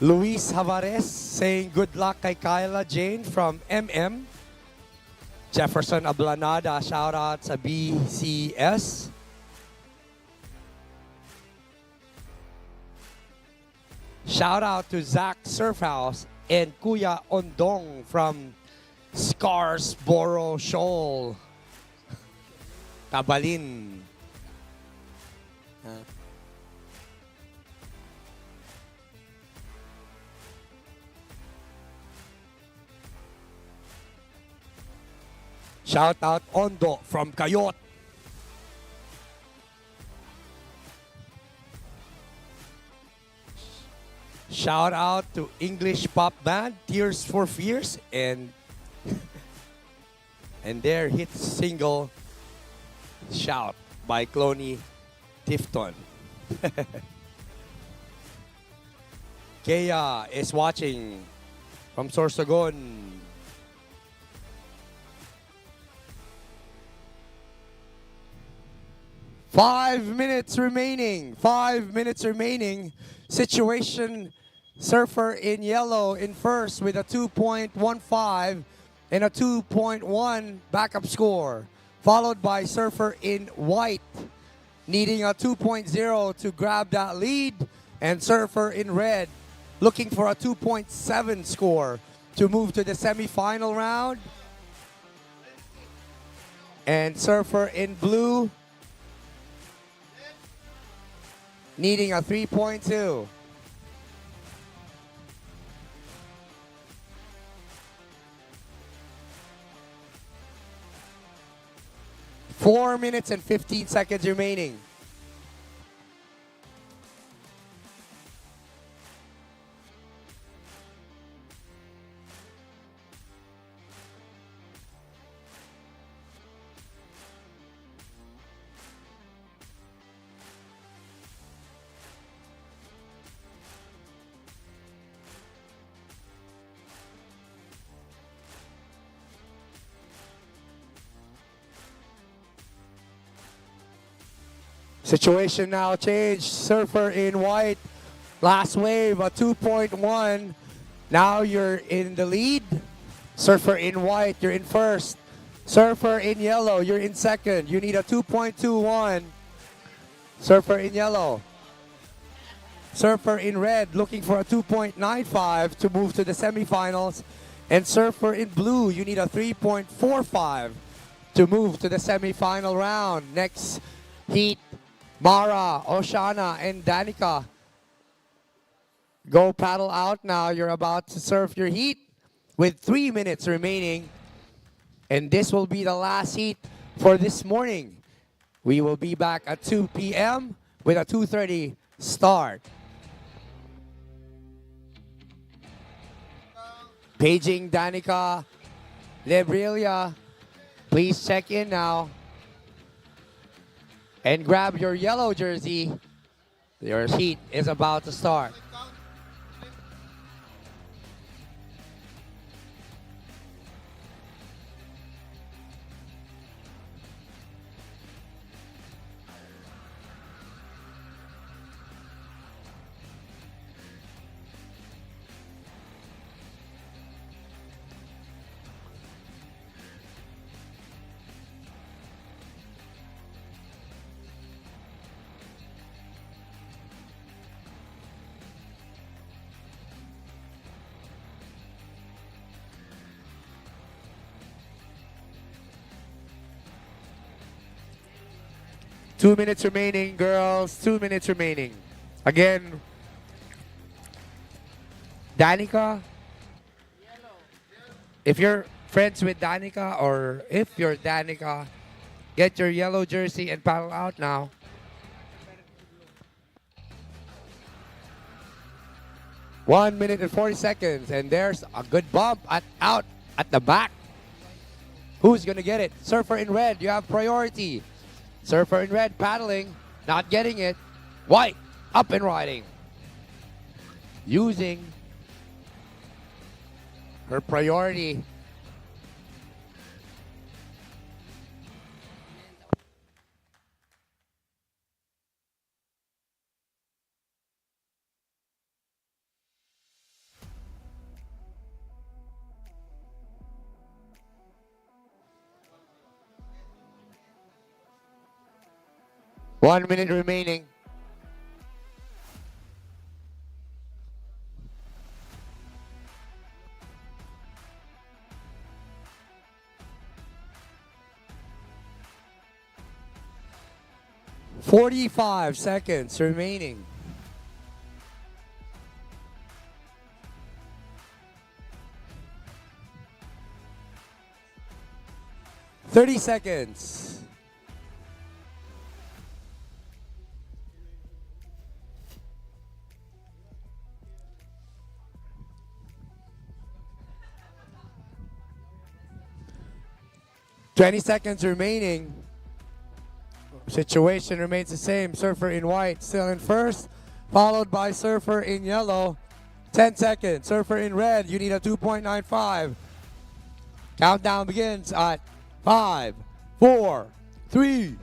Luis Javares saying good luck kay Kyla Jane from MM. Jefferson Ablanada, shout out sa BCS. Shout out to Zach Surfhouse and Kuya Ondong from Scarsboro Shoal. Tabalin. Shout out Ondo from Kayot. Shout out to English pop band Tears for Fears and their hit single Shout by Cloney Tifton. Kea is watching from Sorsogon. Five minutes remaining. Situation Surfer in yellow in first with a 2.15 and a 2.1 backup score. Followed by Surfer in white needing a 2.0 to grab that lead. And Surfer in red looking for a 2.7 score to move to the semifinal round. And Surfer in blue needing a 3.2. Four minutes and 15 seconds remaining. Situation now changed. Surfer in white. Last wave, a 2.1. Now you're in the lead. Surfer in white, you're in first. Surfer in yellow, you're in second. You need a 2.21. Surfer in yellow. Surfer in red, looking for a 2.95 to move to the semifinals. And Surfer in blue, you need a 3.45 to move to the semifinal round. Next heat, Mara, Oshana, and Danica. Go paddle out now. You're about to surf your heat with 3 minutes remaining. And this will be the last heat for this morning. We will be back at 2 p.m. with a 2:30 start. Paging Danica, Lebrelia, please check in now. And grab your yellow jersey. Your heat is about to start. Two minutes remaining, girls. 2 minutes remaining. Again, Danica, if you're friends with Danica or if you're Danica, get your yellow jersey and paddle out now. One minute and 40 seconds, and there's a good bump out at the back. Who's gonna get it? Surfer in red, you have priority. Surfer in red paddling, not getting it. White, up and riding. Using her priority. One minute remaining. 45 seconds remaining. Thirty seconds. Twenty seconds remaining. Situation remains the same. Surfer in white still in first, followed by surfer in yellow. 10 seconds. Surfer in red, you need a 2.95. Countdown begins at 5, 4, 3,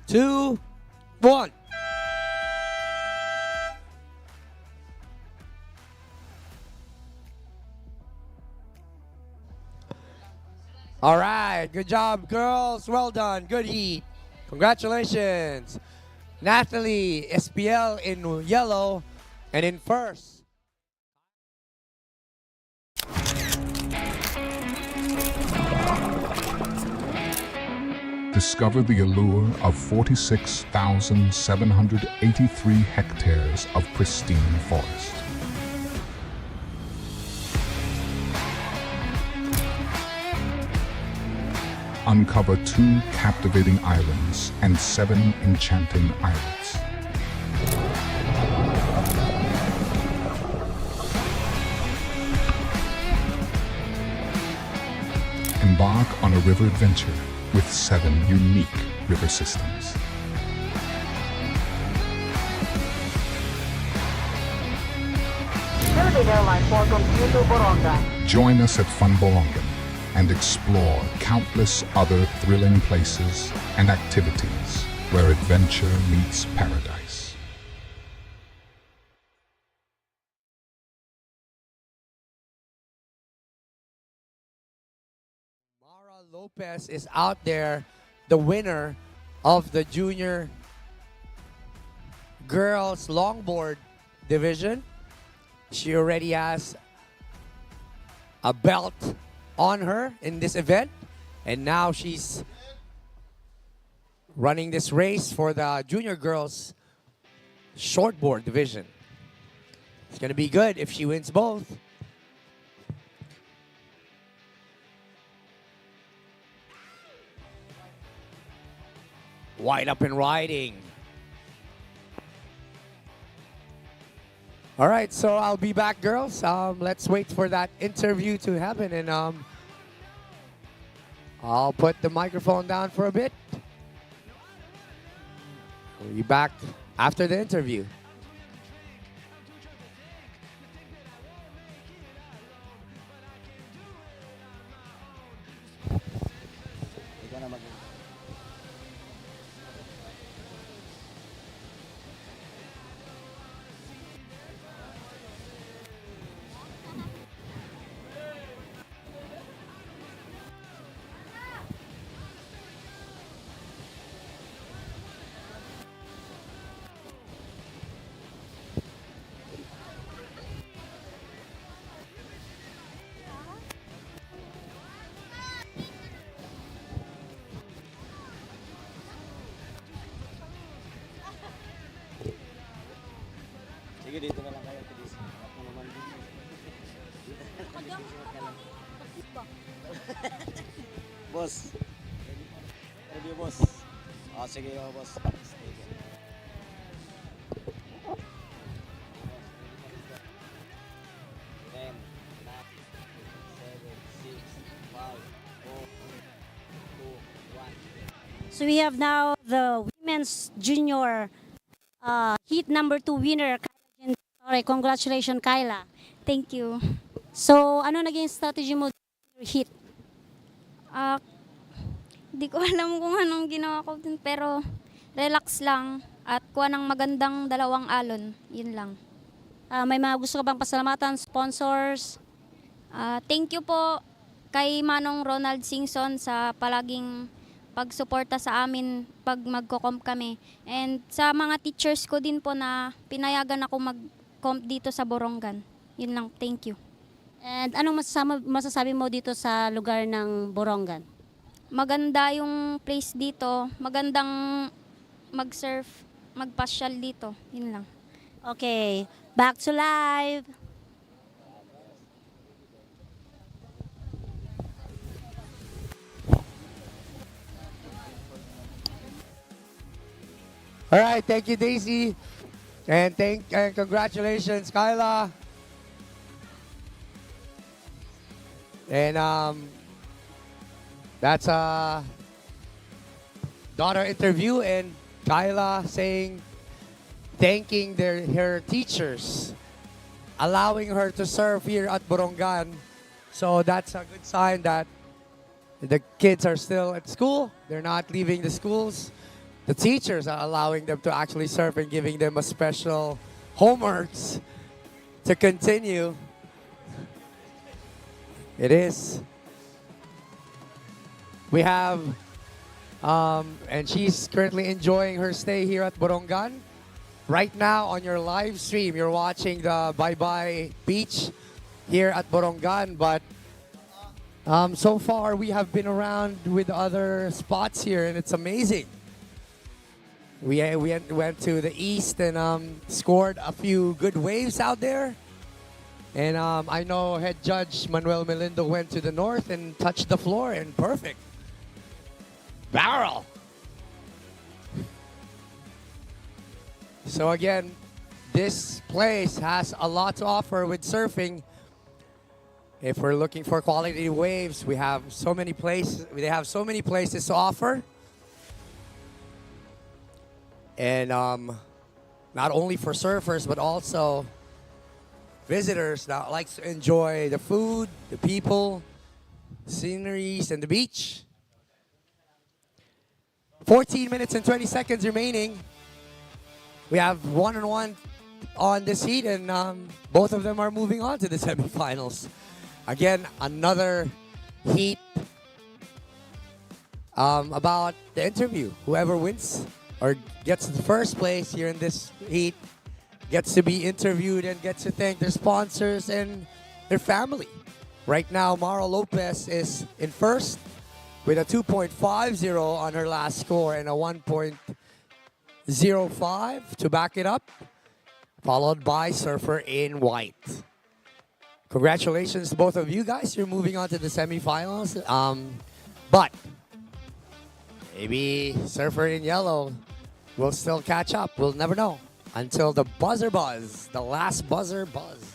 2, 1. All right, good job, girls. Well done. Good heat. Congratulations. Natalie, SPL in yellow and in first. Discover the allure of 46,783 hectares of pristine forest. Uncover 2 captivating islands and 7 enchanting islets. Embark on a river adventure with 7 unique river systems. Philippine Airlines welcomes you to Borongan. Join us at Fun Borongan and explore countless other thrilling places and activities where adventure meets paradise. Mara Lopez is out there, the winner of the junior girls longboard division. She already has a belt on her in this event, and now she's running this race for the junior girls shortboard division. It's gonna be good if she wins both. Wide up and riding. All right, so I'll be back, girls. Let's wait for that interview to happen, and I'll put the microphone down for a bit. We'll be back after the interview. Sige, dito na lang kayo. Ako naman din. Boss. Review, boss. Oh, sige, boss. So we have now the women's junior heat number 2 winner. Congratulations, Kyla. Thank you. So, ano naging strategy mo heat? Di ko alam kung anong ginawa ko dun, pero relax lang at kuha ng magandang 2 alon. Yun lang. May mga gusto ka bang pasalamatan, sponsors? Thank you po kay Manong Ronald Singson sa palaging pagsuporta sa amin pag magko-comp kami. And sa mga teachers ko din po na pinayagan ako mag-comp dito sa Borongan. Yun lang, thank you. And anong masasabi mo dito sa lugar ng Borongan? Maganda yung place dito, magandang mag-surf, magpasyal dito. Yun lang. Okay, back to live. All right, thank you, Daisy. And congratulations, Kyla. And that's a daughter interview, and Kyla thanking her teachers, allowing her to serve here at Borongan. So that's a good sign that the kids are still at school. They're not leaving the schools. The teachers are allowing them to actually serve and giving them a special homeworks to continue. It is. We have, and she's currently enjoying her stay here at Borongan. Right now on your live stream, you're watching the Bye Bye Beach here at Borongan, but so far we have been around with other spots here, and it's amazing. We went to the east and scored a few good waves out there. And I know head judge Manuel Melindo went to the north and touched the floor, and perfect. Barrel. So again, this place has a lot to offer with surfing. If we're looking for quality waves, we have so many places. They have so many places to offer. And not only for surfers, but also visitors that like to enjoy the food, the people, sceneries, and the beach. 14 minutes and 20 seconds remaining. We have 1-on-1 on this heat, and both of them are moving on to the semifinals. Again, another heat about the interview. Whoever wins or gets the first place here in this heat gets to be interviewed and gets to thank their sponsors and their family. Right now, Mara Lopez is in first with a 2.50 on her last score and a 1.05 to back it up, followed by Surfer in white. Congratulations to both of you guys. You're moving on to the semifinals. But maybe Surfer in yellow will still catch up. We'll never know until the buzzer buzz, the last buzzer buzz.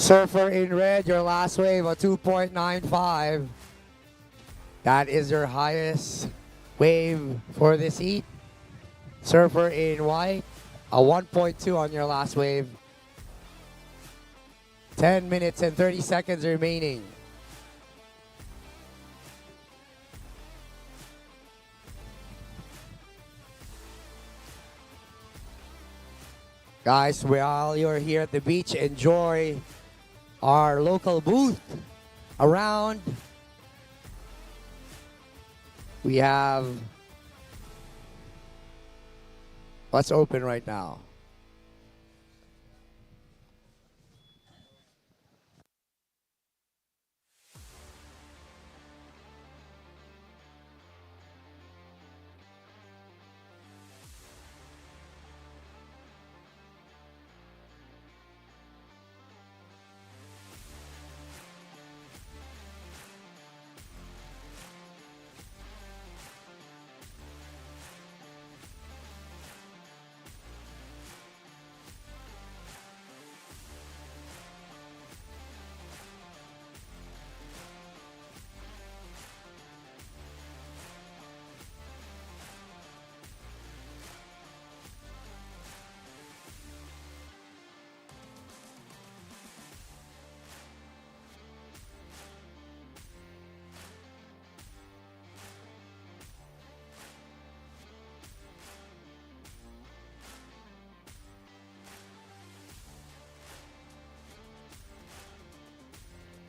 Surfer in red, your last wave, a 2.95. That is your highest wave for this heat. Surfer in white, a 1.2 on your last wave. 10 minutes and 30 seconds remaining. Guys, while you're here at the beach, enjoy our local booth around. We have what's open right now.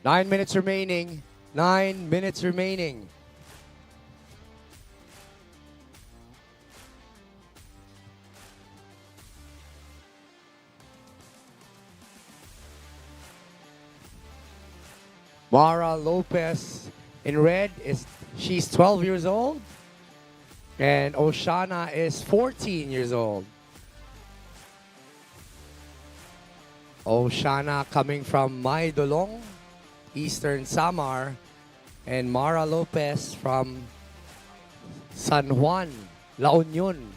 Nine minutes remaining. 9 minutes remaining. Mara Lopez in red she's 12 years old, and Oshana is 14 years old. Oshana coming from Maydolong, Eastern Samar, and Mara Lopez from San Juan, La Union.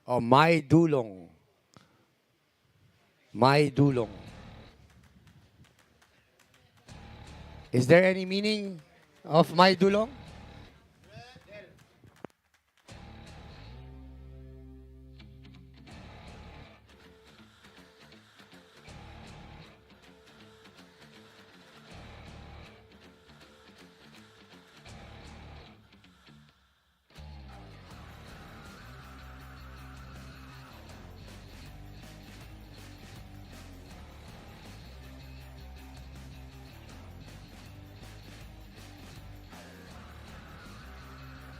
Oh, Maydulong. Maydulong. Is there any meaning of Maydulong?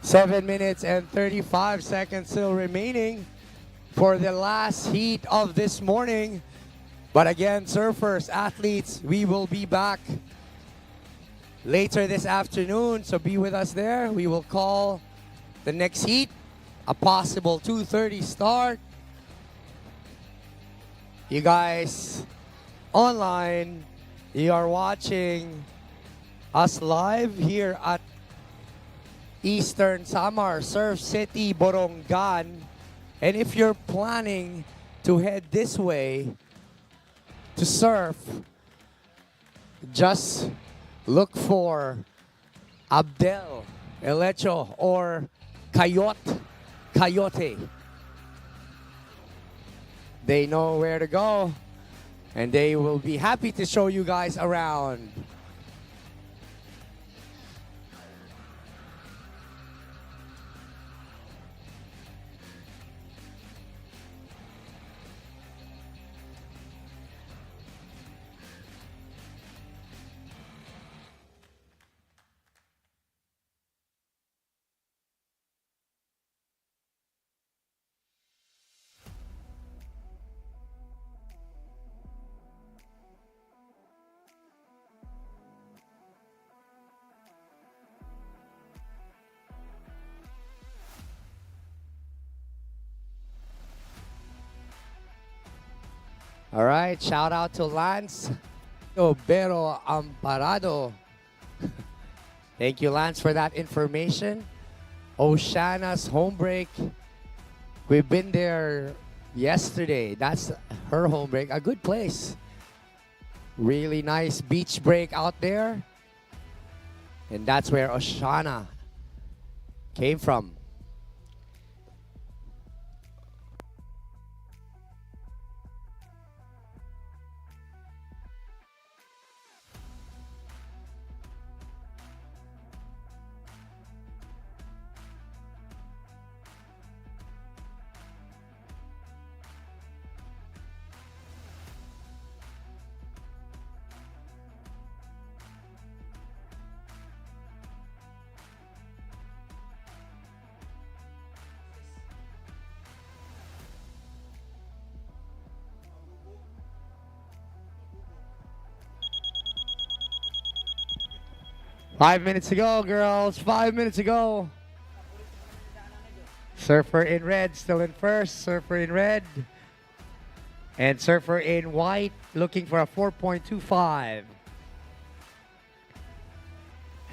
7 minutes and 35 seconds still remaining for the last heat of this morning. But again, surfers, athletes, we will be back later this afternoon, so be with us there. We will call the next heat, a possible 2:30 start. You guys online, you are watching us live here at Eastern Samar, Surf City, Borongan. And if you're planning to head this way to surf, just look for Abdel, Elecho, or Coyote. They know where to go, and they will be happy to show you guys around. All right, shout out to Lance Obero Amparado. Thank you, Lance, for that information. Oshana's home break We've been there yesterday. That's her home break. A good place. Really nice beach break out there. And that's where Oshana came from. Five minutes to go, girls. 5 minutes to go. Surfer in red still in first. Surfer in red. And surfer in white looking for a 4.25. I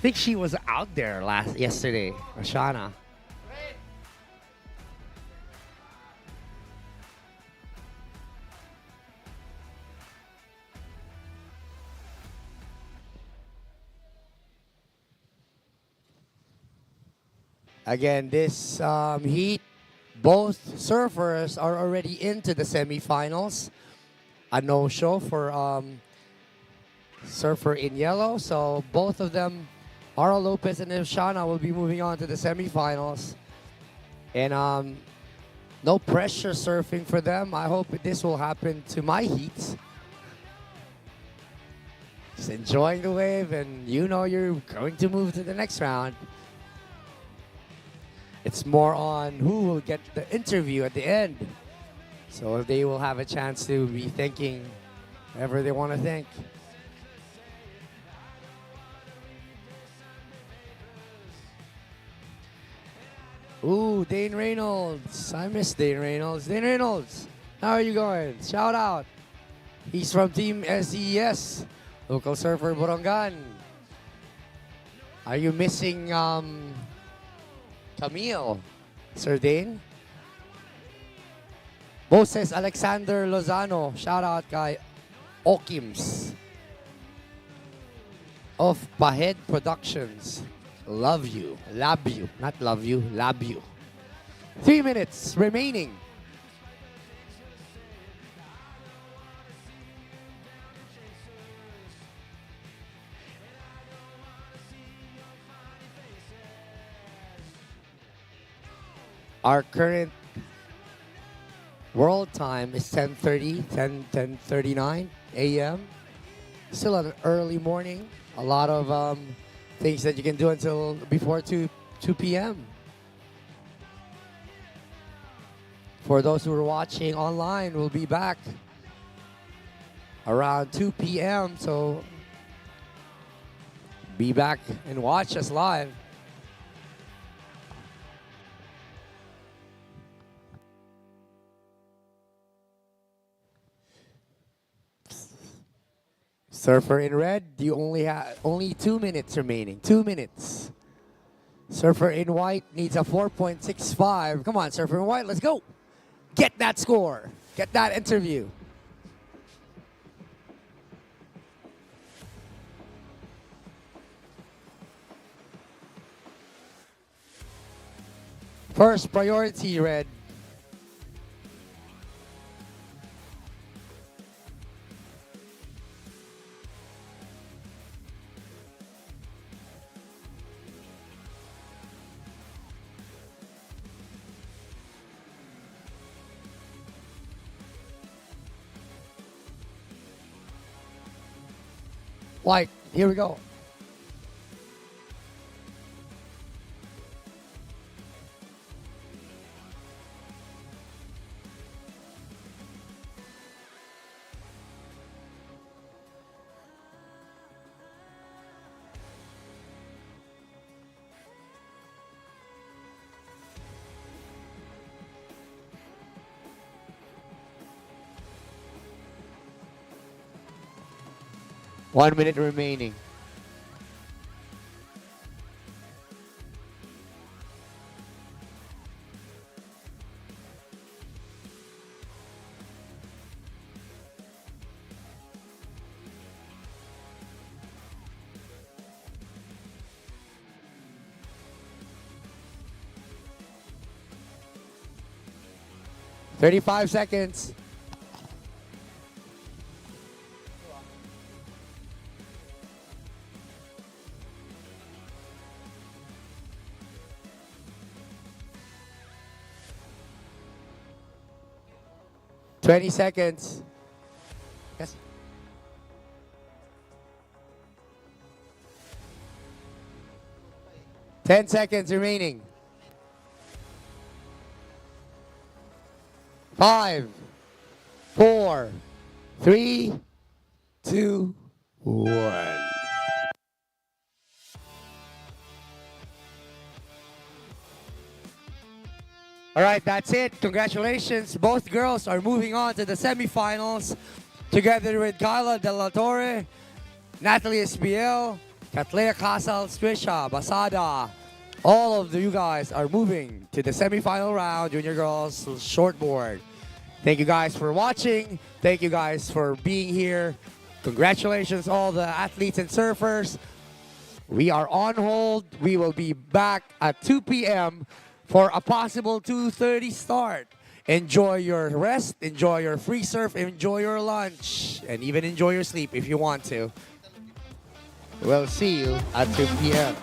think she was out there yesterday, Ashana. Again, this heat, both surfers are already into the semifinals. A no-show for surfer in yellow. So both of them, Ara Lopez and Shana, will be moving on to the semifinals. And no pressure surfing for them. I hope this will happen to my heats. Just enjoying the wave, and you know you're going to move to the next round. It's more on who will get the interview at the end. So they will have a chance to be thinking whatever they want to think. Ooh, Dane Reynolds. I miss Dane Reynolds. Dane Reynolds, how are you going? Shout out. He's from Team SES, local surfer Borongan. Are you missing Camille, Sir Dane? Moses Alexander Lozano, shout out kay Okims of Pahed Productions. Love you, love you, not love you, love you. 3 minutes remaining. Our current world time is 10:39 a.m. Still an early morning. A lot of things that you can do until before 2 p.m. For those who are watching online, we'll be back around 2 p.m. So be back and watch us live. Surfer in red, you only have 2 minutes remaining. 2 minutes. Surfer in white needs a 4.65. Come on, surfer in white, let's go. Get that score. Get that interview. First priority, red. White, here we go. One minute remaining. 35 seconds. Twenty seconds. Yes. 10 seconds remaining. 5, 4, 3, 2, 1. All right, that's it. Congratulations. Both girls are moving on to the semifinals together with Kyla De La Torre, Natalie Espiel, Katlea Casals, Trisha Basada. All of you guys are moving to the semifinal round, junior girls shortboard. Thank you guys for watching. Thank you guys for being here. Congratulations all the athletes and surfers. We are on hold. We will be back at 2 p.m. for a possible 2:30 start. Enjoy your rest, enjoy your free surf, enjoy your lunch, and even enjoy your sleep if you want to. We'll see you at 2 p.m.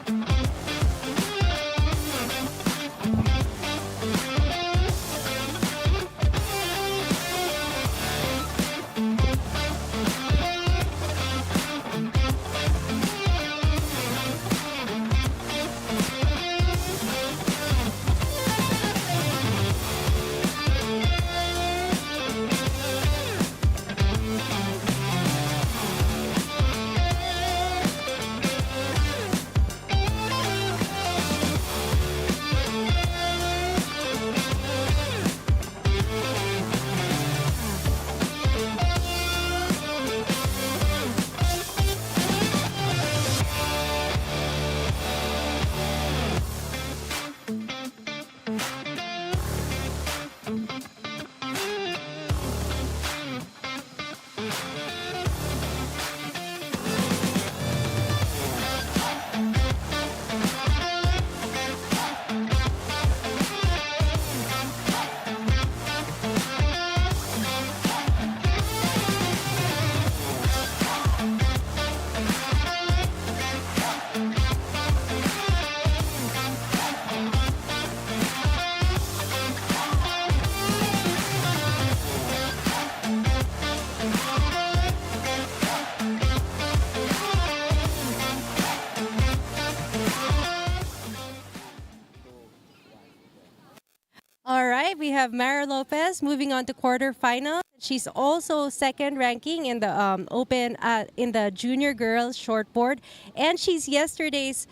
All right, we have Mara Lopez moving on to quarterfinal. She's also second ranking in the open in the junior girls shortboard, and she's yesterday's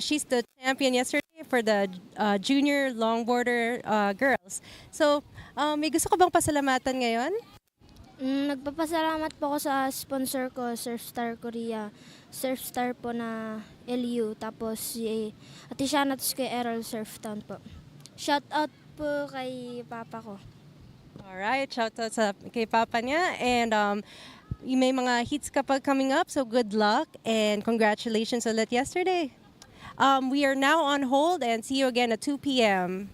she's the champion yesterday for the junior longboarder girls. So, may gusto ko bang pasalamatan ngayon? Nagpapasalamat po ako sa sponsor ko, Surfstar Korea. Surfstar po na LU, tapos si Ate Shana, tapos kay Errol Surftown po. Shout out po kay papa ko. Alright, shout out kay papa niya. And may mga hits kapag coming up, so good luck and congratulations ulit yesterday. We are now on hold and see you again at 2 p.m.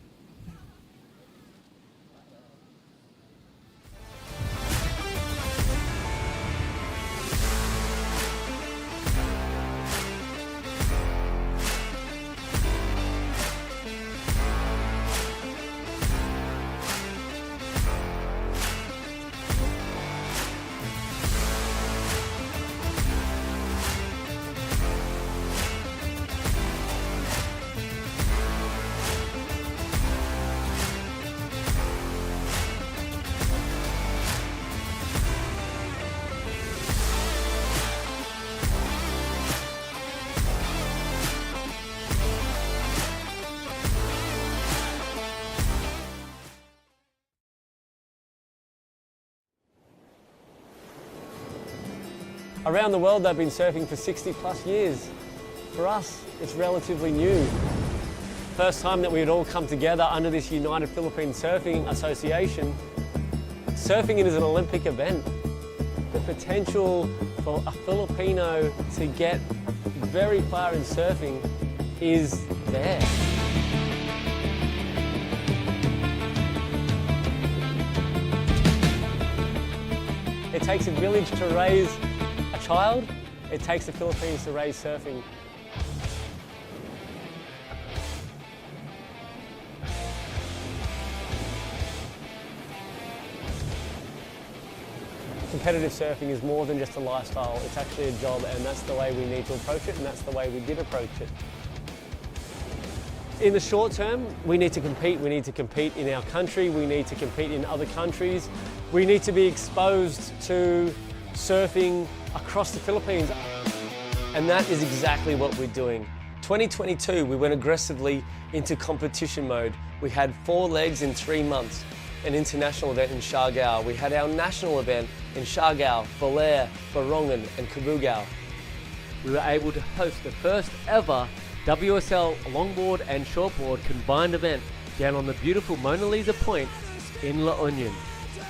Around the world, they've been surfing for 60 plus years. For us, it's relatively new. First time that we had all come together under this United Philippine Surfing Association. Surfing it is an Olympic event. The potential for a Filipino to get very far in surfing is there. It takes a village to raise a child. It takes the Philippines to raise surfing. Competitive surfing is more than just a lifestyle, it's actually a job, and that's the way we need to approach it, and that's the way we did approach it. In the short term, we need to compete. We need to compete in our country, we need to compete in other countries. We need to be exposed to surfing across the Philippines. And that is exactly what we're doing. 2022, we went aggressively into competition mode. We had 4 legs in 3 months. An international event in Siargao. We had our national event in Siargao, Belair, Borongan and Cabugao. We were able to host the first ever WSL longboard and shortboard combined event down on the beautiful Mona Lisa Point in La Union.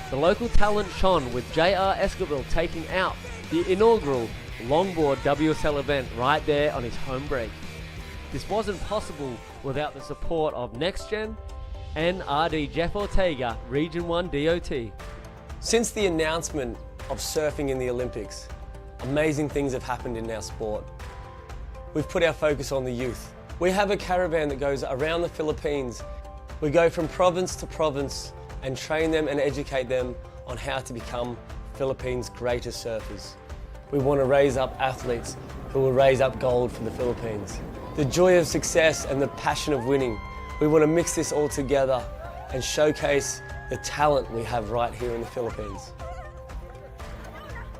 The local talent shone with JR Esquivel taking out the inaugural longboard WSL event right there on his home break. This wasn't possible without the support of NextGen and RD Jeff Ortega, Region 1 DOT. Since the announcement of surfing in the Olympics, amazing things have happened in our sport. We've put our focus on the youth. We have a caravan that goes around the Philippines. We go from province to province and train them and educate them on how to become Philippines' greatest surfers. We want to raise up athletes who will raise up gold for the Philippines. The joy of success and the passion of winning. We want to mix this all together and showcase the talent we have right here in the Philippines.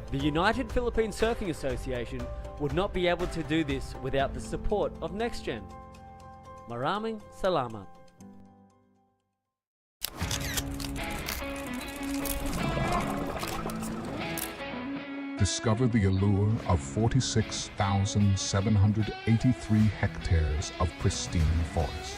The United Philippine Surfing Association would not be able to do this without the support of NextGen. Maraming salamat. Discover the allure of 46,783 hectares of pristine forest.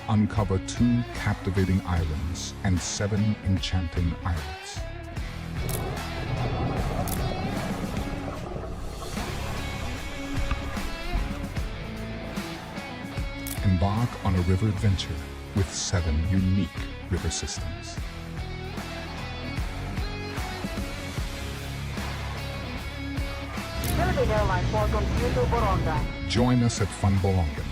Uncover 2 captivating islands and 7 enchanting islets. Embark on a river adventure with 7 unique river systems. Philippine Airlines welcomes you to Borongan. Join us at Fun Borongan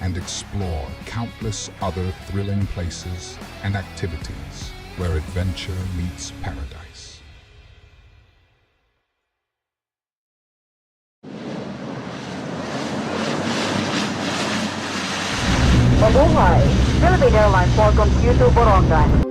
and explore countless other thrilling places and activities where adventure meets paradise. Mabuhay! Philippine Airlines welcomes you to Borongan.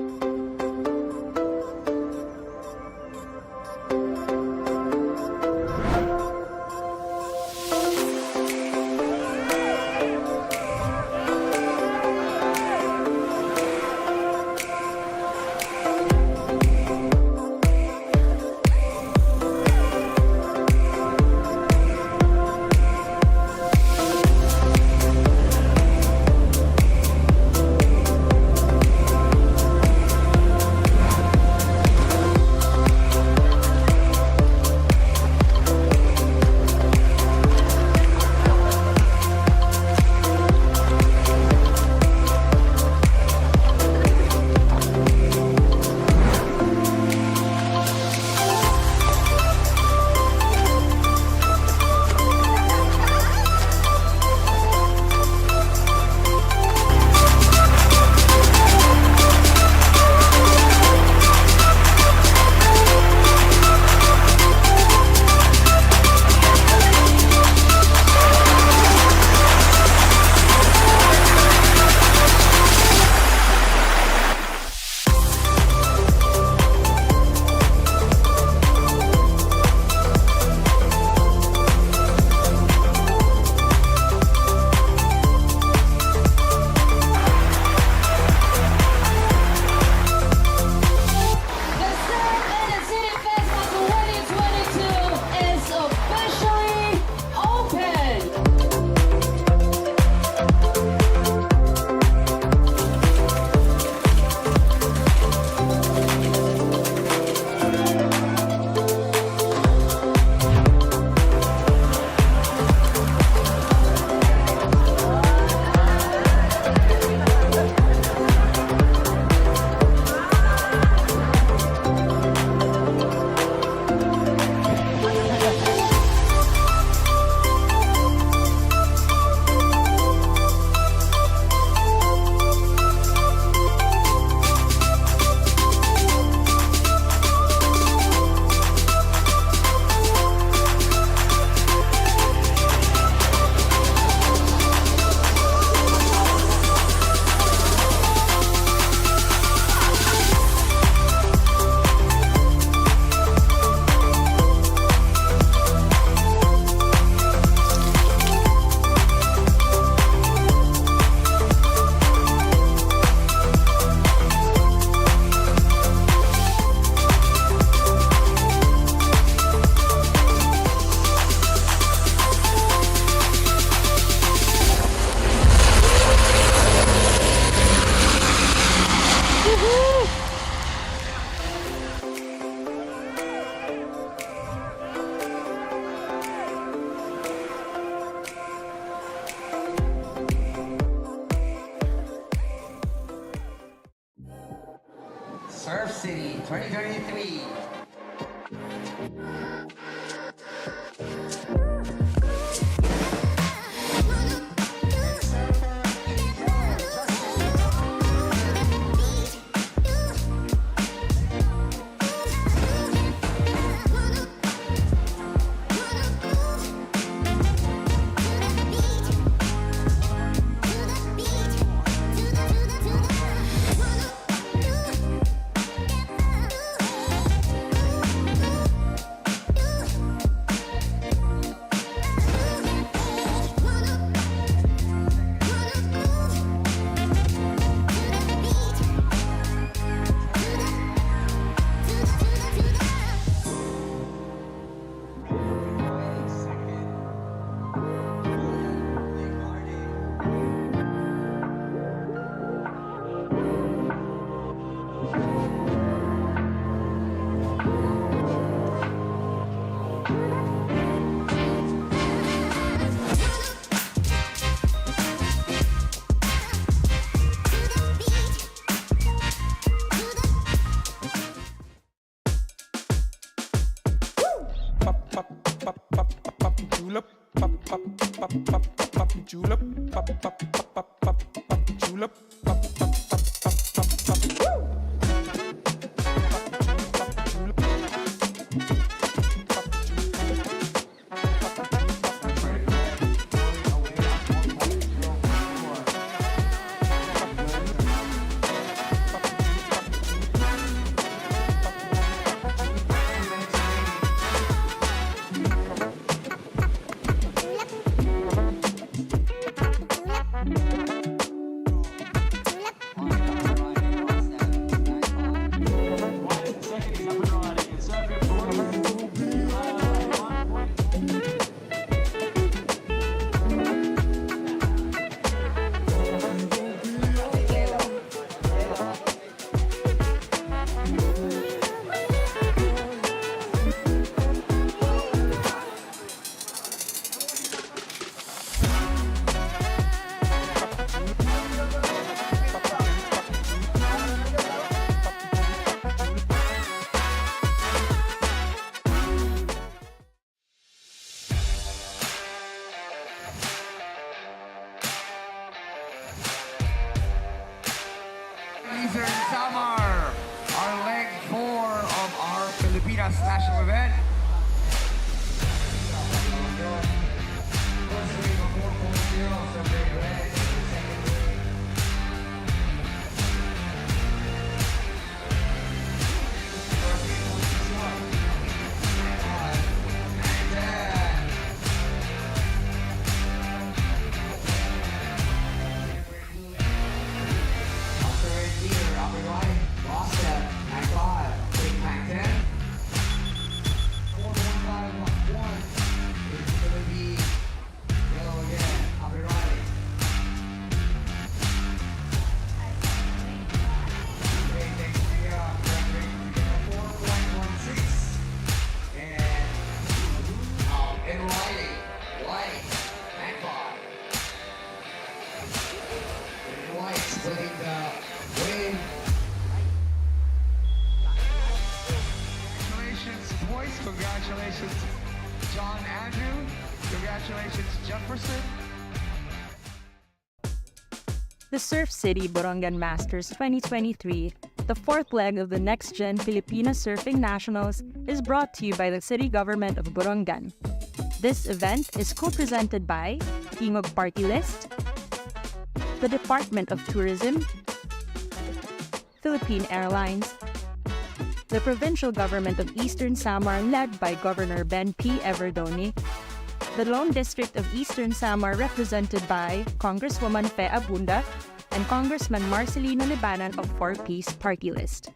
2023. julep, pop pop pop pop pop julep, pop pop pop pop pop julep, pop pop pop pop pop pop. Samar, our leg 4 of our Pilipinas national event. Congratulations, John Andrew. Congratulations, Jefferson. The Surf City Borongan Masters 2023, the fourth leg of the NextGen Philippines Surfing Nationals, is brought to you by the City Government of Borongan. This event is co-presented by Tingog Partylist, the Department of Tourism, Philippine Airlines, the Provincial Government of Eastern Samar led by Governor Ben P. Evardone, the Lone District of Eastern Samar represented by Congresswoman Abunda and Congressman Marcelino Libanan of 4-Piece Partylist.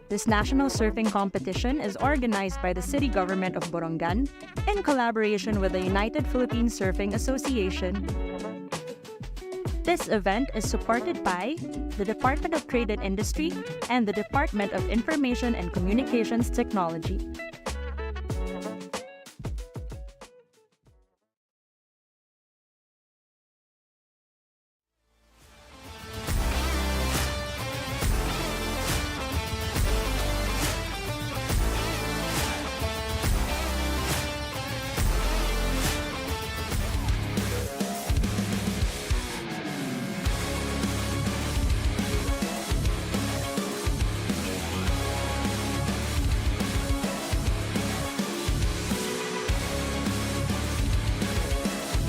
This national surfing competition is organized by the City Government of Borongan in collaboration with the United Philippine Surfing Association. This event is supported by the Department of Trade and Industry and the Department of Information and Communications Technology.